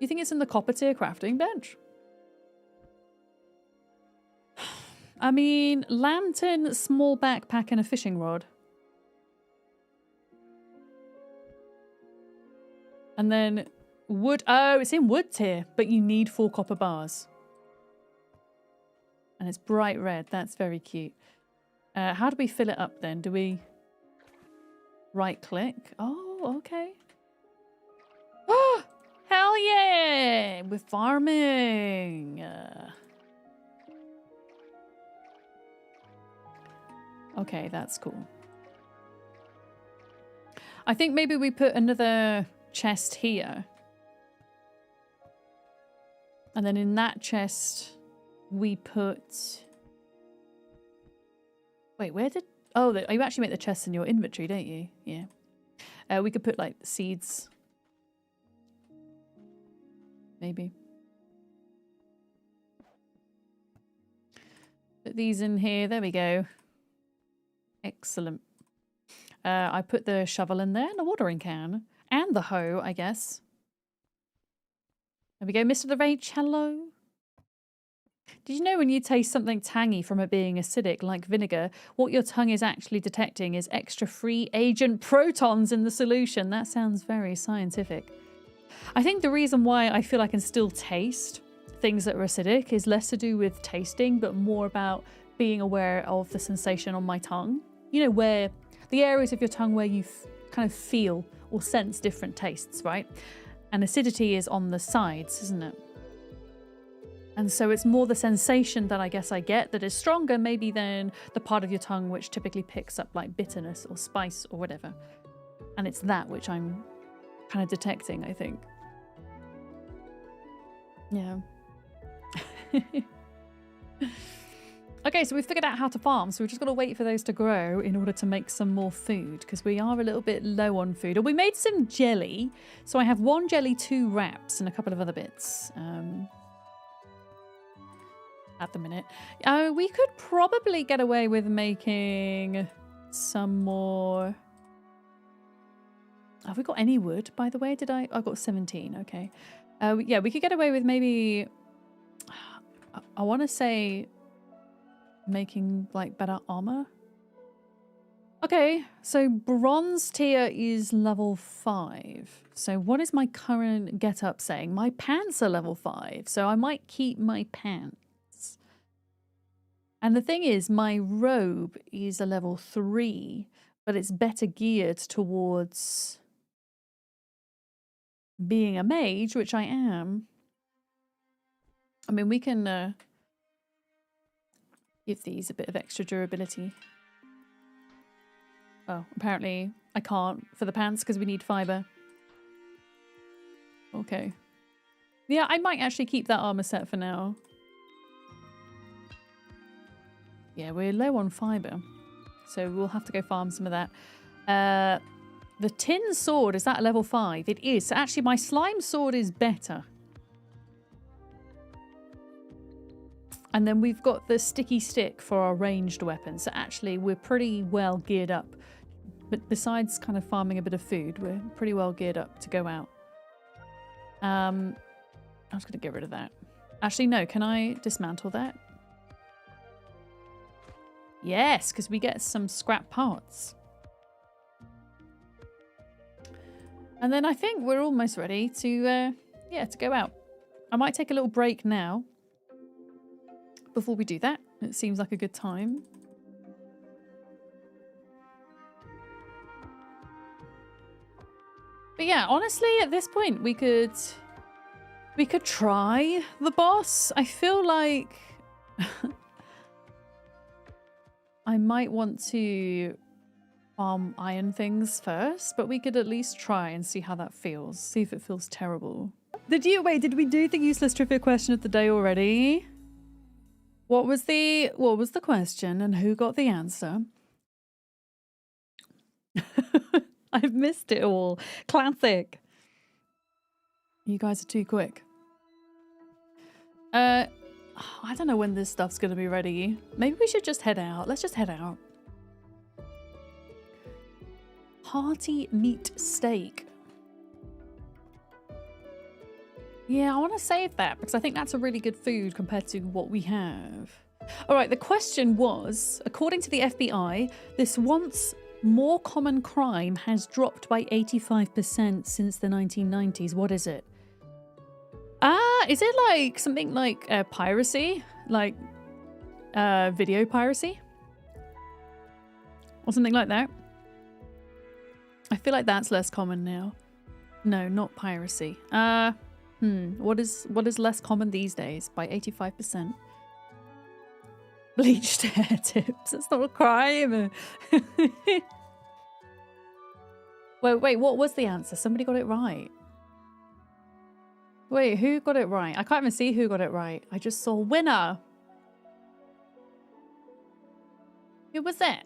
You think it's in the copper tier crafting bench? I mean, lantern, small backpack, and a fishing rod. And then wood. Oh, it's in wood tier, but you need 4 copper bars. And it's bright red. That's very cute. How do we fill it up then? Do we right click? Oh, okay. Oh, hell yeah! We're farming. Okay, that's cool. I think maybe we put another chest here. And then in that chest, we put... Wait, where did... Oh, you actually make the chests in your inventory, don't you? Yeah. We could put, like, seeds. Maybe. Put these in here. There we go. Excellent. I put the shovel in there and the watering can. And the hoe, I guess. There we go, Mr. LaRage, hello. Did you know when you taste something tangy from it being acidic, like vinegar, what your tongue is actually detecting is extra free agent protons in the solution? That sounds very scientific. I think the reason why I feel I can still taste things that are acidic is less to do with tasting, but more about being aware of the sensation on my tongue. You know, where the areas of your tongue where you kind of feel or sense different tastes, right? And acidity is on the sides, isn't it? And so it's more the sensation that I guess I get that is stronger maybe than the part of your tongue which typically picks up like bitterness or spice or whatever. And it's that which I'm kind of detecting, I think. Yeah. Okay, so we've figured out how to farm, so we've just got to wait for those to grow in order to make some more food, because we are a little bit low on food. And we made some jelly. So I have 1 jelly, 2 wraps, and a couple of other bits. At the minute. We could probably get away with making some more... Have we got any wood, by the way? Did I got 17, okay. Yeah, we could get away with maybe... I want to say... making like better armor. Okay, so bronze tier is level 5. So what is my current get up saying? My pants are level 5, so I might keep my pants. And the thing is, my robe is a level 3, but it's better geared towards being a mage, which I am. I mean, we can give these a bit of extra durability. Oh, apparently I can't for the pants because we need fiber. Okay. Yeah, I might actually keep that armor set for now. Yeah, we're low on fiber, so we'll have to go farm some of that. The tin sword, is that level 5? It is. So actually, my slime sword is better. And then we've got the sticky stick for our ranged weapons. So actually, we're pretty well geared up. But besides kind of farming a bit of food, we're pretty well geared up to go out. I'm just going to get rid of that. Actually, no. Can I dismantle that? Yes, because we get some scrap parts. And then I think we're almost ready to, yeah, to go out. I might take a little break now. Before we do that, it seems like a good time. But yeah, honestly, at this point, we could try the boss. I feel like I might want to farm iron things first, but we could at least try and see how that feels. See if it feels terrible. Did we do the useless trivia question of the day already? What was the question and who got the answer? I've missed it all. Classic. You guys are too quick. I don't know when this stuff's gonna be ready. Maybe we should just head out. Let's just head out. Hearty meat steak. Yeah, I want to save that because I think that's a really good food compared to what we have. All right, the question was, according to the FBI, this once more common crime has dropped by 85% since the 1990s. What is it? Is it like something like piracy? Like video piracy? Or something like that? I feel like that's less common now. No, not piracy. What is less common these days by 85%? Bleached hair tips. That's not a crime. Wait, what was the answer? Somebody got it right. Wait, who got it right? I can't even see who got it right. I just saw winner. Who was it?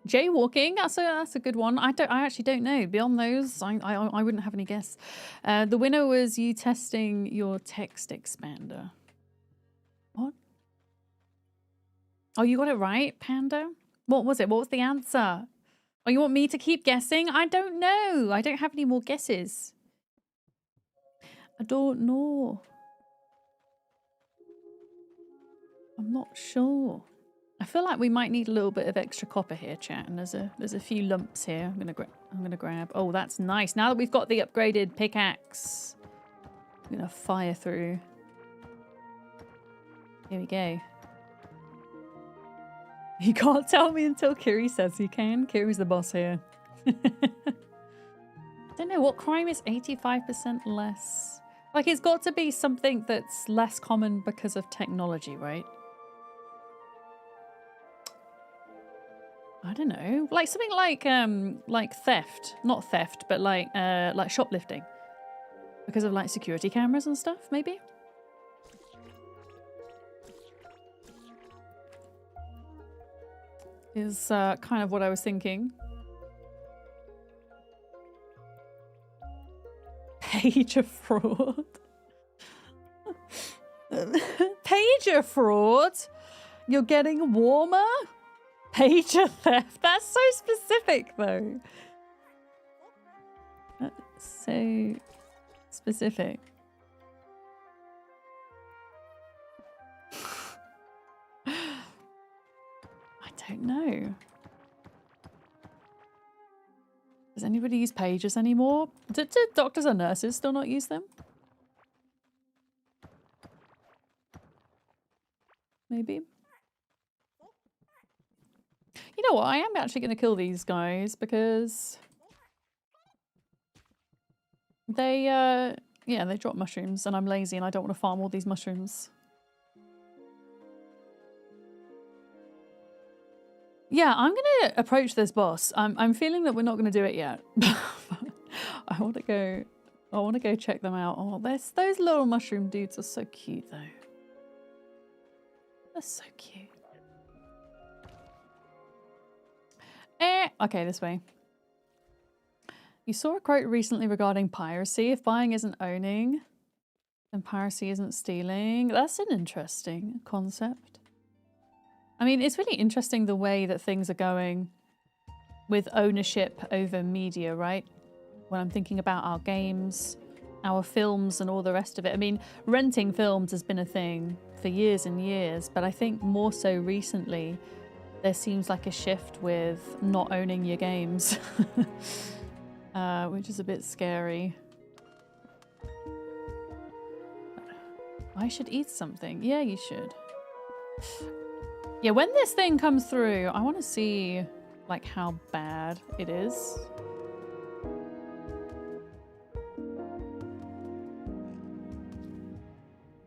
Jaywalking, that's a good one. I actually don't know. Beyond those, I wouldn't have any guess. The winner was you testing your text expander. What? Oh, you got it right, Panda? What was it? What was the answer? Oh, you want me to keep guessing? I don't know. I don't have any more guesses. I don't know. I'm not sure. I feel like we might need a little bit of extra copper here, chat. And there's a few lumps here. I'm gonna grab. Oh, that's nice. Now that we've got the upgraded pickaxe, I'm gonna fire through. Here we go. You can't tell me until Kiri says you can. Kiri's the boss here. Don't know what crime is 85% less. Like, it's got to be something that's less common because of technology, right? I don't know. Like something like theft. Not theft, but like shoplifting. Because of like security cameras and stuff, maybe? Is kind of what I was thinking. Pager fraud. Pager fraud? You're getting warmer? Pager theft? That's so specific though. That's so specific. I don't know. Does anybody use pagers anymore? Do doctors and nurses still not use them? Maybe. You know what? I am actually going to kill these guys because they, yeah, they drop mushrooms and I'm lazy and I don't want to farm all these mushrooms. Yeah, I'm gonna approach this boss. I'm feeling that we're not gonna do it yet. I want to go check them out. Oh, those little mushroom dudes are so cute though. They're so cute. Okay, this way. You saw a quote recently regarding piracy. If buying isn't owning, then piracy isn't stealing. That's an interesting concept. I mean, it's really interesting the way that things are going with ownership over media, right? When I'm thinking about our games, our films and all the rest of it. I mean, renting films has been a thing for years and years, but I think more so recently, there seems like a shift with not owning your games, which is a bit scary. I should eat something. Yeah, you should. Yeah, when this thing comes through, I want to see like how bad it is.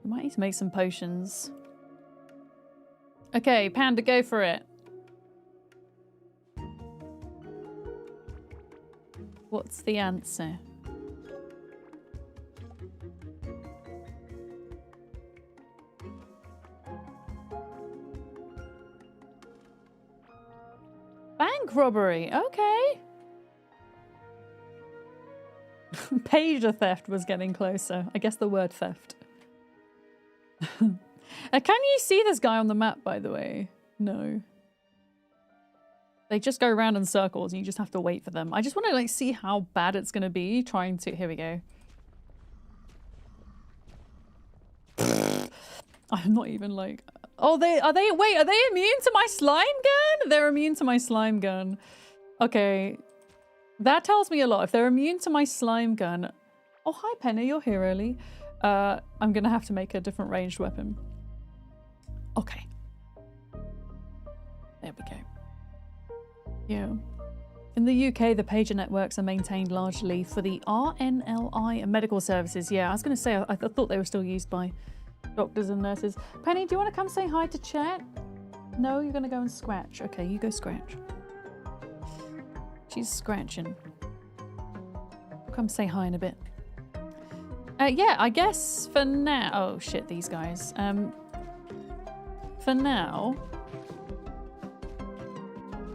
We might need to make some potions. Okay, Panda, go for it. What's the answer? Bank robbery, okay. Pager theft was getting closer. I guess the word theft. Can you see this guy on the map, by the way? No. They just go around in circles and you just have to wait for them. I just want to like see how bad it's going to be trying to... Here we go. I'm not even like... Oh, wait, are they immune to my slime gun? They're immune to my slime gun. Okay. That tells me a lot. If they're immune to my slime gun... Oh, hi, Penny. You're here early. I'm going to have to make a different ranged weapon. Okay. There we go. Yeah. In the UK, the pager networks are maintained largely for the RNLI and medical services. Yeah, I was going to say, I thought they were still used by doctors and nurses. Penny, do you want to come say hi to chat? No, you're going to go and scratch. Okay, you go scratch. She's scratching. Come say hi in a bit. Yeah, I guess for now... Oh, shit, these guys. For now...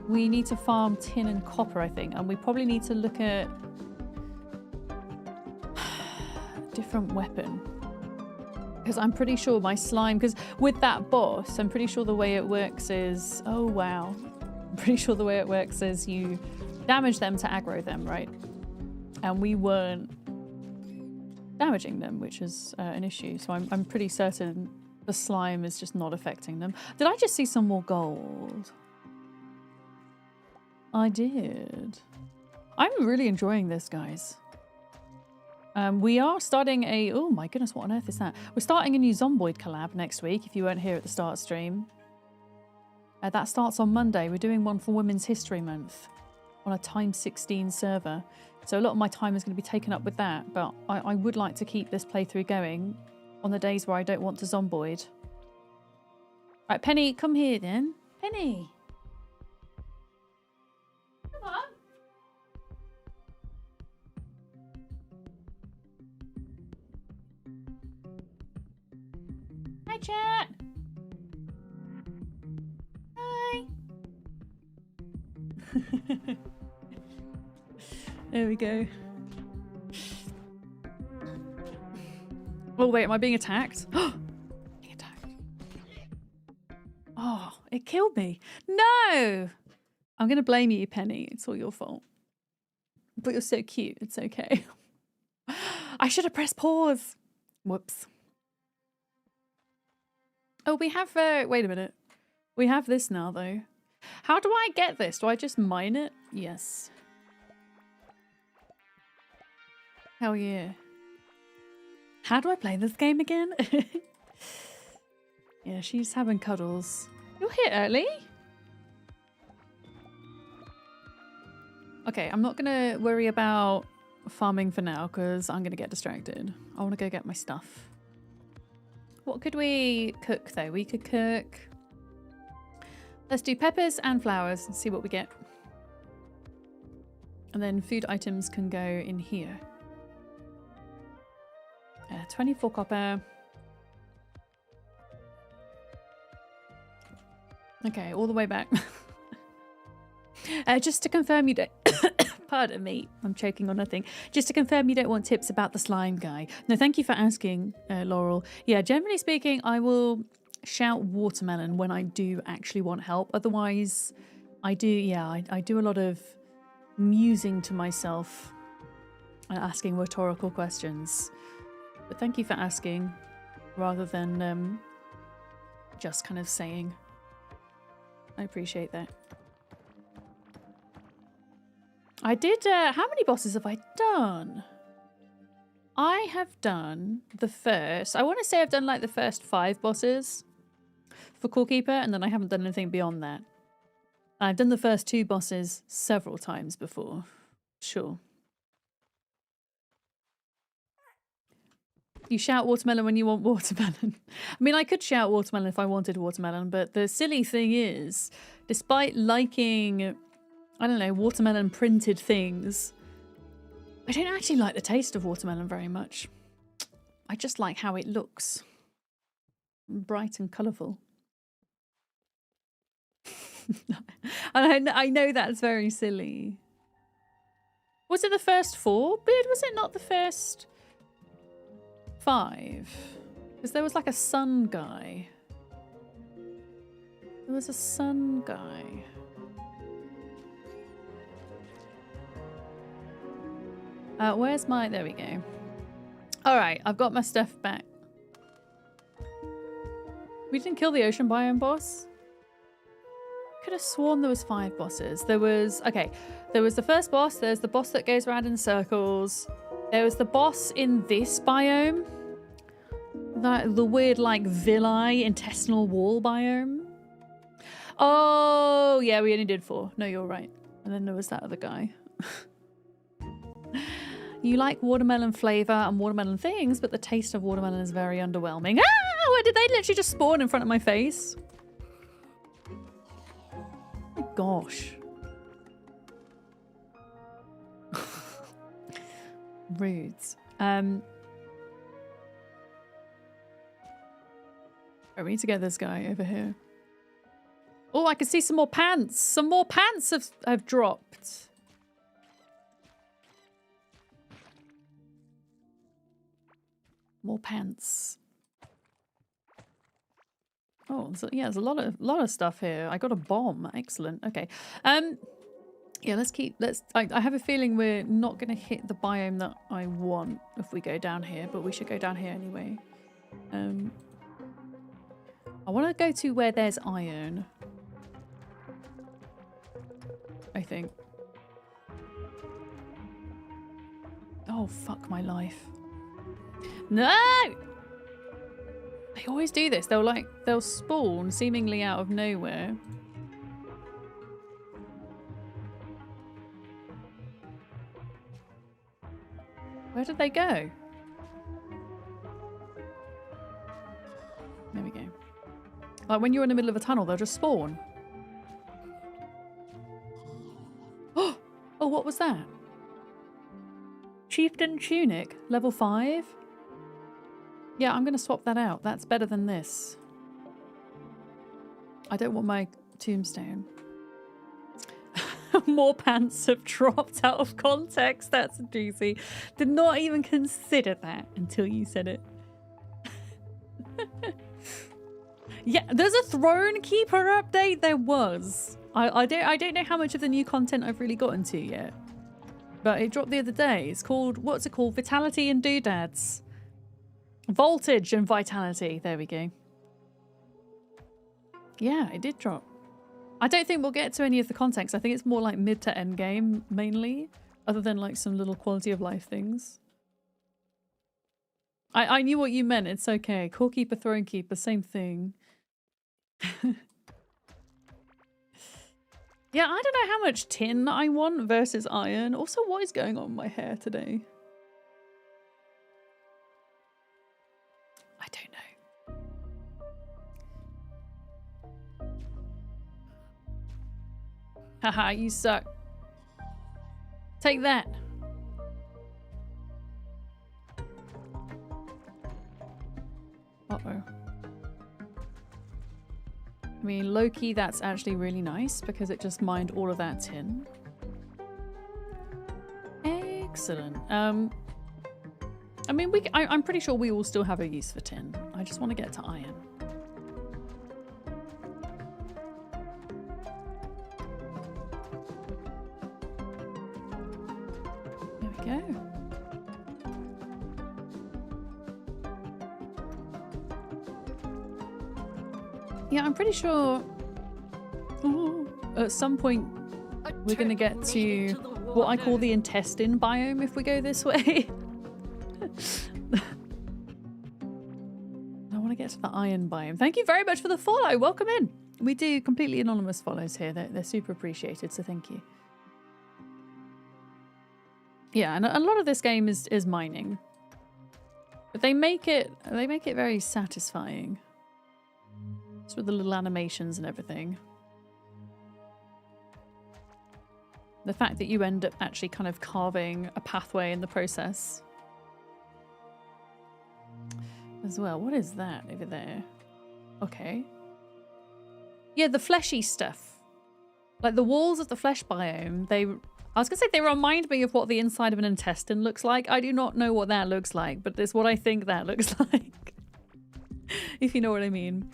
We need to farm tin and copper, I think. And we probably need to look at... a different weapon. Because I'm pretty sure my slime, because with that boss, I'm pretty sure the way it works is, oh wow. I'm pretty sure the way it works is you damage them to aggro them, right? And we weren't damaging them, which is an issue. So I'm pretty certain the slime is just not affecting them. Did I just see some more gold? I did. I'm really enjoying this, guys. We are starting a... Oh my goodness, what on earth is that? We're starting a new Zomboid collab next week, if you weren't here at the start stream. That starts on Monday. We're doing one for Women's History Month on a Times 16 server. So a lot of my time is going to be taken up with that, but I would like to keep this playthrough going on the days where I don't want to Zomboid. Right, Penny, come here then. Penny! Come on! Hi, chat. Hi. There we go. Oh wait, am I being attacked? Being attacked. Oh, it killed me. No! I'm gonna blame you, Penny. It's all your fault. But you're so cute. It's okay. I should have pressed pause. Whoops. Oh, we have, wait a minute. We have this now, though. How do I get this? Do I just mine it? Yes. Hell yeah. How do I play this game again? Yeah, she's having cuddles. You're here early? Okay, I'm not gonna worry about farming for now, because I'm gonna get distracted. I want to go get my stuff. What could we cook, though? We could cook... Let's do peppers and flowers and see what we get. And then food items can go in here. 24 copper. Okay, all the way back. Just to confirm you don't... Pardon me, I'm choking on nothing. Just to confirm you don't want tips about the slime guy. No, thank you for asking, Laurel. Yeah, generally speaking, I will shout watermelon when I do actually want help. Otherwise, I do a lot of musing to myself and asking rhetorical questions. But thank you for asking, rather than just kind of saying. I appreciate that. I did, how many bosses have I done? I have done the first, I want to say I've done like the first 5 bosses for Core Keeper, and then I haven't done anything beyond that. I've done the first 2 bosses several times before. Sure. You shout watermelon when you want watermelon. I mean, I could shout watermelon if I wanted watermelon, but the silly thing is, despite liking, I don't know, watermelon printed things, I don't actually like the taste of watermelon very much. I just like how it looks. Bright and colourful. And I know that's very silly. Was it the first 4? But was it not the first 5? Because there was like a sun guy. There was a sun guy. Where's my... There we go. Alright, I've got my stuff back. We didn't kill the ocean biome boss? Could have sworn there was 5 bosses. There was... Okay, there was the first boss. There's the boss that goes around in circles. There was the boss in this biome. The weird, like, villi intestinal wall biome. Oh, yeah, we only did 4. No, you're right. And then there was that other guy. You like watermelon flavour and watermelon things, but the taste of watermelon is very underwhelming. Ah! Where did they literally just spawn in front of my face? Oh my gosh. Rudes. Oh, we need to get this guy over here. Oh, I can see some more pants. Some more pants have dropped. More pants. Oh, so, yeah, there's a lot of stuff here. I got a bomb. Excellent. Okay. Yeah, I have a feeling we're not going to hit the biome that I want if we go down here, but we should go down here anyway. I want to go to where there's iron. I think. Oh, fuck my life. No! They always do this. They'll spawn seemingly out of nowhere. Where did they go? There we go. Like when you're in the middle of a tunnel, they'll just spawn. Oh, what was that? Chieftain Tunic, level 5? Yeah, I'm going to swap that out. That's better than this. I don't want my tombstone. More pants have dropped out of context. That's juicy. Did not even consider that until you said it. Yeah, there's a Throne Keeper update. There was. I don't know how much of the new content I've really gotten to yet. But it dropped the other day. It's called, what's it called? Vitality and Doodads. Voltage and Vitality. There we go. Yeah, it did drop. I don't think we'll get to any of the context. I think it's more like mid to end game mainly, other than like some little quality of life things. I knew what you meant. It's okay. Core Keeper, Throne Keeper, same thing. Yeah, I don't know how much tin I want versus iron. Also, what is going on with my hair today? I don't know. Haha, you suck. Take that. Uh-oh. I mean, low-key, that's actually really nice because it just mined all of that tin. Excellent. I mean, I'm pretty sure we all still have a use for tin. I just want to get to iron. There we go. Yeah, I'm pretty sure at some point we're going to get to what I call the intestine biome if we go this way. I want to get to the iron biome. Thank you very much for the follow. Welcome in. We do completely anonymous follows here. They're super appreciated, so thank you. Yeah, and a lot of this game is mining. But they make it very satisfying. Just with the little animations and everything. The fact that you end up actually kind of carving a pathway in the process. As well. What is that over there? Okay. Yeah, the fleshy stuff. Like the walls of the flesh biome, I was going to say they remind me of what the inside of an intestine looks like. I do not know what that looks like, but it's what I think that looks like. If you know what I mean.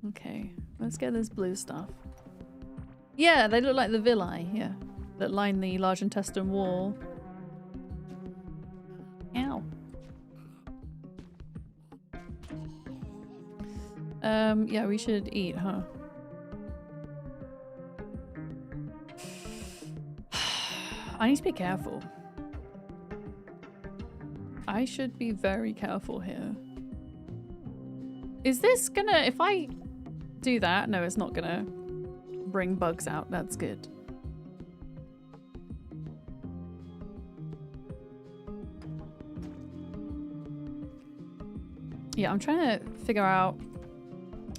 Okay, let's get this blue stuff. Yeah, they look like the villi, yeah, that line the large intestine wall. Ow. Yeah, we should eat, huh? I need to be careful. I should be very careful here. Is this gonna, if I do that, no, it's not gonna bring bugs out. That's good. Yeah, I'm trying to figure out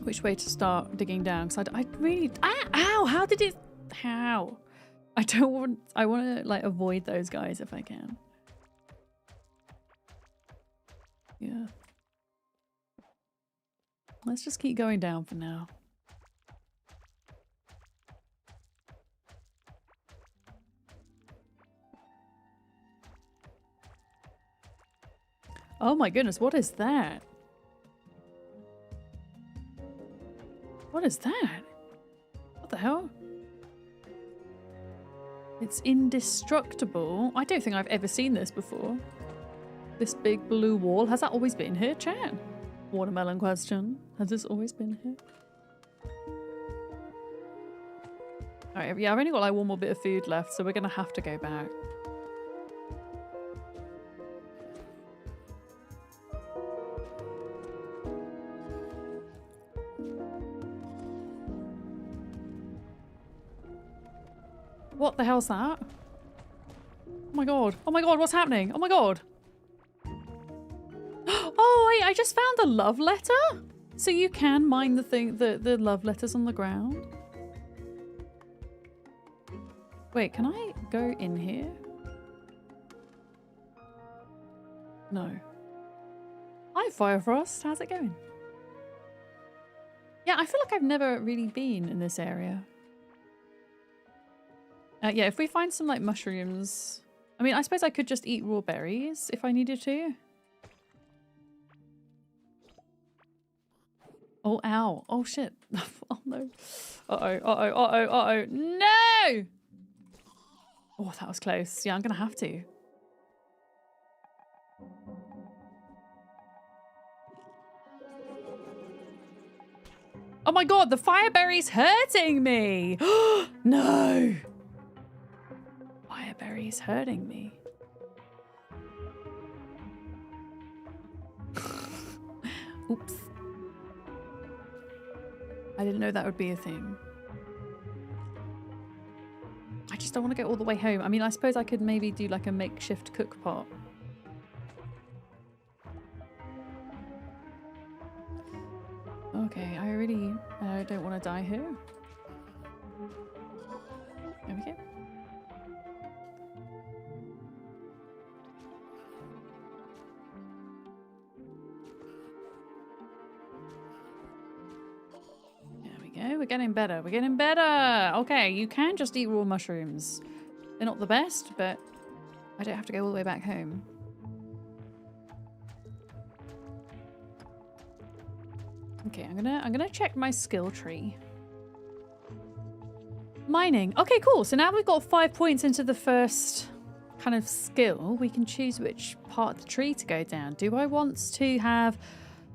which way to start digging down because I really, ow, how did it, how? I want to like avoid those guys if I can. Yeah. Let's just keep going down for now. Oh my goodness, what is that? What is that? What the hell? It's indestructible. I don't think I've ever seen this before. This big blue wall. Has that always been here, chat? Watermelon question. Has this always been here? Alright, yeah, I've only got like one more bit of food left, so we're gonna have to go back. What the hell's that? Oh my god. Oh my god, what's happening? Oh my god. Oh wait, I just found a love letter? So you can mine the love letters on the ground? Wait, can I go in here? No. Hi Firefrost, how's it going? Yeah, I feel like I've never really been in this area. Yeah, if we find some like mushrooms... I mean, I suppose I could just eat raw berries if I needed to. Oh, ow. Oh, shit. Oh, no. Uh-oh, uh-oh, uh-oh, uh-oh. No! Oh, that was close. Yeah, I'm gonna have to. Oh my god, the fireberry's hurting me! No! Fireberry's hurting me. Oops. I didn't know that would be a thing. I just don't want to go all the way home. I mean, I suppose I could maybe do like a makeshift cook pot. Okay, I really don't want to die here. There we go. We're getting better. We're getting better. Okay, you can just eat raw mushrooms. They're not the best, but I don't have to go all the way back home. Okay, I'm gonna check my skill tree. Mining. Okay, cool. So now we've got 5 points into the first kind of skill. We can choose which part of the tree to go down. Do I want to have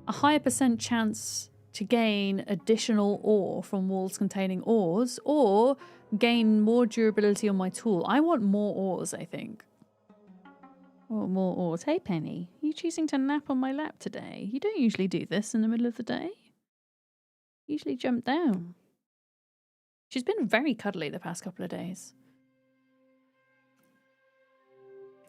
a higher % chance to gain additional ore from walls containing ores, or gain more durability on my tool? I want more ores, I think. Oh, more ores. Hey, Penny. Are you choosing to nap on my lap today? You don't usually do this in the middle of the day. You usually jump down. She's been very cuddly the past couple of days.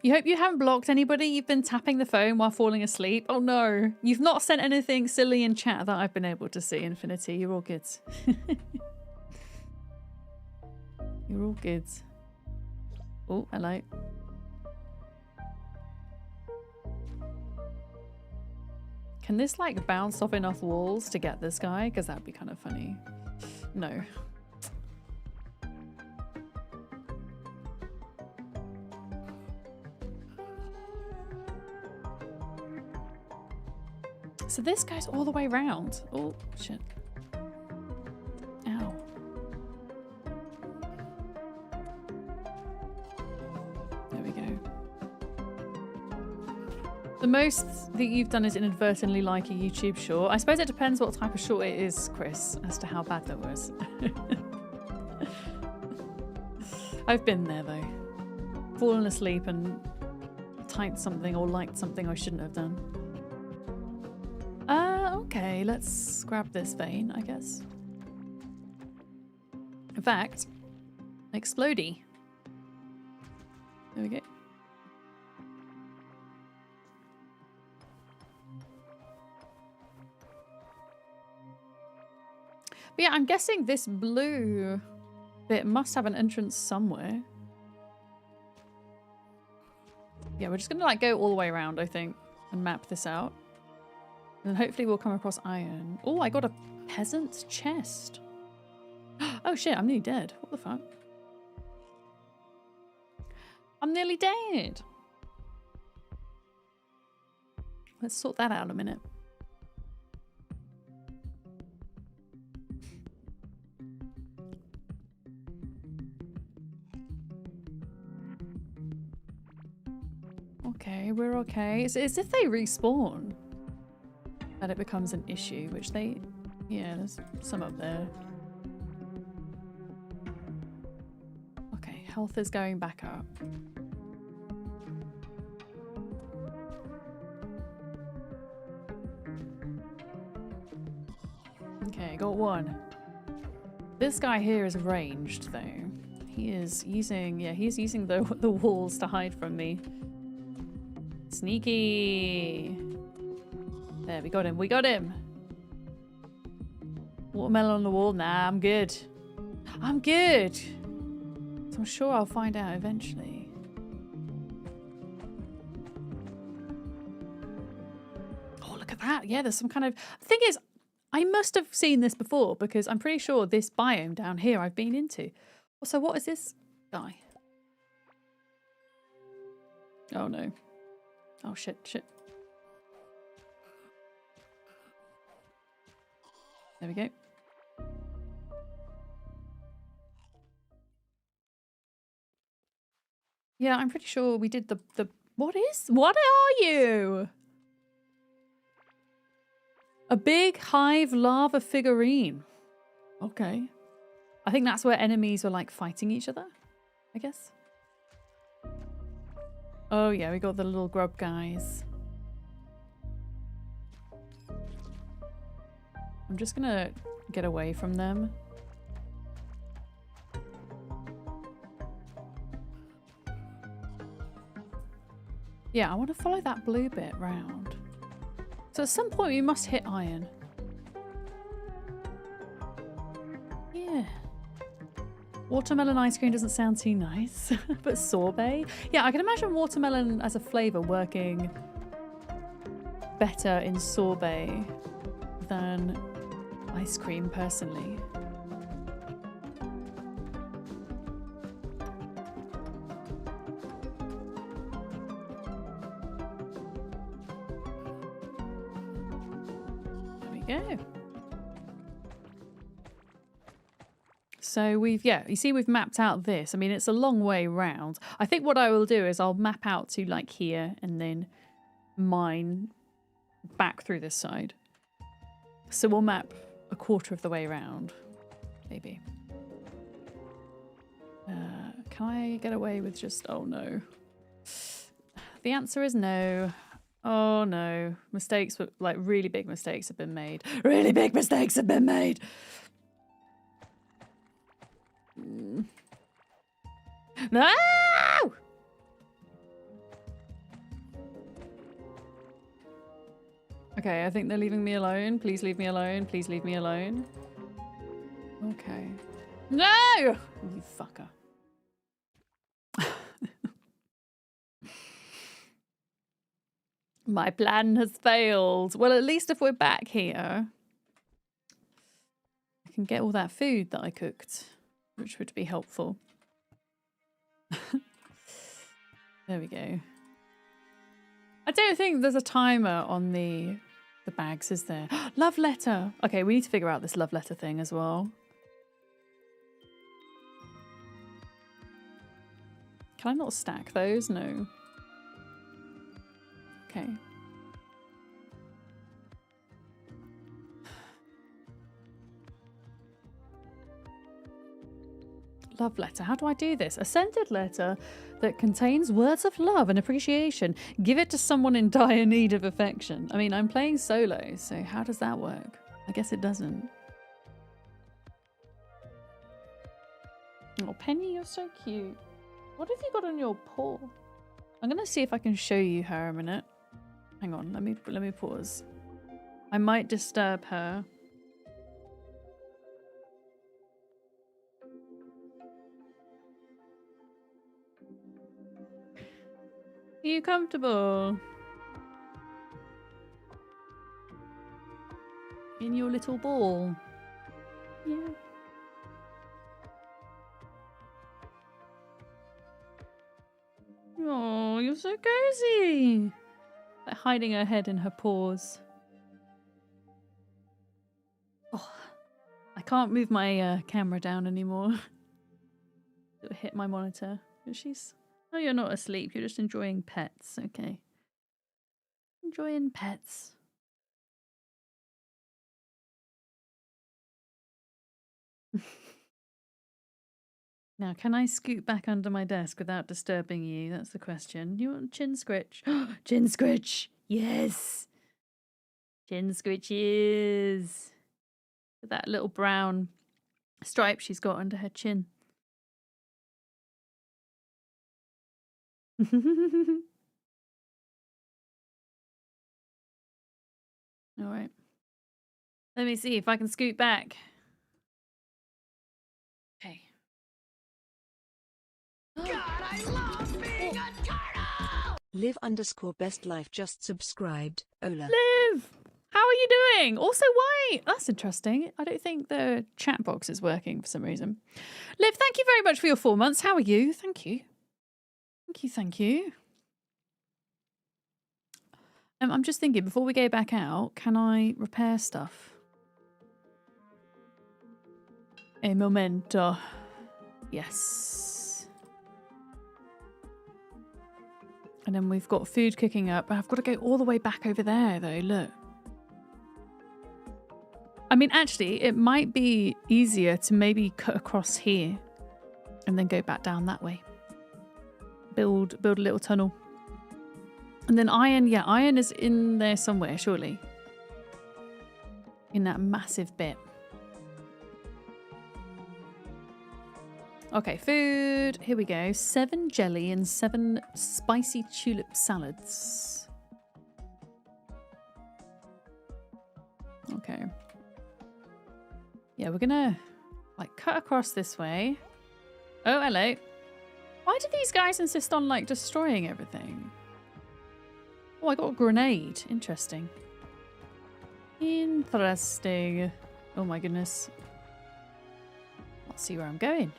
You hope you haven't blocked anybody. You've been tapping the phone while falling asleep. Oh no. You've not sent anything silly in chat that I've been able to see, Infinity. You're all good. You're all good. Oh, hello. Can this like bounce off enough walls to get this guy? Because that'd be kind of funny. No. So this goes all the way around. Oh, shit. Ow. There we go. The most that you've done is inadvertently like a YouTube short. I suppose it depends what type of short it is, Chris, as to how bad that was. I've been there, though. Fallen asleep and typed something or liked something I shouldn't have done. Okay, let's grab this vein, I guess. In fact, explodey. There we go. But yeah, I'm guessing this blue bit must have an entrance somewhere. Yeah, we're just gonna like go all the way around, I think, and map this out. And hopefully we'll come across iron. Oh, I got a peasant's chest. Oh shit, I'm nearly dead. What the fuck? I'm nearly dead. let's sort that out in a minute. Okay, we're okay. It's as if they respawn that it becomes an issue, which they... Yeah, there's some up there. Okay, health is going back up. Okay, got one. This guy here is ranged, though. He is using... Yeah, he's using the walls to hide from me. Sneaky. There, we got him. We got him. Watermelon on the wall. Nah, I'm good. I'm good. So I'm sure I'll find out eventually. Oh, look at that. Yeah, there's some kind of... The thing is, I must have seen this before because I'm pretty sure this biome down here I've been into. So what is this guy? Oh, no. Oh, shit, shit. There we go. Yeah, I'm pretty sure we did the... What are you? A big hive lava figurine. Okay. I think that's where enemies were like fighting each other, I guess. Oh yeah, we got the little grub guys. I'm just gonna get away from them. Yeah, I want to follow that blue bit round. So at some point we must hit iron. Yeah. Watermelon ice cream doesn't sound too nice, but sorbet? Yeah, I can imagine watermelon as a flavour working better in sorbet than ice cream, personally. There we go. So we've, yeah, you see we've mapped out this. I mean, it's a long way round. I think what I will do is I'll map out to like here and then mine back through this side. So we'll map a quarter of the way around, maybe. Can I get away with just, oh no. The answer is no. Oh no. Mistakes, like really big mistakes have been made. Really big mistakes have been made. No! Okay, I think they're leaving me alone. Please leave me alone. Please leave me alone. Okay. No! You fucker. My plan has failed. Well, at least if we're back here, I can get all that food that I cooked, which would be helpful. There we go. I don't think there's a timer on the bags, is there? Love letter. Okay, we need to figure out this love letter thing as well. Can I not stack those? No. Okay. Love letter. How do I do this? A scented letter that contains words of love and appreciation. Give it to someone in dire need of affection. I mean, I'm playing solo, so how does that work? I guess it doesn't. Oh, Penny, you're so cute. What have you got on your paw? I'm gonna see if I can show you her a minute. Hang on, let me pause. I might disturb her. Are you comfortable? In your little ball? Yeah. Oh, you're so cozy. Like hiding her head in her paws. Oh, I can't move my camera down anymore. It'll hit my monitor. But she's... Oh, you're not asleep. You're just enjoying pets. Okay. Enjoying pets. Now, can I scoot back under my desk without disturbing you? That's the question. You want chin scritch? Chin scritch! Yes! Chin scritches! That little brown stripe she's got under her chin. Alright. Let me see if I can scoot back. Okay. Live_best life just subscribed. Ola. Liv! How are you doing? Also, why? That's interesting. I don't think the chat box is working for some reason. Liv, thank you very much for your 4 months. How are you? Thank you. Thank you, thank you. I'm just thinking, before we go back out, can I repair stuff? A momento. Yes. And then we've got food cooking up. But I've got to go all the way back over there, though. Look. I mean, actually, it might be easier to maybe cut across here and then go back down that way. Build a little tunnel. And then iron, yeah, iron is in there somewhere, surely. In that massive bit. Okay, food. Here we go. 7 jelly and 7 spicy tulip salads. Okay. Yeah, we're gonna like cut across this way. Oh, hello. Why do these guys insist on like destroying everything? Oh, I got a grenade. Interesting. Interesting. Oh my goodness. Let's see where I'm going.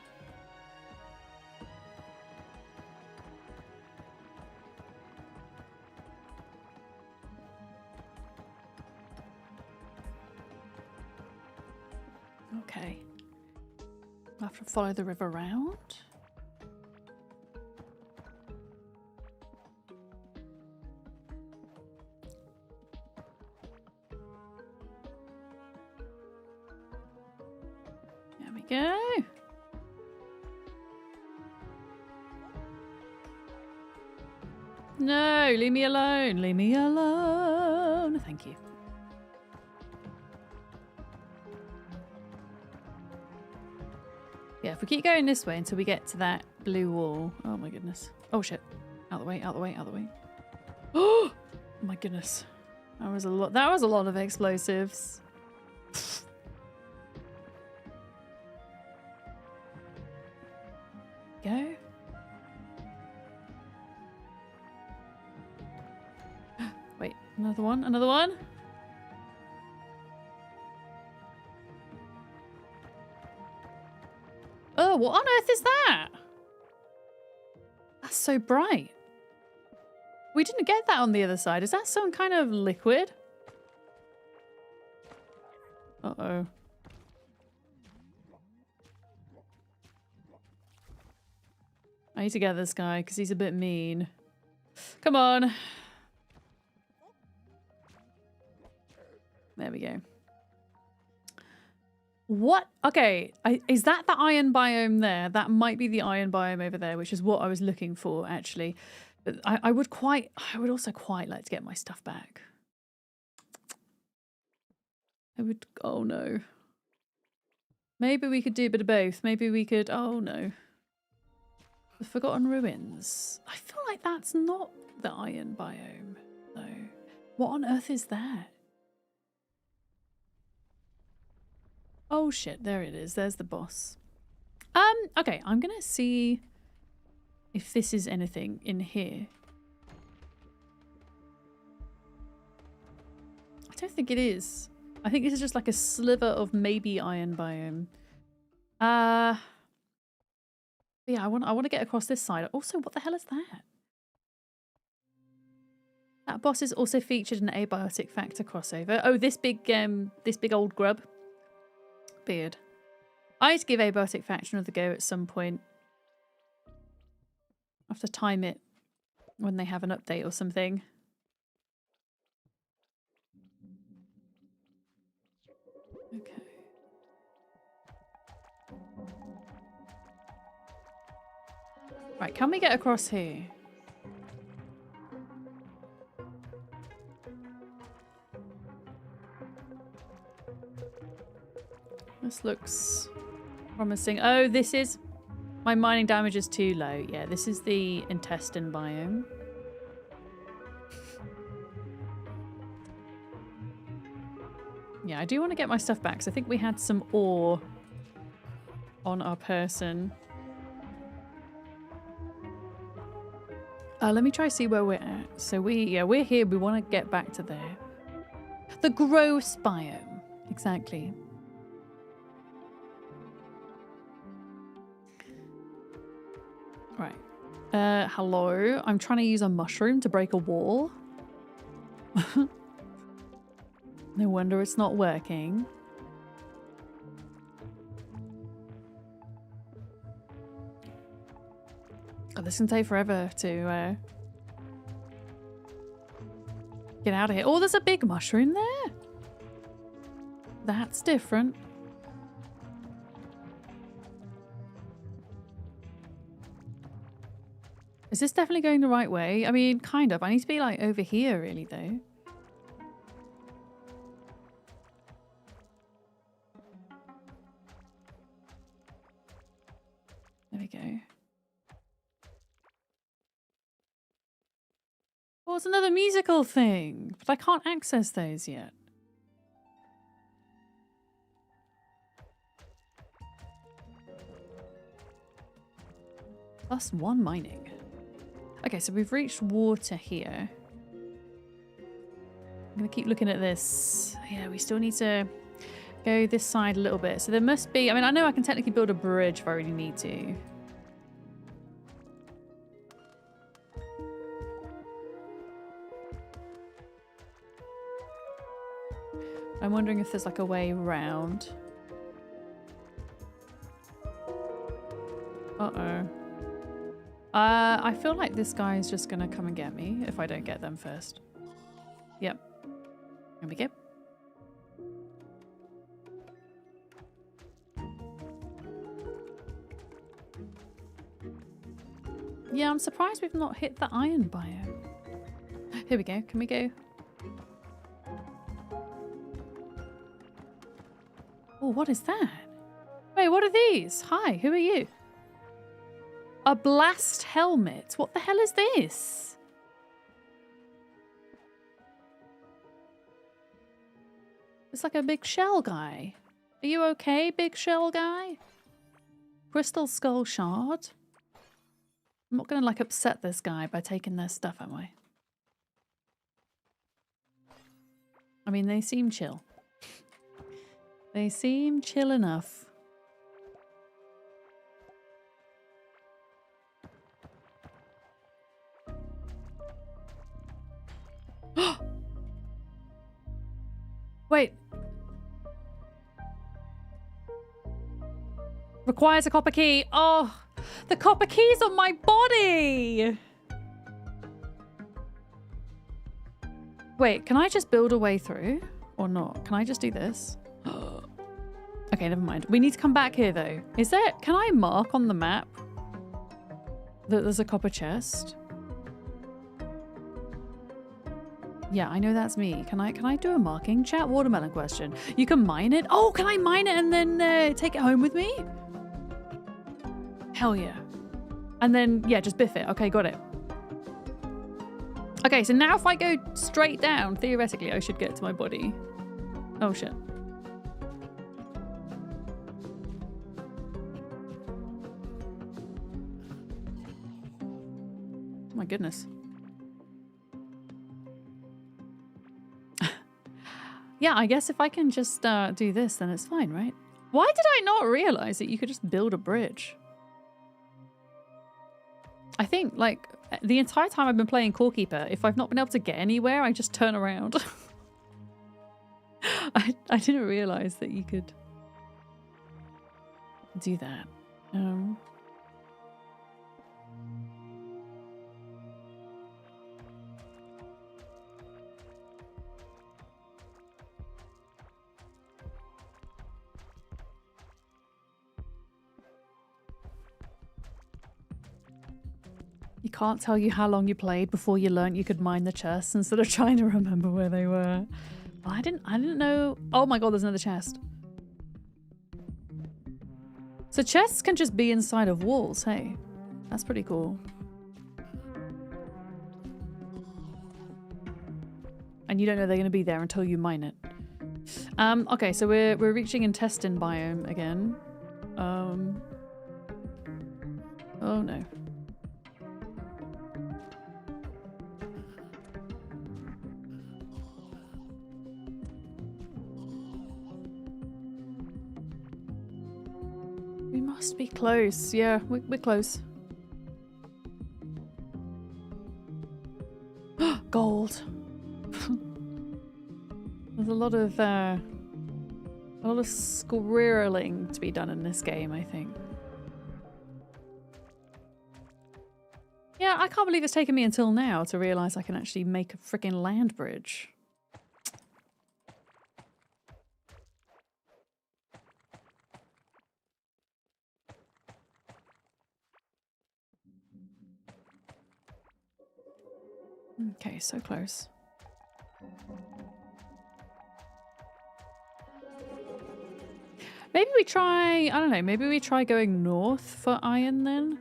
Okay. I'll have to follow the river around. There we go. No, leave me alone. Leave me alone. Thank you. Yeah, if we keep going this way until we get to that blue wall. Oh my goodness. Oh shit. Out the way, out the way, out the way. Oh my goodness. That was a lot of explosives. Go. Wait, another one, another one. Oh, what on earth is that? That's so bright. We didn't get that on the other side. Is that some kind of liquid? Uh-oh. I need to get this guy because he's a bit mean. Come on. There we go. What? Okay, is that the iron biome there? That might be the iron biome over there, which is what I was looking for, actually. But I would also quite like to get my stuff back. Oh no. Maybe we could do a bit of both. Maybe we could, oh no. The Forgotten Ruins. I feel like that's not the iron biome, though. What on earth is that? Oh shit, there it is. There's the boss. Okay, I'm gonna see if this is anything in here. I don't think it is. I think this is just like a sliver of maybe iron biome. Yeah, I want to get across this side. Also, what the hell is that? That boss is also featured in an Abiotic Factor crossover. Oh, this big old grub. Beard. I'd give Abiotic Factor another go at some point. I have to time it when they have an update or something. Okay. Right, can we get across here? This looks promising. Oh, this is... My mining damage is too low. Yeah, this is the intestine biome. Yeah, I do want to get my stuff back, because I think we had some ore on our person. Let me try see where we're at. So we're here. We want to get back to there. The gross biome. Exactly. Right. Hello. I'm trying to use a mushroom to break a wall. No wonder it's not working. God, this can take forever to get out of here. Oh, there's a big mushroom there. That's different. Is this definitely going the right way? I mean, kind of. I need to be like over here really though. There we go. Oh, it's another musical thing, but I can't access those yet. +1 mining. Okay, so we've reached water here. I'm going to keep looking at this. Yeah, we still need to go this side a little bit. So there must be... I mean, I know I can technically build a bridge if I really need to. I'm wondering if there's like a way around. Uh-oh. I feel like this guy is just gonna come and get me if I don't get them first. Yep. Here we go. Yeah, I'm surprised we've not hit the iron biome. Here we go. Can we go? Oh, what is that? Wait, what are these? Hi, who are you? A blast helmet. What the hell is this? It's like a big shell guy. Are you okay, big shell guy? Crystal skull shard. I'm not gonna like upset this guy by taking their stuff, am I? I mean, they seem chill. They seem chill enough. Wait. Requires a copper key. Oh, the copper key's on my body. Wait, can I just build a way through or not? Can I just do this? Okay, never mind. We need to come back here though. Is there, can I mark on the map that there's a copper chest? Yeah, I know that's me. Can I do a marking? Chat watermelon question. You can mine it? Oh, can I mine it and then take it home with me? Hell yeah. And then, yeah, just biff it. Okay, got it. Okay, so now if I go straight down, theoretically, I should get to my body. Oh, shit. My goodness. Yeah, I guess if I can just do this, then it's fine, right? Why did I not realize that you could just build a bridge? I think, like, the entire time I've been playing Core Keeper, if I've not been able to get anywhere, I just turn around. I didn't realise that you could do that. You can't tell you how long you played before you learnt you could mine the chests instead of trying to remember where they were. I didn't know. Oh my god, there's another chest. So chests can just be inside of walls, hey? That's pretty cool. And you don't know they're going to be there until you mine it. Okay, so we're reaching intestine biome again. Oh no. We must be close. Yeah, we're close. Gold. There's a lot of squirreling to be done in this game, I think. Yeah, I can't believe it's taken me until now to realise I can actually make a freaking land bridge. Okay, so close. Maybe we try, I don't know, maybe we try going north for iron then?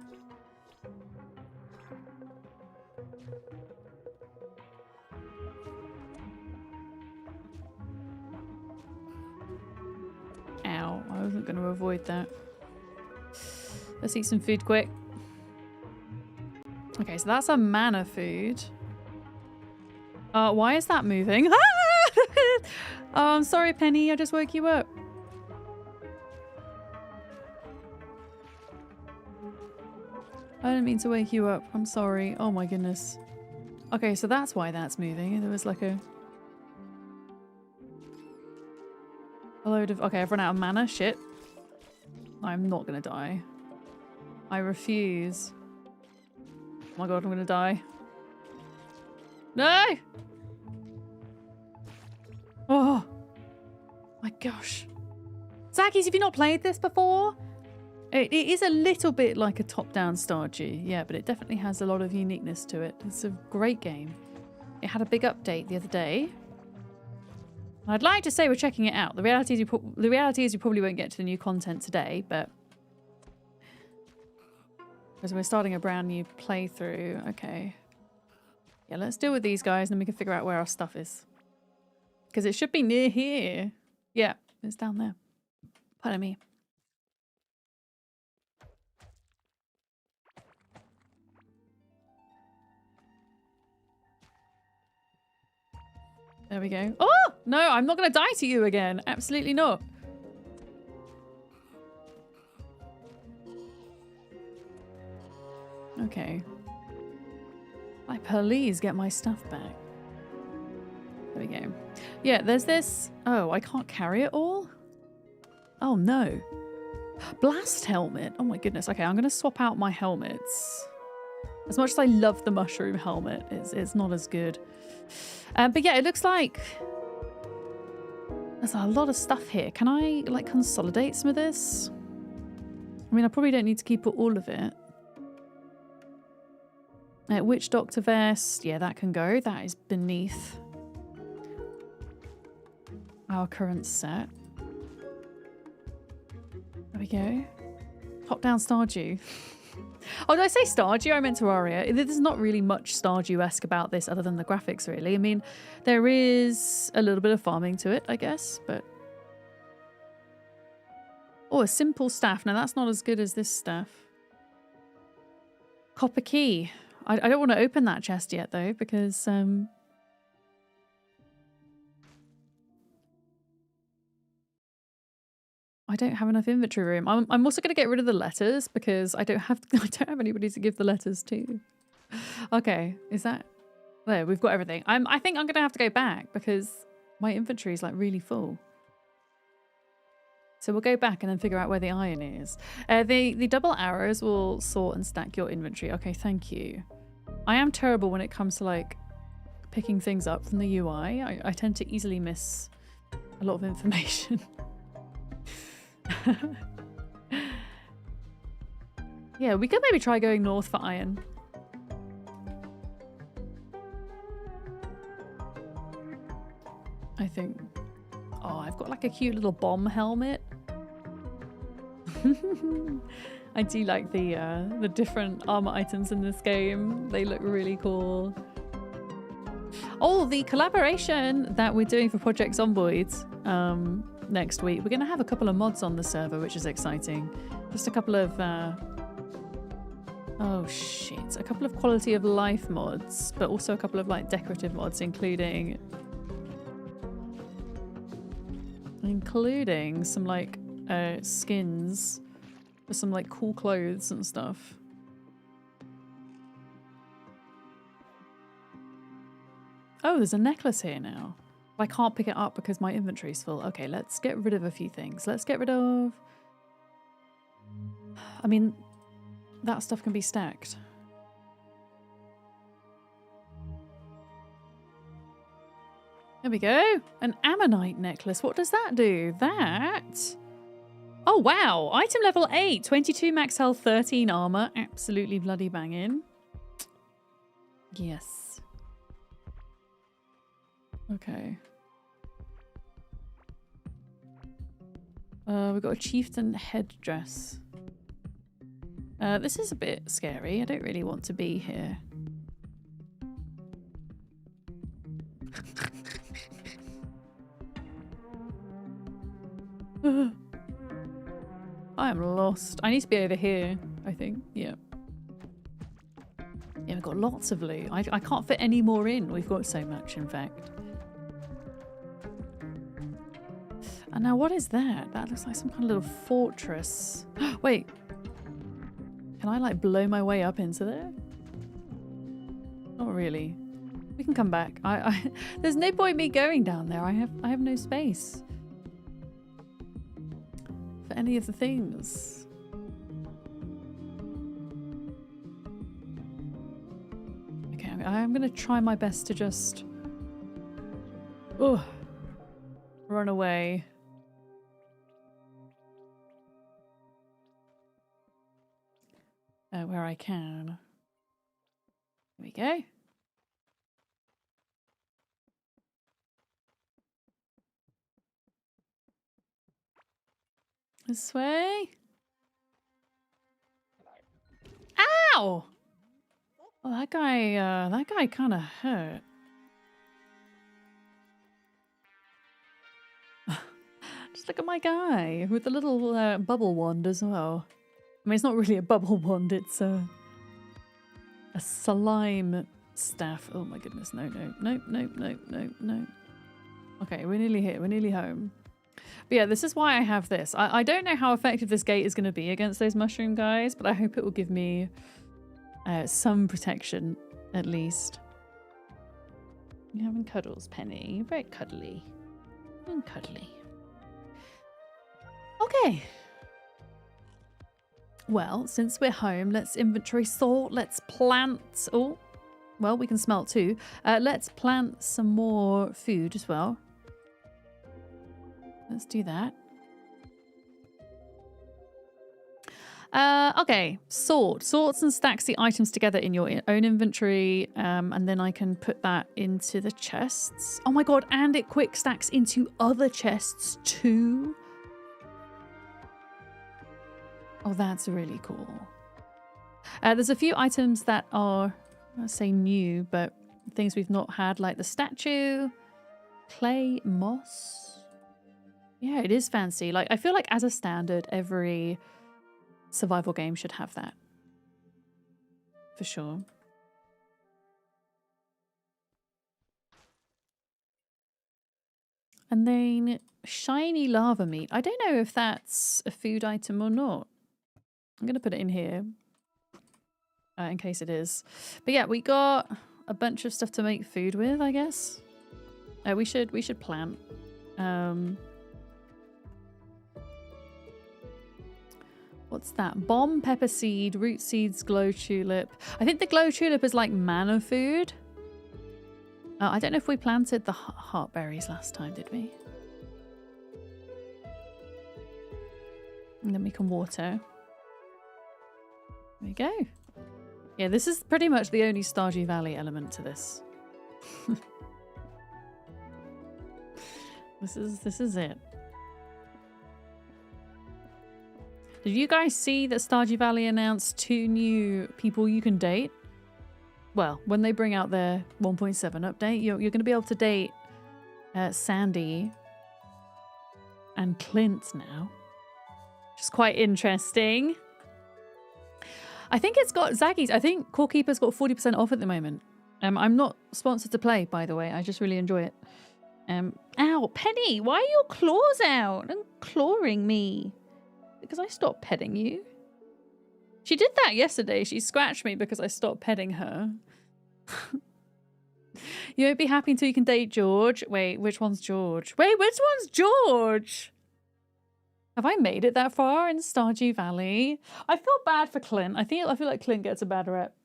Ow, I wasn't going to avoid that. Let's eat some food quick. Okay, so that's a mana food. Why is that moving? Oh, I'm sorry, Penny. I just woke you up. I didn't mean to wake you up. I'm sorry. Oh my goodness. Okay, so that's why that's moving. There was like a load of... Okay, I've run out of mana. Shit. I'm not gonna die. I refuse. Oh my god, I'm gonna die. No! Oh my gosh. Zackies, have you not played this before? It is a little bit like a top-down Stardew, yeah, but it definitely has a lot of uniqueness to it. It's a great game. It had a big update the other day. I'd like to say we're checking it out. The reality is you probably won't get to the new content today, but because we're starting a brand new playthrough. Okay. Yeah, let's deal with these guys and then we can figure out where our stuff is. Because it should be near here. Yeah, it's down there. Pardon me. There we go. Oh! No, I'm not going to die to you again. Absolutely not. Okay. I please get my stuff back. There we go. Yeah, there's this... Oh, I can't carry it all? Oh, no. Blast helmet. Oh, my goodness. Okay, I'm going to swap out my helmets. As much as I love the mushroom helmet, it's not as good. But yeah, it looks like there's a lot of stuff here. Can I, like, consolidate some of this? I mean, I probably don't need to keep all of it. Witch Doctor Vest. Yeah, that can go. That is beneath our current set. There we go. Top-down Stardew. Oh, did I say Stardew? I meant Terraria. There's not really much Stardew-esque about this other than the graphics, really. I mean, there is a little bit of farming to it, I guess, but... Oh, a simple staff. Now, that's not as good as this staff. Copper key. I don't want to open that chest yet, though, because... I don't have enough inventory room. I'm also going to get rid of the letters because I don't have anybody to give the letters to. Okay, is that there? We've got everything. I think I'm going to have to go back because my inventory is like really full. So we'll go back and then figure out where the iron is. The double arrows will sort and stack your inventory. Okay, thank you. I am terrible when it comes to like picking things up from the UI. I tend to easily miss a lot of information. Yeah, we could maybe try going north for iron. I think. Oh, I've got like a cute little bomb helmet. I do like the different armor items in this game. They look really cool. Oh, the collaboration that we're doing for Project Zomboid next week. We're going to have a couple of mods on the server, which is exciting. Just a couple of oh shit, a couple of quality of life mods, but also a couple of like decorative mods, including some like skins for some like cool clothes and stuff. Oh, there's a necklace here now. I can't pick it up because my inventory's full. Okay, let's get rid of a few things. Let's get rid of... I mean, that stuff can be stacked. There we go. An ammonite necklace. What does that do? That... Oh, wow. Item level 8. 22 max health, 13 armor. Absolutely bloody banging. Yes. Okay. We've got a chieftain headdress. This is a bit scary. I don't really want to be here. I am lost. I need to be over here, I think. Yeah. Yeah, we've got lots of loot. I can't fit any more in. We've got so much, in fact. And now what is that? That looks like some kind of little fortress. Wait. Can I like blow my way up into there? Not really. We can come back. There's no point me going down there. I have no space for any of the things. Okay, I'm gonna try my best to just run away. Where I can. There we go. This way. Ow! Well, that guy kind of hurt. Just look at my guy with the little bubble wand as well. I mean, it's not really a bubble wand, it's a slime staff. Oh my goodness, no. Okay, we're nearly here, we're nearly home. But yeah, this is why I have this. I don't know how effective this gate is going to be against those mushroom guys, but I hope it will give me some protection, at least. You're having cuddles, Penny. You're very cuddly. And cuddly. Okay. Well, since we're home, let's inventory sort. Let's plant... Oh, well, we can smelt too. Let's plant some more food as well. Let's do that. Okay, sort. Sorts and stacks the items together in your own inventory, and then I can put that into the chests. Oh my god, and it quick stacks into other chests too. Oh, that's really cool. There's a few items that are, I say new, but things we've not had, like the statue, clay moss. Yeah, it is fancy. Like, I feel like as a standard, every survival game should have that. For sure. And then shiny lava meat. I don't know if that's a food item or not. I'm going to put it in here in case it is. But yeah, we got a bunch of stuff to make food with, I guess. We should plant. What's that? Bomb, pepper seed, root seeds, glow tulip. I think the glow tulip is like mana food. I don't know if we planted the heartberries last time, did we? And then we can water. There we go. Yeah, this is pretty much the only Stardew Valley element to this. This is it. Did you guys see that Stardew Valley announced 2 new people you can date? Well, when they bring out their 1.7 update, you're going to be able to date Sandy and Clint now. Which is quite interesting. I think it's got Zaggy's. I think Core Keeper's got 40% off at the moment. I'm not sponsored to play, by the way. I just really enjoy it. Ow, Penny, why are your claws out and clawing me? Because I stopped petting you. She did that yesterday. She scratched me because I stopped petting her. You won't be happy until you can date George. Wait, which one's George? Wait, which one's George? Have I made it that far in Stardew Valley? I feel bad for Clint. I feel like Clint gets a bad rep.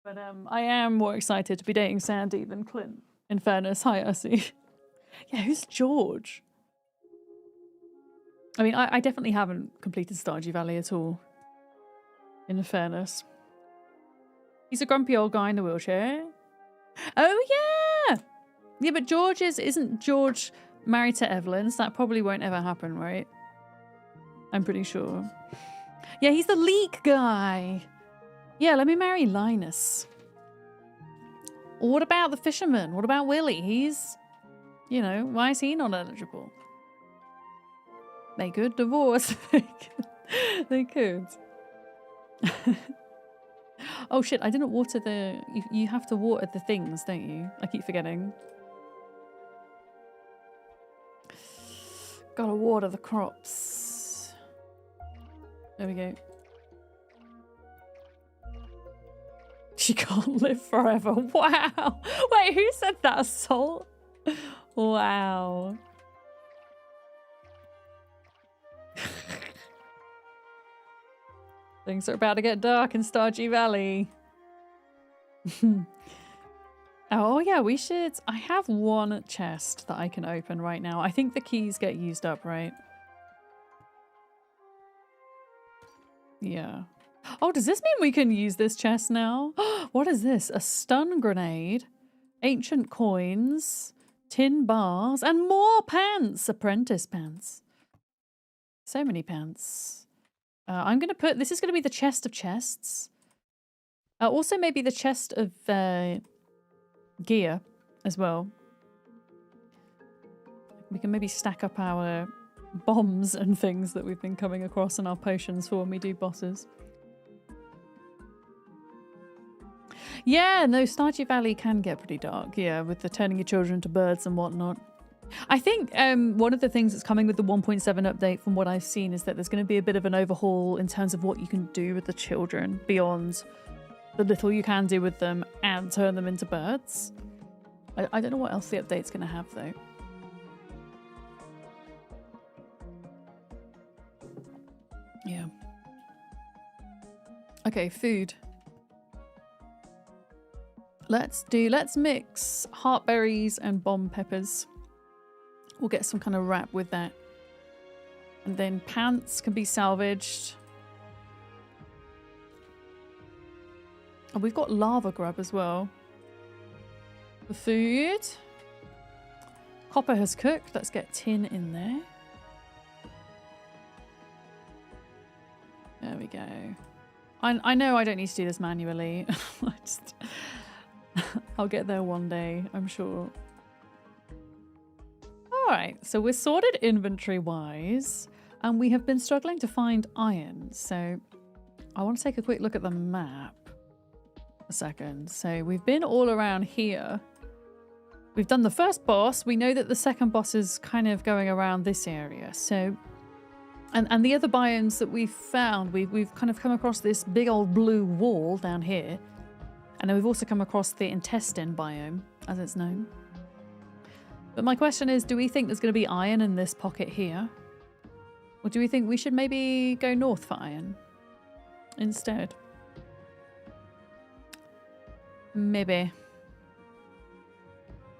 But I am more excited to be dating Sandy than Clint. In fairness, hi Ussie. Yeah, who's George? I mean, I definitely haven't completed Stardew Valley at all. In fairness. He's a grumpy old guy in the wheelchair. Oh, yeah! Yeah, but isn't George married to Evelyn? So that probably won't ever happen, right? I'm pretty sure. Yeah, he's the leek guy. Yeah, let me marry Linus. What about the fisherman? What about Willie? He's, why is he not eligible? They could divorce. They could. Oh shit, I didn't water the... You have to water the things, don't you? I keep forgetting. Gotta water the crops. There we go. She can't live forever. Wow. Wait, who said that? Salt? Wow. Things are about to get dark in Stardew Valley. Oh yeah, we should... I have one chest that I can open right now. I think the keys get used up, right? Yeah. Oh, does this mean we can use this chest now? What is this? A stun grenade, ancient coins, tin bars, and more pants! Apprentice pants. So many pants. I'm going to put... This is going to be the chest of chests. Also maybe the chest of gear as well. We can maybe stack up our bombs and things that we've been coming across and our potions for when we do bosses. Yeah, no, Stardew Valley can get pretty dark. Yeah, with the turning your children into birds and whatnot. I think one of the things that's coming with the 1.7 update from what I've seen is that there's going to be a bit of an overhaul in terms of what you can do with the children beyond the little you can do with them and turn them into birds. I don't know what else the update's going to have though. Yeah. Okay, food. Let's mix heartberries and bomb peppers. We'll get some kind of wrap with that. And then pants can be salvaged. And we've got lava grub as well. The food. Copper has cooked. Let's get tin in there. There we go. I know I don't need to do this manually. I'll get there one day, I'm sure. Alright, so we're sorted inventory-wise, and we have been struggling to find iron, so I want to take a quick look at the map. A second. So we've been all around here. We've done the first boss. We know that the second boss is kind of going around this area. So, and the other biomes that we've found, we've kind of come across this big old blue wall down here. And then we've also come across the intestine biome, as it's known. But my question is, do we think there's going to be iron in this pocket here? Or do we think we should maybe go north for iron instead? Maybe.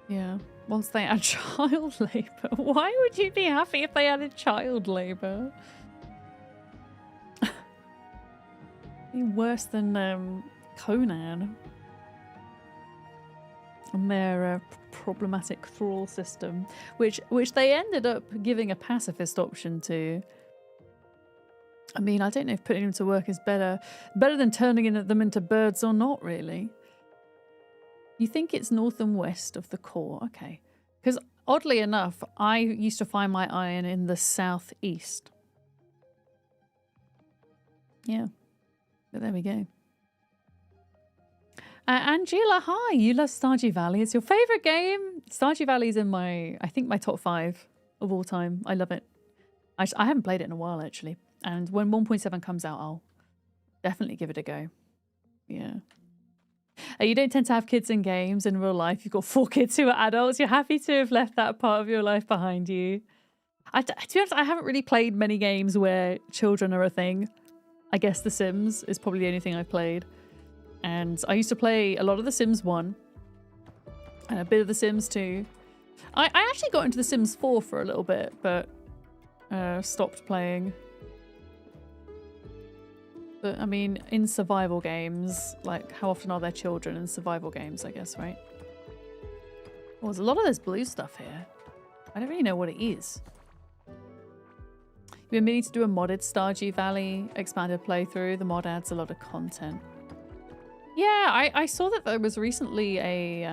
Yeah. Once they add child labour. Why would you be happy if they added child labour? Be worse than Conan. And their problematic thrall system, which they ended up giving a pacifist option to. I mean, I don't know if putting them to work is better than turning them into birds or not, really. You think it's north and west of the core, okay? Because oddly enough, I used to find my iron in the southeast. Yeah, but there we go. Angela, hi! You love Stardew Valley. It's your favourite game. Stardew Valley is in I think my top 5 of all time. I love it. I haven't played it in a while, actually. And when 1.7 comes out, I'll definitely give it a go. Yeah. You don't tend to have kids in games in real life. You've got 4 kids who are adults. You're happy to have left that part of your life behind you. To be honest, I haven't really played many games where children are a thing. I guess The Sims is probably the only thing I've played. And I used to play a lot of The Sims 1 and a bit of The Sims 2. I actually got into The Sims 4 for a little bit, but stopped playing. But I mean, in survival games, like how often are there children in survival games, I guess, right? Well, there's a lot of this blue stuff here. I don't really know what it is. You've been meaning to do a modded Stardew Valley expanded playthrough. The mod adds a lot of content. Yeah, I saw that there was recently a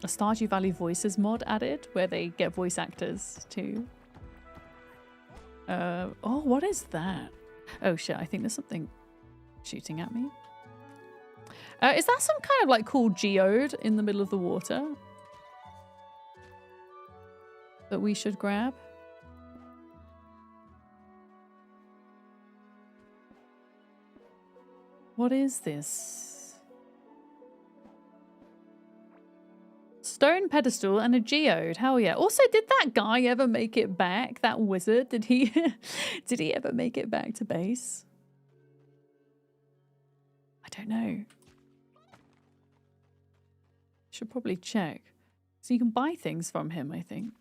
Stardew Valley Voices mod added where they get voice actors too. Oh, what is that? Oh shit, I think there's something shooting at me. Is that some kind of like cool geode in the middle of the water that we should grab? What is this? Stone pedestal and a geode. Hell yeah. Also, did that guy ever make it back? That wizard? Did he did he ever make it back to base? I don't know. Should probably check. So you can buy things from him, I think.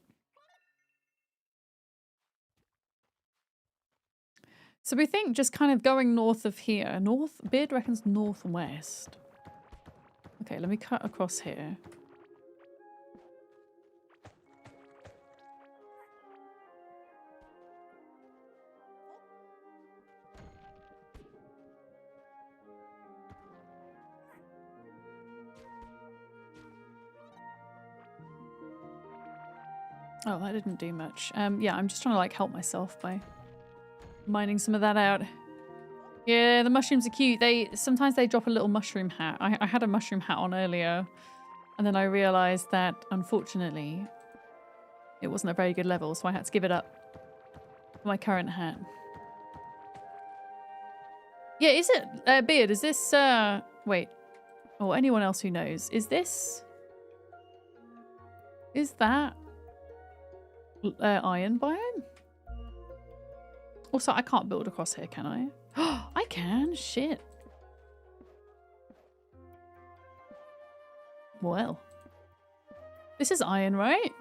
So we think just kind of going north of here. Beard reckons northwest. Okay, let me cut across here. Oh, that didn't do much. Yeah, I'm just trying to like help myself by mining some of that out. Yeah, the mushrooms are cute. Sometimes they drop a little mushroom hat. I had a mushroom hat on earlier, and then I realized that unfortunately it wasn't a very good level, so I had to give it up for my current hat. Yeah, is it Beard? Is this wait, or anyone else who knows? Is that iron biome? Also, I can't build across here, can I? I can. Shit. Well, this is iron, right?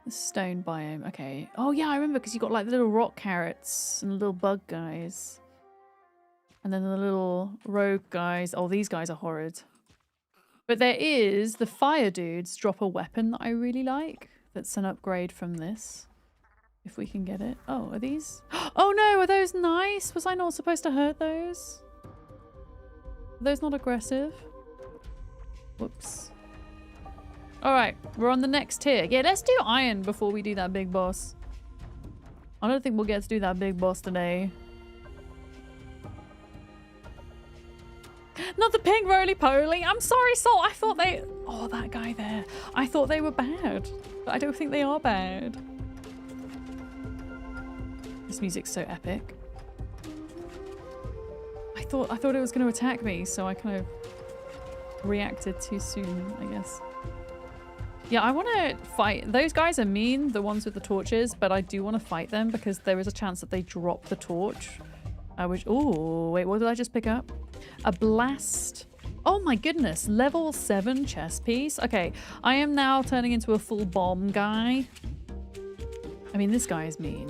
The stone biome. Okay. Oh yeah, I remember because you got like the little rock carrots and the little bug guys, and then the little rogue guys. Oh, these guys are horrid. But there is the fire dudes drop a weapon that I really like. That's an upgrade from this. If we can get it. Oh, are these? Oh no, are those nice? Was I not supposed to hurt those? Are those not aggressive? Whoops. Alright, we're on the next tier. Yeah, let's do iron before we do that big boss. I don't think we'll get to do that big boss today. Not the pink roly-poly. I'm sorry, Salt. I thought they... Oh, that guy there. I thought they were bad. But I don't think they are bad. This music's so epic. I thought it was going to attack me, so I kind of reacted too soon, I guess. Yeah, I want to fight. Those guys are mean, the ones with the torches, but I do want to fight them because there is a chance that they drop the torch. Oh, wait, what did I just pick up? A blast. Oh my goodness, level 7 chess piece. Okay, I am now turning into a full bomb guy. I mean, this guy is mean.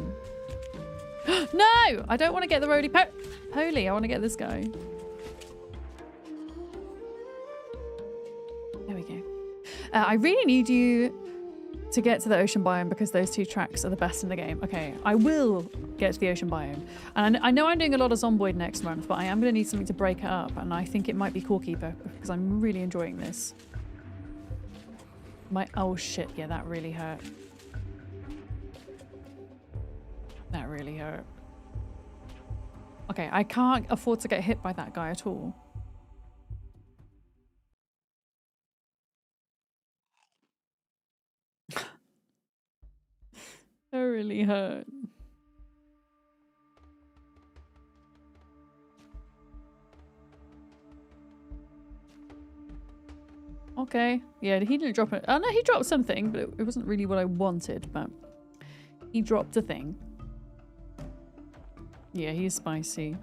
No! I don't want to get the roly-poly. I want to get this guy. There we go. I really need you to get to the ocean biome because those two tracks are the best in the game. Okay, I will get to the ocean biome. And I know I'm doing a lot of Zomboid next month, but I am going to need something to break it up. And I think it might be Core Keeper because I'm really enjoying this. Oh shit, yeah, that really hurt. That really hurt. Okay, I can't afford to get hit by that guy at all. That really hurt. Okay. Yeah, he didn't drop it. Oh no, he dropped something, but it wasn't really what I wanted, but he dropped a thing. Yeah, he's spicy.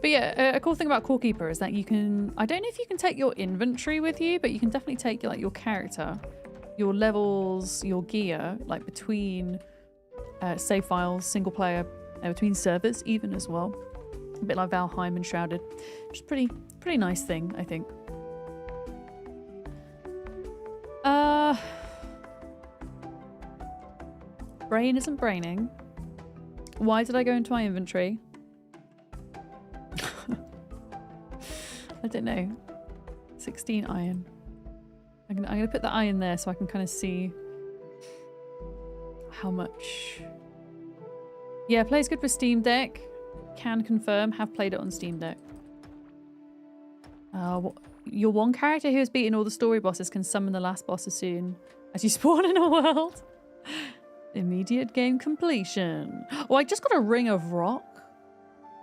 But yeah, a cool thing about Core Keeper is that you can... I don't know if you can take your inventory with you, but you can definitely take like your character, your levels, your gear, like between save files, single player, between servers even as well. A bit like Valheim and Shrouded. Which is pretty nice thing, I think. Brain isn't braining. Why did I go into my inventory? I don't know. 16 iron. I'm gonna put the iron there so I can kind of see how much. Yeah, plays good with Steam Deck. Can confirm. Have played it on Steam Deck. Your one character who has beaten all the story bosses can summon the last boss as soon as you spawn in a world. Immediate game completion. Oh, I just got a ring of rock.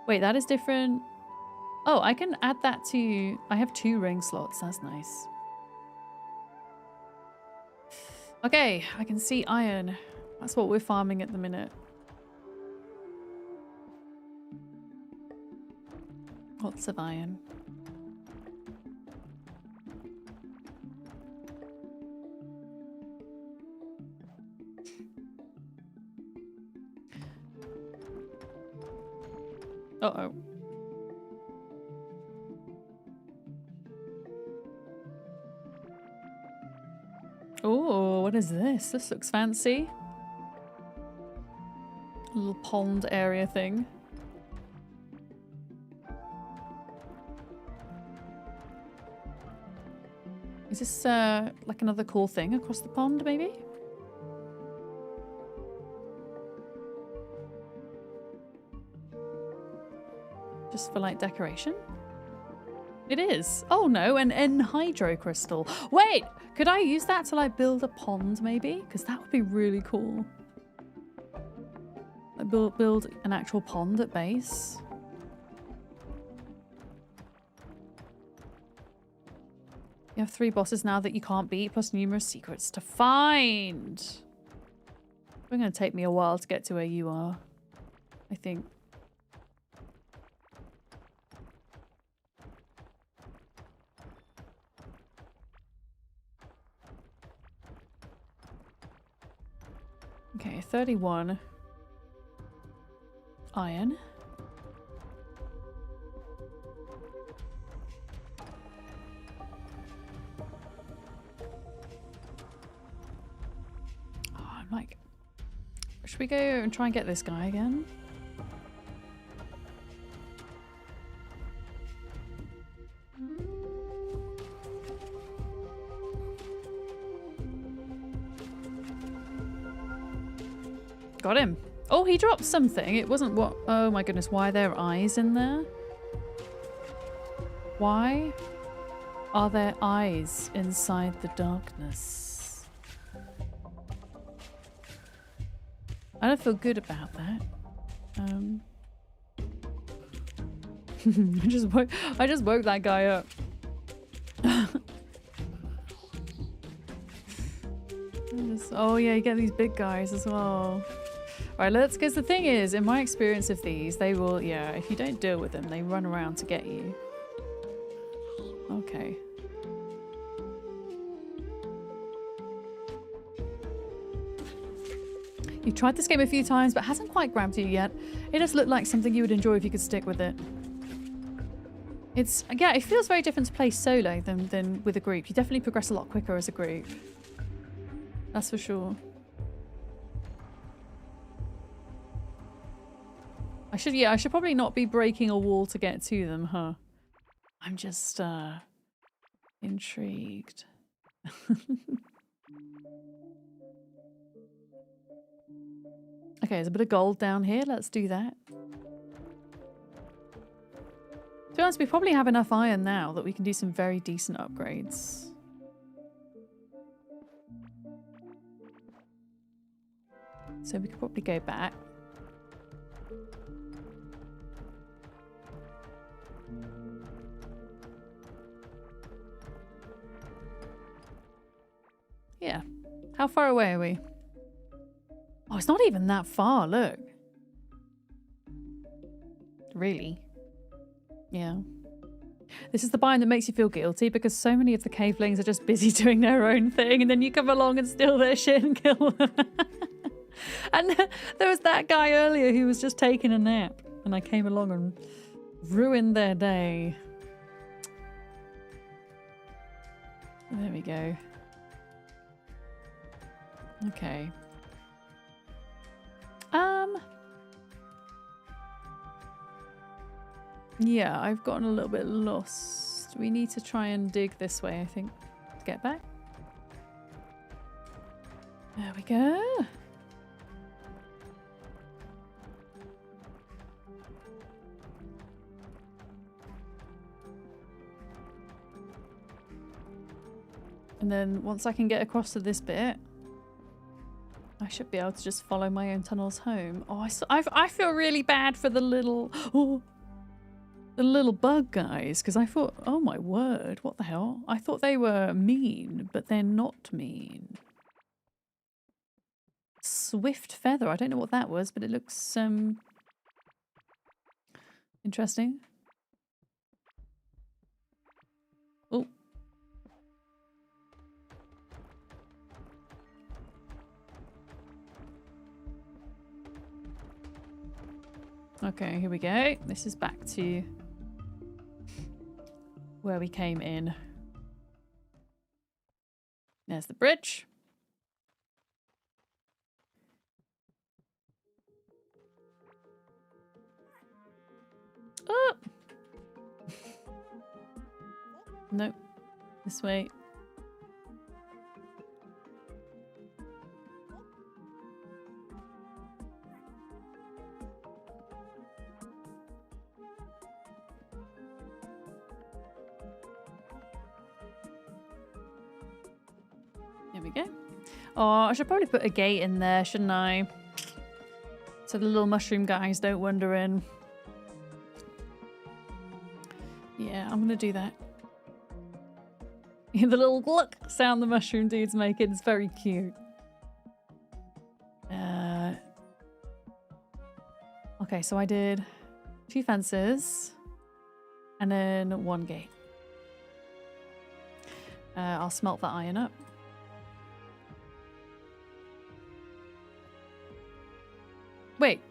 Wait, that is different. Oh, I can add that to... I have 2 ring slots. That's nice. Okay, I can see iron. That's what we're farming at the minute. Lots of iron. Uh-oh. Oh, what is this? This looks fancy. A little pond area thing. Is this like another cool thing across the pond, maybe? Just for like decoration? It is. Oh no, an anhydro crystal. Wait, could I use that to like build a pond maybe? Because that would be really cool. Like build an actual pond at base. You have 3 bosses now that you can't beat, plus numerous secrets to find. It's going to take me a while to get to where you are, I think. Okay, 31 iron. Oh, I'm like, should we go and try and get this guy again? Got him. Oh, he dropped something. It wasn't what... Oh my goodness, why are there eyes in there? Why are there eyes inside the darkness? I don't feel good about that. I just woke that guy up. Oh yeah, you get these big guys as well. Alright, let's, because the thing is, in my experience of these, they will, yeah, if you don't deal with them, they run around to get you. Okay. You've tried this game a few times, but hasn't quite grabbed you yet. It does look like something you would enjoy if you could stick with it. It's, yeah, it feels very different to play solo than with a group. You definitely progress a lot quicker as a group. That's for sure. I should probably not be breaking a wall to get to them, huh? I'm just, intrigued. Okay, there's a bit of gold down here. Let's do that. To be honest, we probably have enough iron now that we can do some very decent upgrades. So we could probably go back. Yeah. How far away are we? Oh, it's not even that far, look. Really? Yeah. This is the biome that makes you feel guilty because so many of the cavelings are just busy doing their own thing and then you come along and steal their shit and kill them. And there was that guy earlier who was just taking a nap and I came along and ruined their day. There we go. Okay. Yeah, I've gotten a little bit lost. We need to try and dig this way, I think, to get back. There we go. And then once I can get across to this bit, I should be able to just follow my own tunnels home. Oh, I feel really bad for the little... Oh, the little bug guys, because I thought, oh my word, what the hell? I thought they were mean, but they're not mean. Swift feather. I don't know what that was, but it looks interesting. Oh. Okay, here we go. This is back to where we came in. There's the bridge. Oh! Nope. This way. There we go. Oh, I should probably put a gate in there, shouldn't I? So the little mushroom guys don't wander in. Yeah, I'm gonna do that. The little gluck sound the mushroom dudes make, it's very cute. Okay, so I did 2 fences and then 1 gate. I'll smelt that iron up. Wait.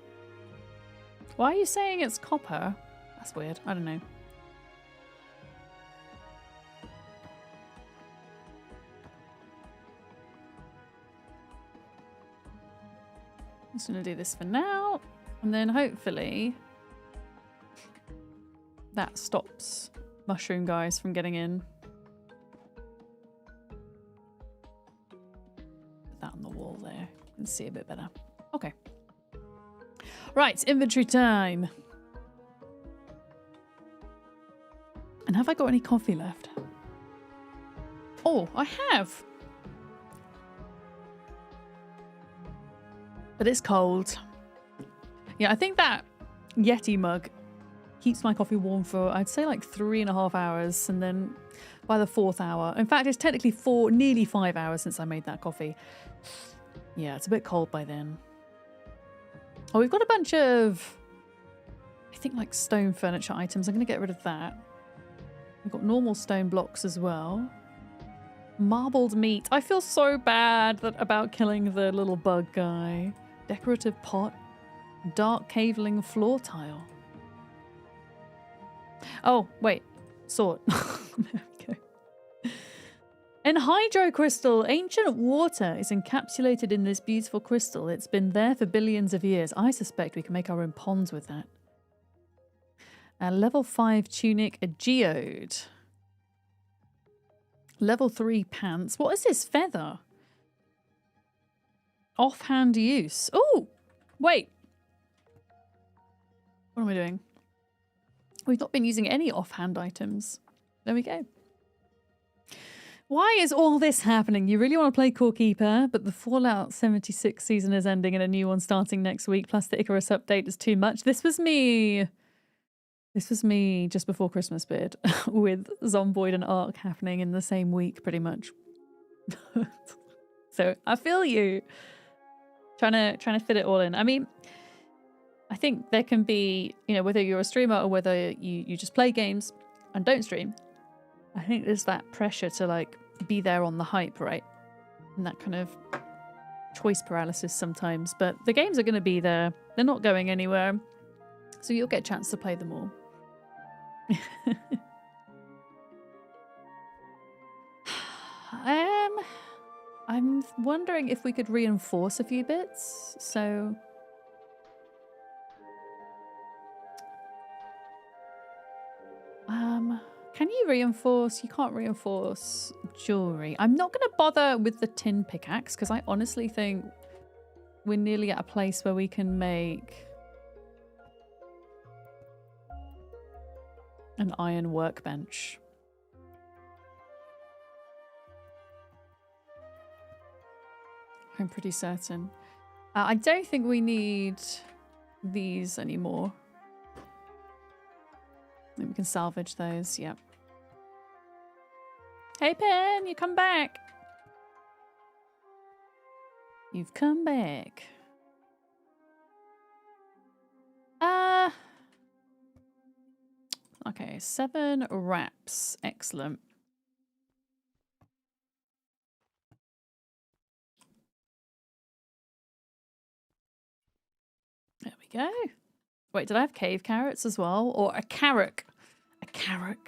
Why are you saying it's copper? That's weird. I don't know. I'm just going to do this for now. And then hopefully that stops mushroom guys from getting in. Put that on the wall there. You can see a bit better. Okay. Right, inventory time. And have I got any coffee left? Oh, I have. But it's cold. Yeah, I think that Yeti mug keeps my coffee warm for, I'd say, like 3.5 hours. And then by the 4th hour, in fact, it's technically nearly 5 hours since I made that coffee. Yeah, it's a bit cold by then. Oh, we've got a bunch of, I think, like stone furniture items. I'm going to get rid of that. We've got normal stone blocks as well. Marbled meat. I feel so bad about killing the little bug guy. Decorative pot. Dark caveling floor tile. Oh, wait. Sword. There we go. Anhydro crystal. Ancient water is encapsulated in this beautiful crystal. It's been there for billions of years. I suspect we can make our own ponds with that. Level 5 tunic, a geode. Level 3 pants. What is this feather? Offhand use. Oh, wait. What am I doing? We've not been using any offhand items. There we go. Why is all this happening? You really want to play Core Keeper, but the Fallout 76 season is ending and a new one starting next week, plus the Icarus update is too much. This was me. This was me just before Christmas, Beard, with Zomboid and Ark happening in the same week, pretty much. So I feel you. Trying to fit it all in. I mean, I think there can be, you know, whether you're a streamer or whether you just play games and don't stream, I think there's that pressure to like be there on the hype, right? And that kind of choice paralysis sometimes. But the games are going to be there. They're not going anywhere. So you'll get a chance to play them all. I'm wondering if we could reinforce a few bits. So can you reinforce? You can't reinforce jewelry. I'm not going to bother with the tin pickaxe because I honestly think we're nearly at a place where we can make an iron workbench. I'm pretty certain. I don't think we need these anymore. I think we can salvage those, yep. Hey Pen, you come back. You've come back. Okay, 7 wraps. Excellent. There we go. Wait, did I have cave carrots as well? Or a carrot? A carrot.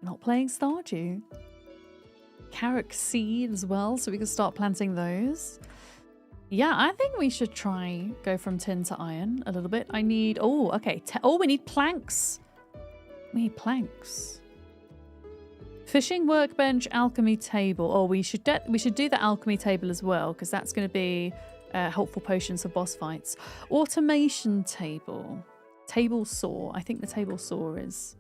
Not playing Stardew. Carrot seed as well, so we can start planting those. Yeah, I think we should go from tin to iron a little bit. I need, oh, okay. Oh, we need planks. We need planks. Fishing workbench, alchemy table. Oh, we should do the alchemy table as well, because that's going to be helpful potions for boss fights. Automation table. Table saw. I think the table saw is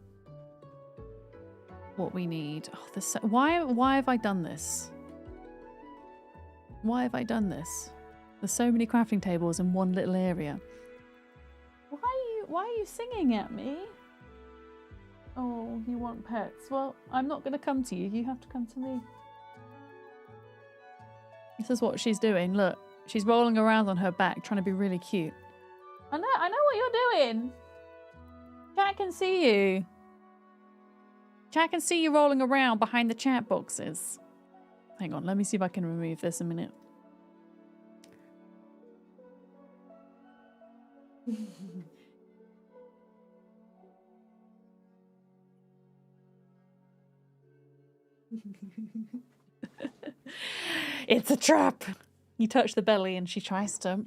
what we need. Oh, why have I done this? Why have I done this? There's so many crafting tables in one little area. Why are you singing at me? Oh, you want pets? Well, I'm not going to come to you. You have to come to me. This is what she's doing. Look, she's rolling around on her back, trying to be really cute. I know what you're doing. Chat can see you. Chat can see you rolling around behind the chat boxes. Hang on, let me see if I can remove this a minute. It's a trap. You touch the belly and she tries to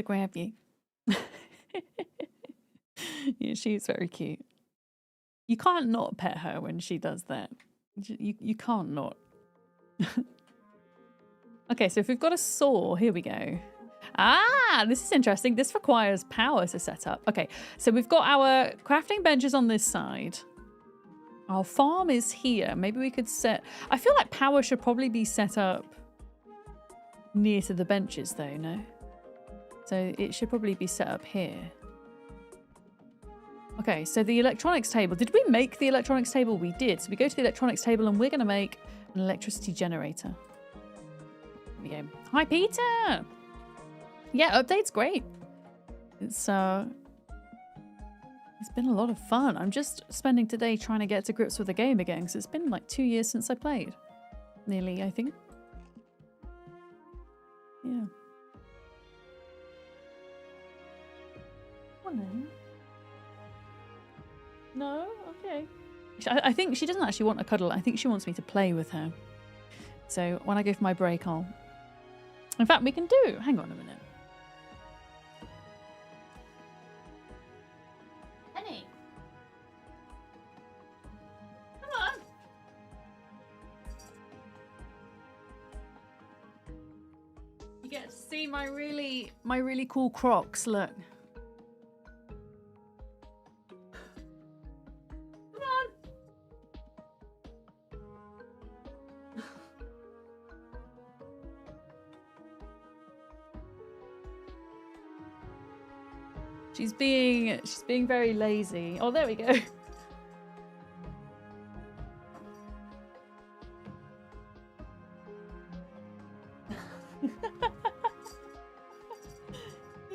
grab you. Yeah, she's very cute. You can't not pet her when she does that. You can't not. Okay, so if we've got a saw, here we go. Ah, this is interesting. This requires power to set up. Okay, so we've got our crafting benches on this side. Our farm is here. Maybe we could set... I feel like power should probably be set up near to the benches though, no? So it should probably be set up here. Okay, so the electronics table. Did we make the electronics table? We did. So we go to the electronics table and we're going to make an electricity generator. There we go. Hi, Peter! Yeah, update's great. It's been a lot of fun. I'm just spending today trying to get to grips with the game again because it's been like 2 years since I played. Nearly, I think. Yeah. Come on then. No? Okay. I think she doesn't actually want a cuddle. I think she wants me to play with her. So when I go for my break, I'll... In fact, we can do... Hang on a minute. Penny! Come on! You get to see my really cool Crocs, look. She's being very lazy. Oh, there we go. You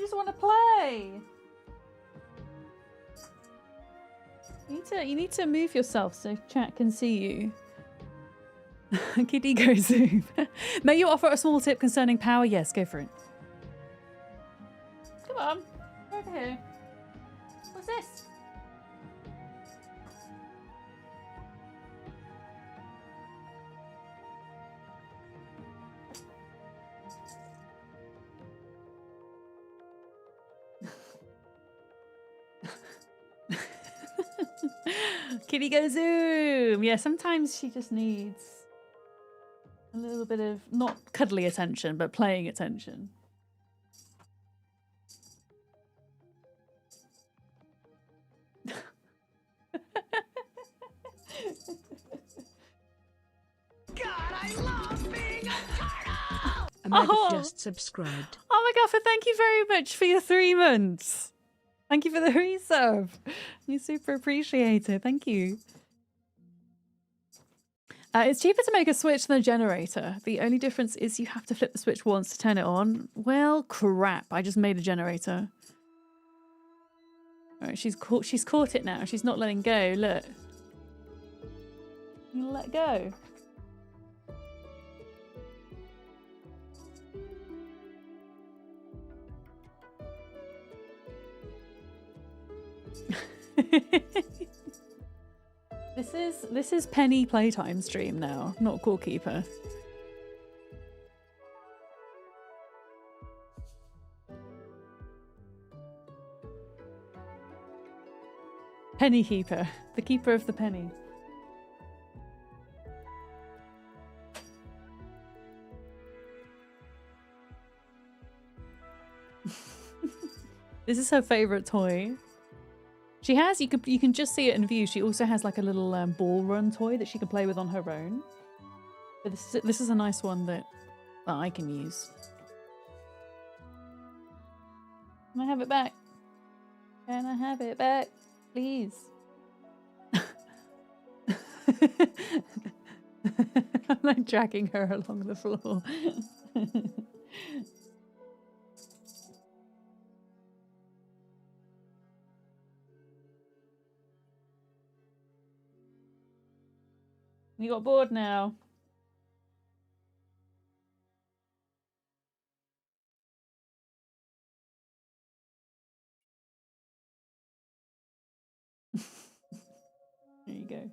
just want to play. You need to move yourself so chat can see you. Kitty go zoom. May you offer a small tip concerning power? Yes, go for it. Come on. Over here. What's this? Kitty go zoom. Yeah, sometimes she just needs a little bit of not cuddly attention, but playing attention. Amanda just subscribed. Oh my god, thank you very much for your 3 months. Thank you for the resub. You super appreciate it. Thank you. It's cheaper to make a switch than a generator. The only difference is you have to flip the switch once to turn it on. Well, crap. I just made a generator. Alright, she's caught it now. She's not letting go. Look. You let go. This is Penny playtime stream now, not Corekeeper. Penny Keeper, the keeper of the penny. This is her favorite toy. She has, you can just see it in view. She also has like a little ball run toy that she can play with on her own. But this is a nice one that I can use. Can I have it back? Can I have it back, please? I'm like dragging her along the floor. You got bored now. There you go.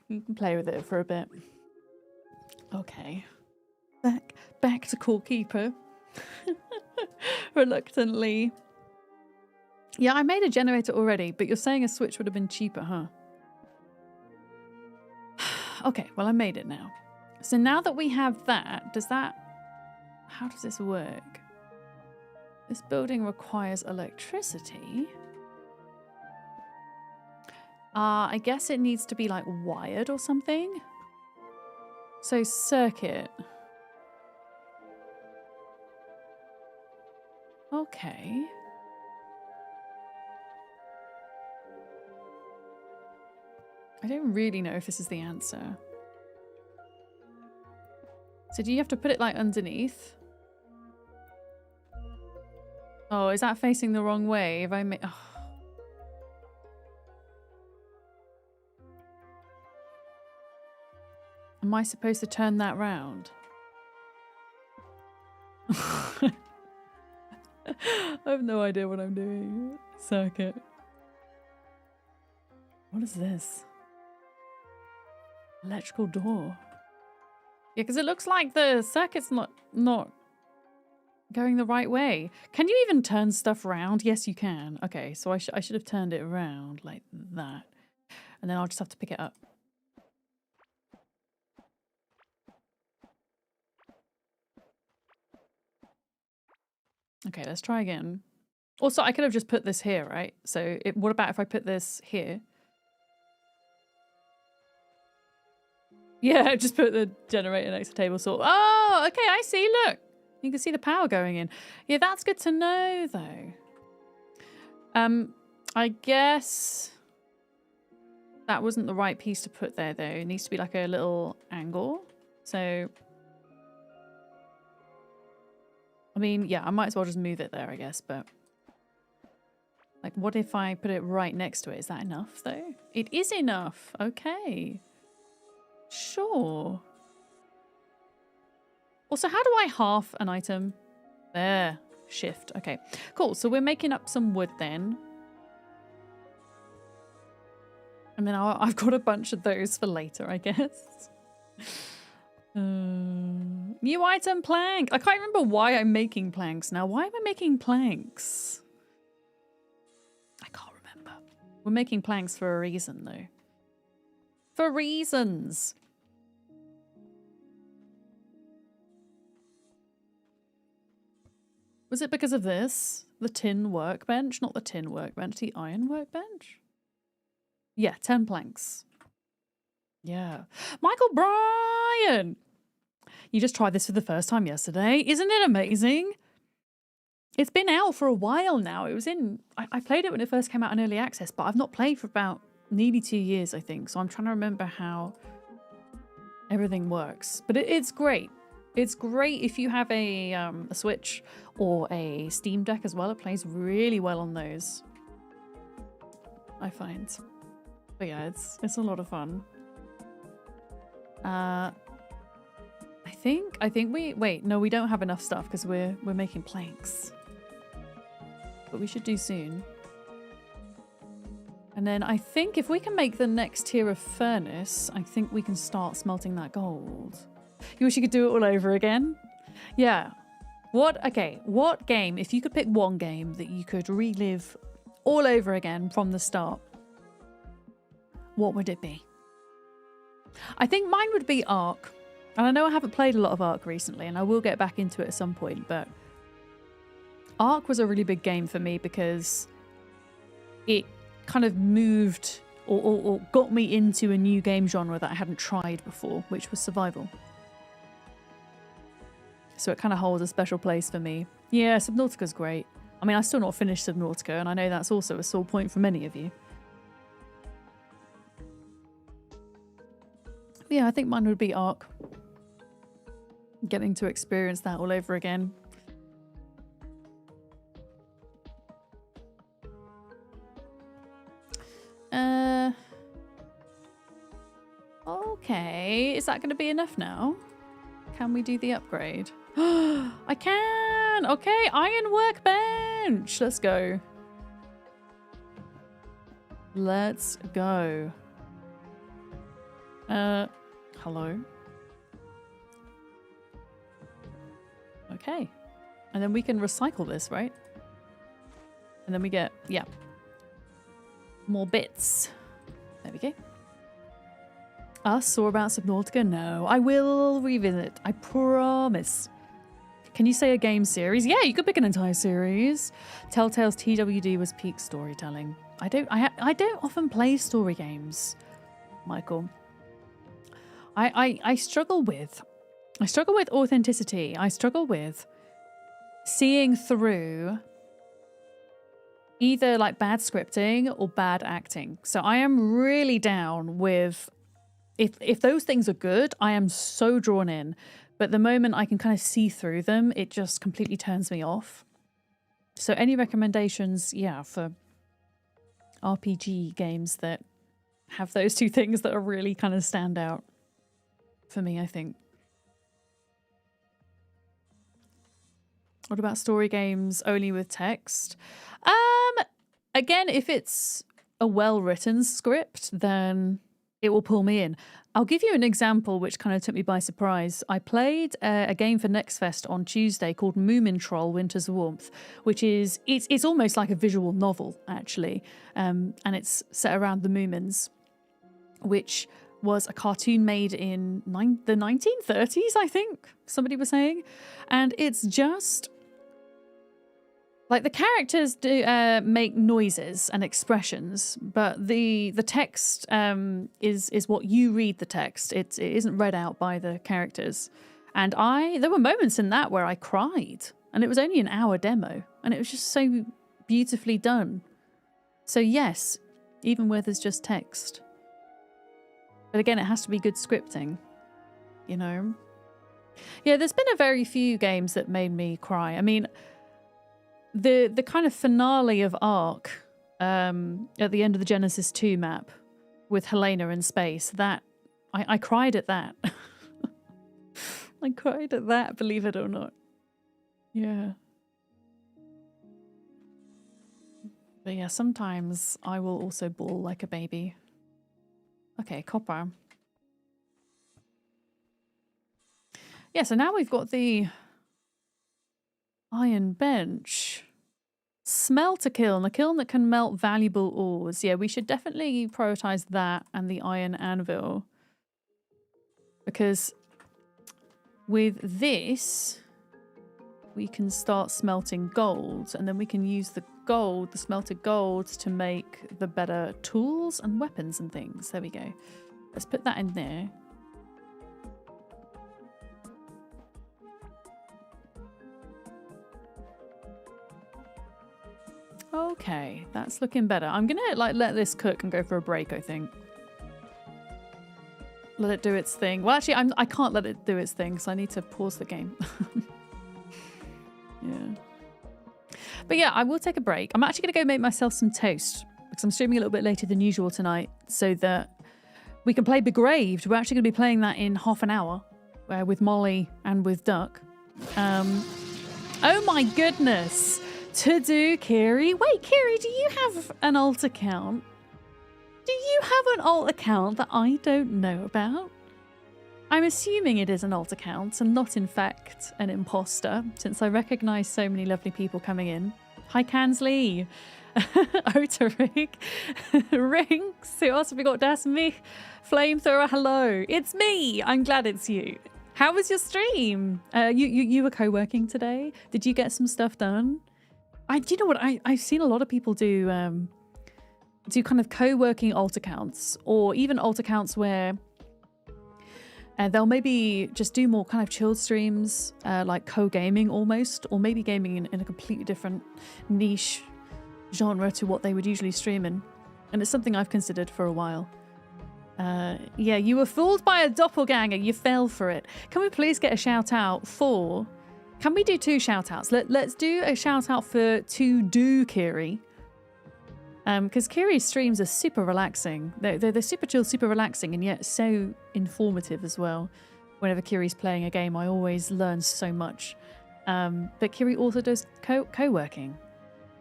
You can play with it for a bit. Okay. Back to Corekeeper. Reluctantly. Yeah, I made a generator already, but you're saying a switch would have been cheaper, huh? Okay, well, I made it now. So now that we have that, how does this work? This building requires electricity. I guess it needs to be like wired or something. So circuit. Okay. I don't really know if this is the answer. So do you have to put it like underneath? Oh, is that facing the wrong way? If I make... Oh. Am I supposed to turn that round? I have no idea what I'm doing. Circuit. What is this? Electrical door. Yeah, because it looks like the circuit's not going the right way. Can you even turn stuff around? Yes, you can. Okay, so I should have turned it around like that. And then I'll just have to pick it up. Okay, let's try again. Also, I could have just put this here, right? So what about if I put this here? Yeah, just put the generator next to table saw. Oh, okay, I see. Look, you can see the power going in. Yeah, that's good to know, though. I guess that wasn't the right piece to put there, though. It needs to be like a little angle. So, I mean, yeah, I might as well just move it there, I guess. But, like, what if I put it right next to it? Is that enough, though? It is enough. Okay. Sure. Also, how do I half an item? There. Shift. Okay. Cool. So we're making up some wood then. And then I've got a bunch of those for later, I guess. New item plank. I can't remember why I'm making planks now. Why am I making planks? I can't remember. We're making planks for a reason, though. For reasons. Was it because of this? The tin workbench? Not the tin workbench, the iron workbench? Yeah, 10 planks. Yeah. Michael Bryan! You just tried this for the first time yesterday. Isn't it amazing? It's been out for a while now. It was in... I played it when it first came out in early access, but I've not played for about nearly 2 years, I think. So I'm trying to remember how everything works. But it's great. It's great if you have a Switch or a Steam Deck as well. It plays really well on those, I find. But yeah, it's a lot of fun. I think we... Wait, no, we don't have enough stuff because we're making planks. But we should do soon. And then I think if we can make the next tier of furnace, I think we can start smelting that gold. You wish you could do it all over again? Yeah. What game, if you could pick one game that you could relive all over again from the start, what would it be? I think mine would be Ark. And I know I haven't played a lot of Ark recently, and I will get back into it at some point, but Ark was a really big game for me because it kind of moved or got me into a new game genre that I hadn't tried before, which was survival. So it kind of holds a special place for me. Yeah, Subnautica's great. I mean, I still not finished Subnautica, and I know that's also a sore point for many of you. But yeah, I think mine would be Ark. Getting to experience that all over again. Okay, is that going to be enough now? Can we do the upgrade? I can! Okay, iron workbench! Let's go. Let's go. Hello? Okay. And then we can recycle this, right? And then we get, yeah, more bits. There we go. Us or about Subnautica? No, I will revisit. I promise. Can you say a game series? Yeah, you could pick an entire series. Telltale's TWD was peak storytelling. I don't often play story games, Michael. I struggle with authenticity. I struggle with seeing through either like bad scripting or bad acting. So I am really down with if those things are good, I am so drawn in. But the moment I can kind of see through them, it just completely turns me off. So any recommendations, yeah, for RPG games that have those two things that are really kind of stand out for me, I think. What about story games only with text? Again, if it's a well-written script, then it will pull me in. I'll give you an example which kind of took me by surprise. I played a game for Next Fest on Tuesday called Moomin Troll Winter's Warmth, which is, it's almost like a visual novel, actually. And it's set around the Moomins, which was a cartoon made in the 1930s, I think, somebody was saying. And it's just... like the characters do make noises and expressions, but the text is what you read the text. It isn't read out by the characters. And there were moments in that where I cried, and it was only an hour demo, and it was just so beautifully done. So yes, even where there's just text. But again, it has to be good scripting, you know? Yeah, there's been a very few games that made me cry. I mean... The kind of finale of Ark at the end of the Genesis 2 map with Helena in space, that I cried at that. I cried at that, believe it or not. Yeah. But yeah, sometimes I will also bawl like a baby. Okay, copper. Yeah, so now we've got the iron bench. Smelter kiln, a kiln that can melt valuable ores. Yeah, we should definitely prioritize that and the iron anvil. Because with this, we can start smelting gold, and then we can use the gold, the smelted gold, to make the better tools and weapons and things. There we go. Let's put that in there. Okay, that's looking better. I'm gonna let this cook and go for a break, I think. Let it do its thing. Well, actually, I can't let it do its thing, so I need to pause the game. Yeah. But yeah, I will take a break. I'm actually gonna go make myself some toast because I'm streaming a little bit later than usual tonight, so that we can play Begraved. We're actually gonna be playing that in half an hour, with Molly and with Duck. Oh my goodness! To do, Kiri. Wait, Kiri, do you have an alt account? Do you have an alt account that I don't know about? I'm assuming it is an alt account and not, in fact, an imposter, since I recognise so many lovely people coming in. Hi, Kansley. Otarig. Rinks. Who else have we got? That's me. Flamethrower, hello. It's me. I'm glad it's you. How was your stream? You were co-working today? Did you get some stuff done? Do you know what? I've seen a lot of people do kind of co-working alt accounts, or even alt accounts where they'll maybe just do more kind of chilled streams, like co-gaming almost, or maybe gaming in a completely different niche genre to what they would usually stream in. And it's something I've considered for a while. Yeah, you were fooled by a doppelganger. You fell for it. Can we please get a shout out for... Can we do 2 shout-outs? Let's do a shout-out for To Do Kiri. Because Kiri's streams are super relaxing. They're super chill, super relaxing, and yet so informative as well. Whenever Kiri's playing a game, I always learn so much. But Kiri also does co-working.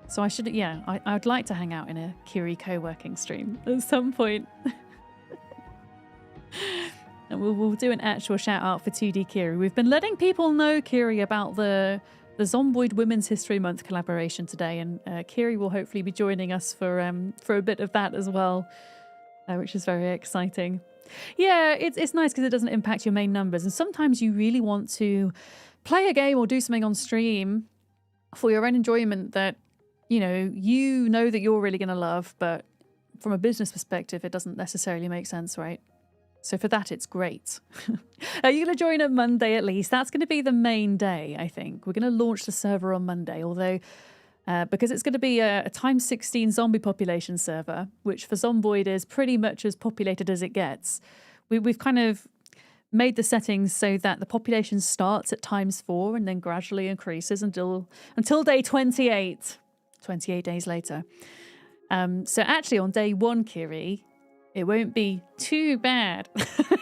So I should, yeah, I'd like to hang out in a Kiri co-working stream at some point. And we'll do an actual shout out for 2D Kiri. We've been letting people know, Kiri, about the Zomboid Women's History Month collaboration today, and Kiri will hopefully be joining us for a bit of that as well, which is very exciting. Yeah, it's nice because it doesn't impact your main numbers, and sometimes you really want to play a game or do something on stream for your own enjoyment that, you know that you're really going to love, but from a business perspective, it doesn't necessarily make sense, right? So for that, it's great. Are you going to join on Monday at least? That's going to be the main day, I think. We're going to launch the server on Monday, although because it's going to be a times 16 zombie population server, which for Zomboid is pretty much as populated as it gets. We've kind of made the settings so that the population starts at times 4 and then gradually increases until day 28, 28 days later. So actually on day 1, Kiri, it won't be too bad.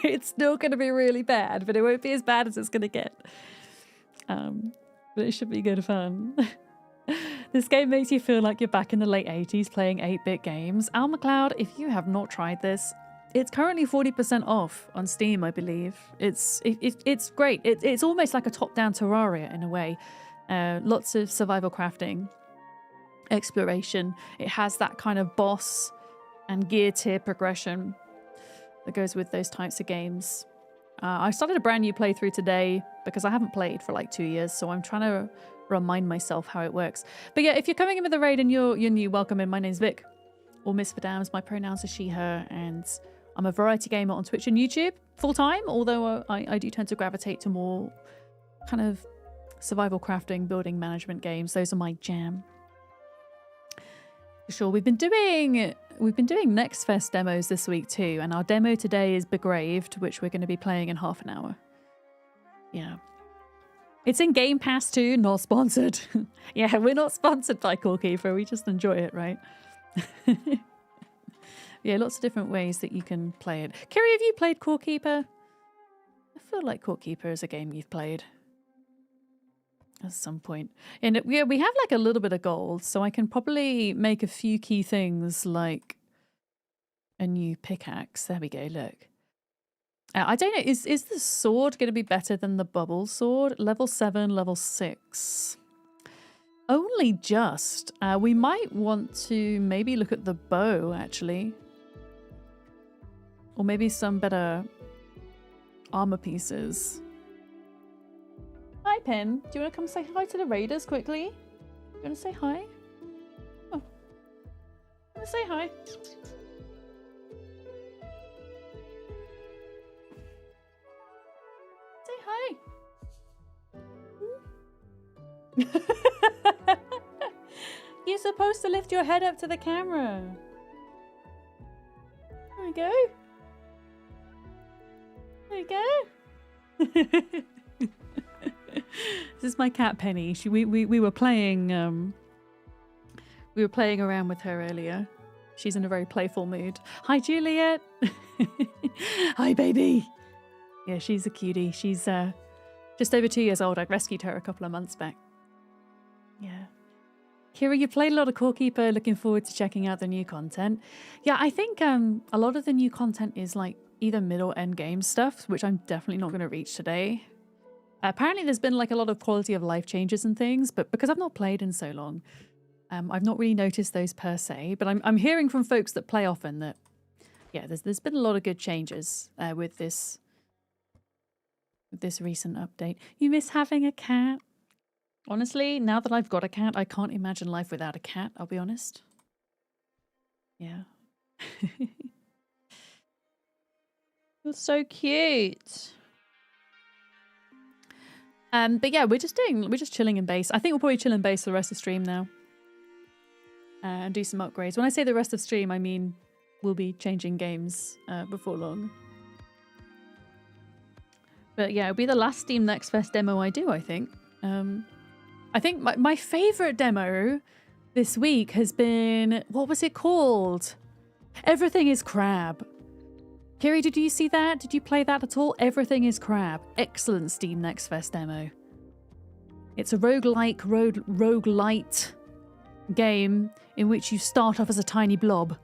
It's still going to be really bad, but it won't be as bad as it's going to get. But it should be good fun. This game makes you feel like you're back in the late 80s playing 8-bit games. Al McLeod, if you have not tried this, it's currently 40% off on Steam, I believe. It's great. It's almost like a top-down Terraria in a way. Lots of survival crafting, exploration. It has that kind of boss and gear tier progression that goes with those types of games. I started a brand new playthrough today because I haven't played for like 2 years, so I'm trying to remind myself how it works. But yeah, if you're coming in with the raid and you're new, welcome in. My name's Vic, or Miss Fadams. My pronouns are she, her, and I'm a variety gamer on Twitch and YouTube full-time, although I do tend to gravitate to more kind of survival crafting, building management games. Those are my jam. For sure. We've been doing Next Fest demos this week too, and our demo today is Begraved, which we're going to be playing in half an hour. Yeah. It's in Game Pass too, not sponsored. Yeah, we're not sponsored by Core Keeper, we just enjoy it, right? Yeah, lots of different ways that you can play it. Kiri, have you played Core Keeper? I feel like Core Keeper is a game you've played at some point. And we have like a little bit of gold, so I can probably make a few key things like a new pickaxe. There we go, look. I don't know, is the sword going to be better than the bubble sword? Level 7, level 6. Only just. We might want to maybe look at the bow, actually. Or maybe some better armor pieces. Hi, Pen. Do you want to come say hi to the raiders quickly? You want to say hi? Oh. You want to say hi? Say hi. You're supposed to lift your head up to the camera. There we go. There you go. This is my cat Penny. We were playing around with her earlier. She's in a very playful mood. Hi Juliet. Hi baby. Yeah, she's a cutie. She's just over 2 years old. I rescued her a couple of months back. Yeah. Kira, you played a lot of Core Keeper. Looking forward to checking out the new content. Yeah, I think a lot of the new content is like either mid or end game stuff, which I'm definitely not going to reach today. Apparently there's been like a lot of quality of life changes and things, but because I've not played in so long, I've not really noticed those per se. But I'm hearing from folks that play often that, yeah, there's been a lot of good changes with this recent update. You miss having a cat? Honestly, now that I've got a cat, I can't imagine life without a cat, I'll be honest. Yeah. You're so cute. But yeah, we're just chilling in base. I think we'll probably chill in base for the rest of the stream now. And do some upgrades. When I say the rest of stream, I mean we'll be changing games before long. But yeah, it'll be the last Steam Next Fest demo I do, I think. I think my favourite demo this week has been, what was it called? Everything is Crab. Kiri, did you see that? Did you play that at all? Everything is Crab. Excellent Steam Next Fest demo. It's a roguelite game in which you start off as a tiny blob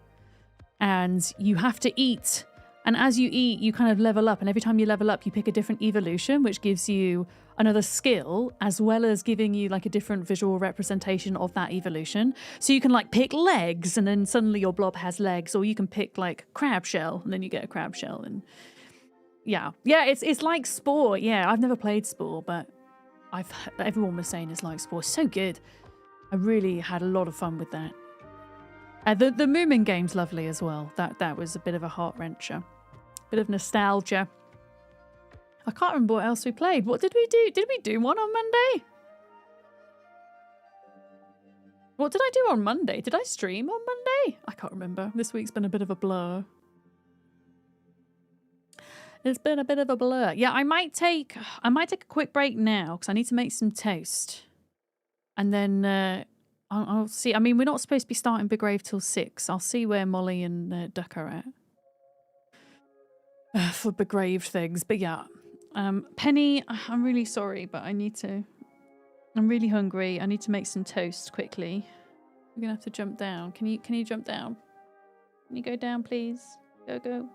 and you have to eat. And as you eat, you kind of level up. And every time you level up, you pick a different evolution, which gives you another skill, as well as giving you like a different visual representation of that evolution. So you can like pick legs and then suddenly your blob has legs, or you can pick like crab shell and then you get a crab shell. And yeah, it's like Spore. Yeah, I've never played Spore, but Everyone was saying it's like sports. So good. I really had a lot of fun with that. The Moomin game's lovely as well. That was a bit of a heart wrencher. Bit of nostalgia. I can't remember what else we played. What did we do? Did we do one on Monday? What did I do on Monday? Did I stream on Monday? I can't remember. This week's been a bit of a blur. It's been a bit of a blur. Yeah, I might take a quick break now because I need to make some toast. And then I'll see. I mean, we're not supposed to be starting Big Rave till 6. I'll see where Molly and Duck are at for Big Rave things. But yeah, Penny, I'm really sorry, but I need to. I'm really hungry. I need to make some toast quickly. We're gonna have to jump down. Can you jump down? Can you go down, please? Go.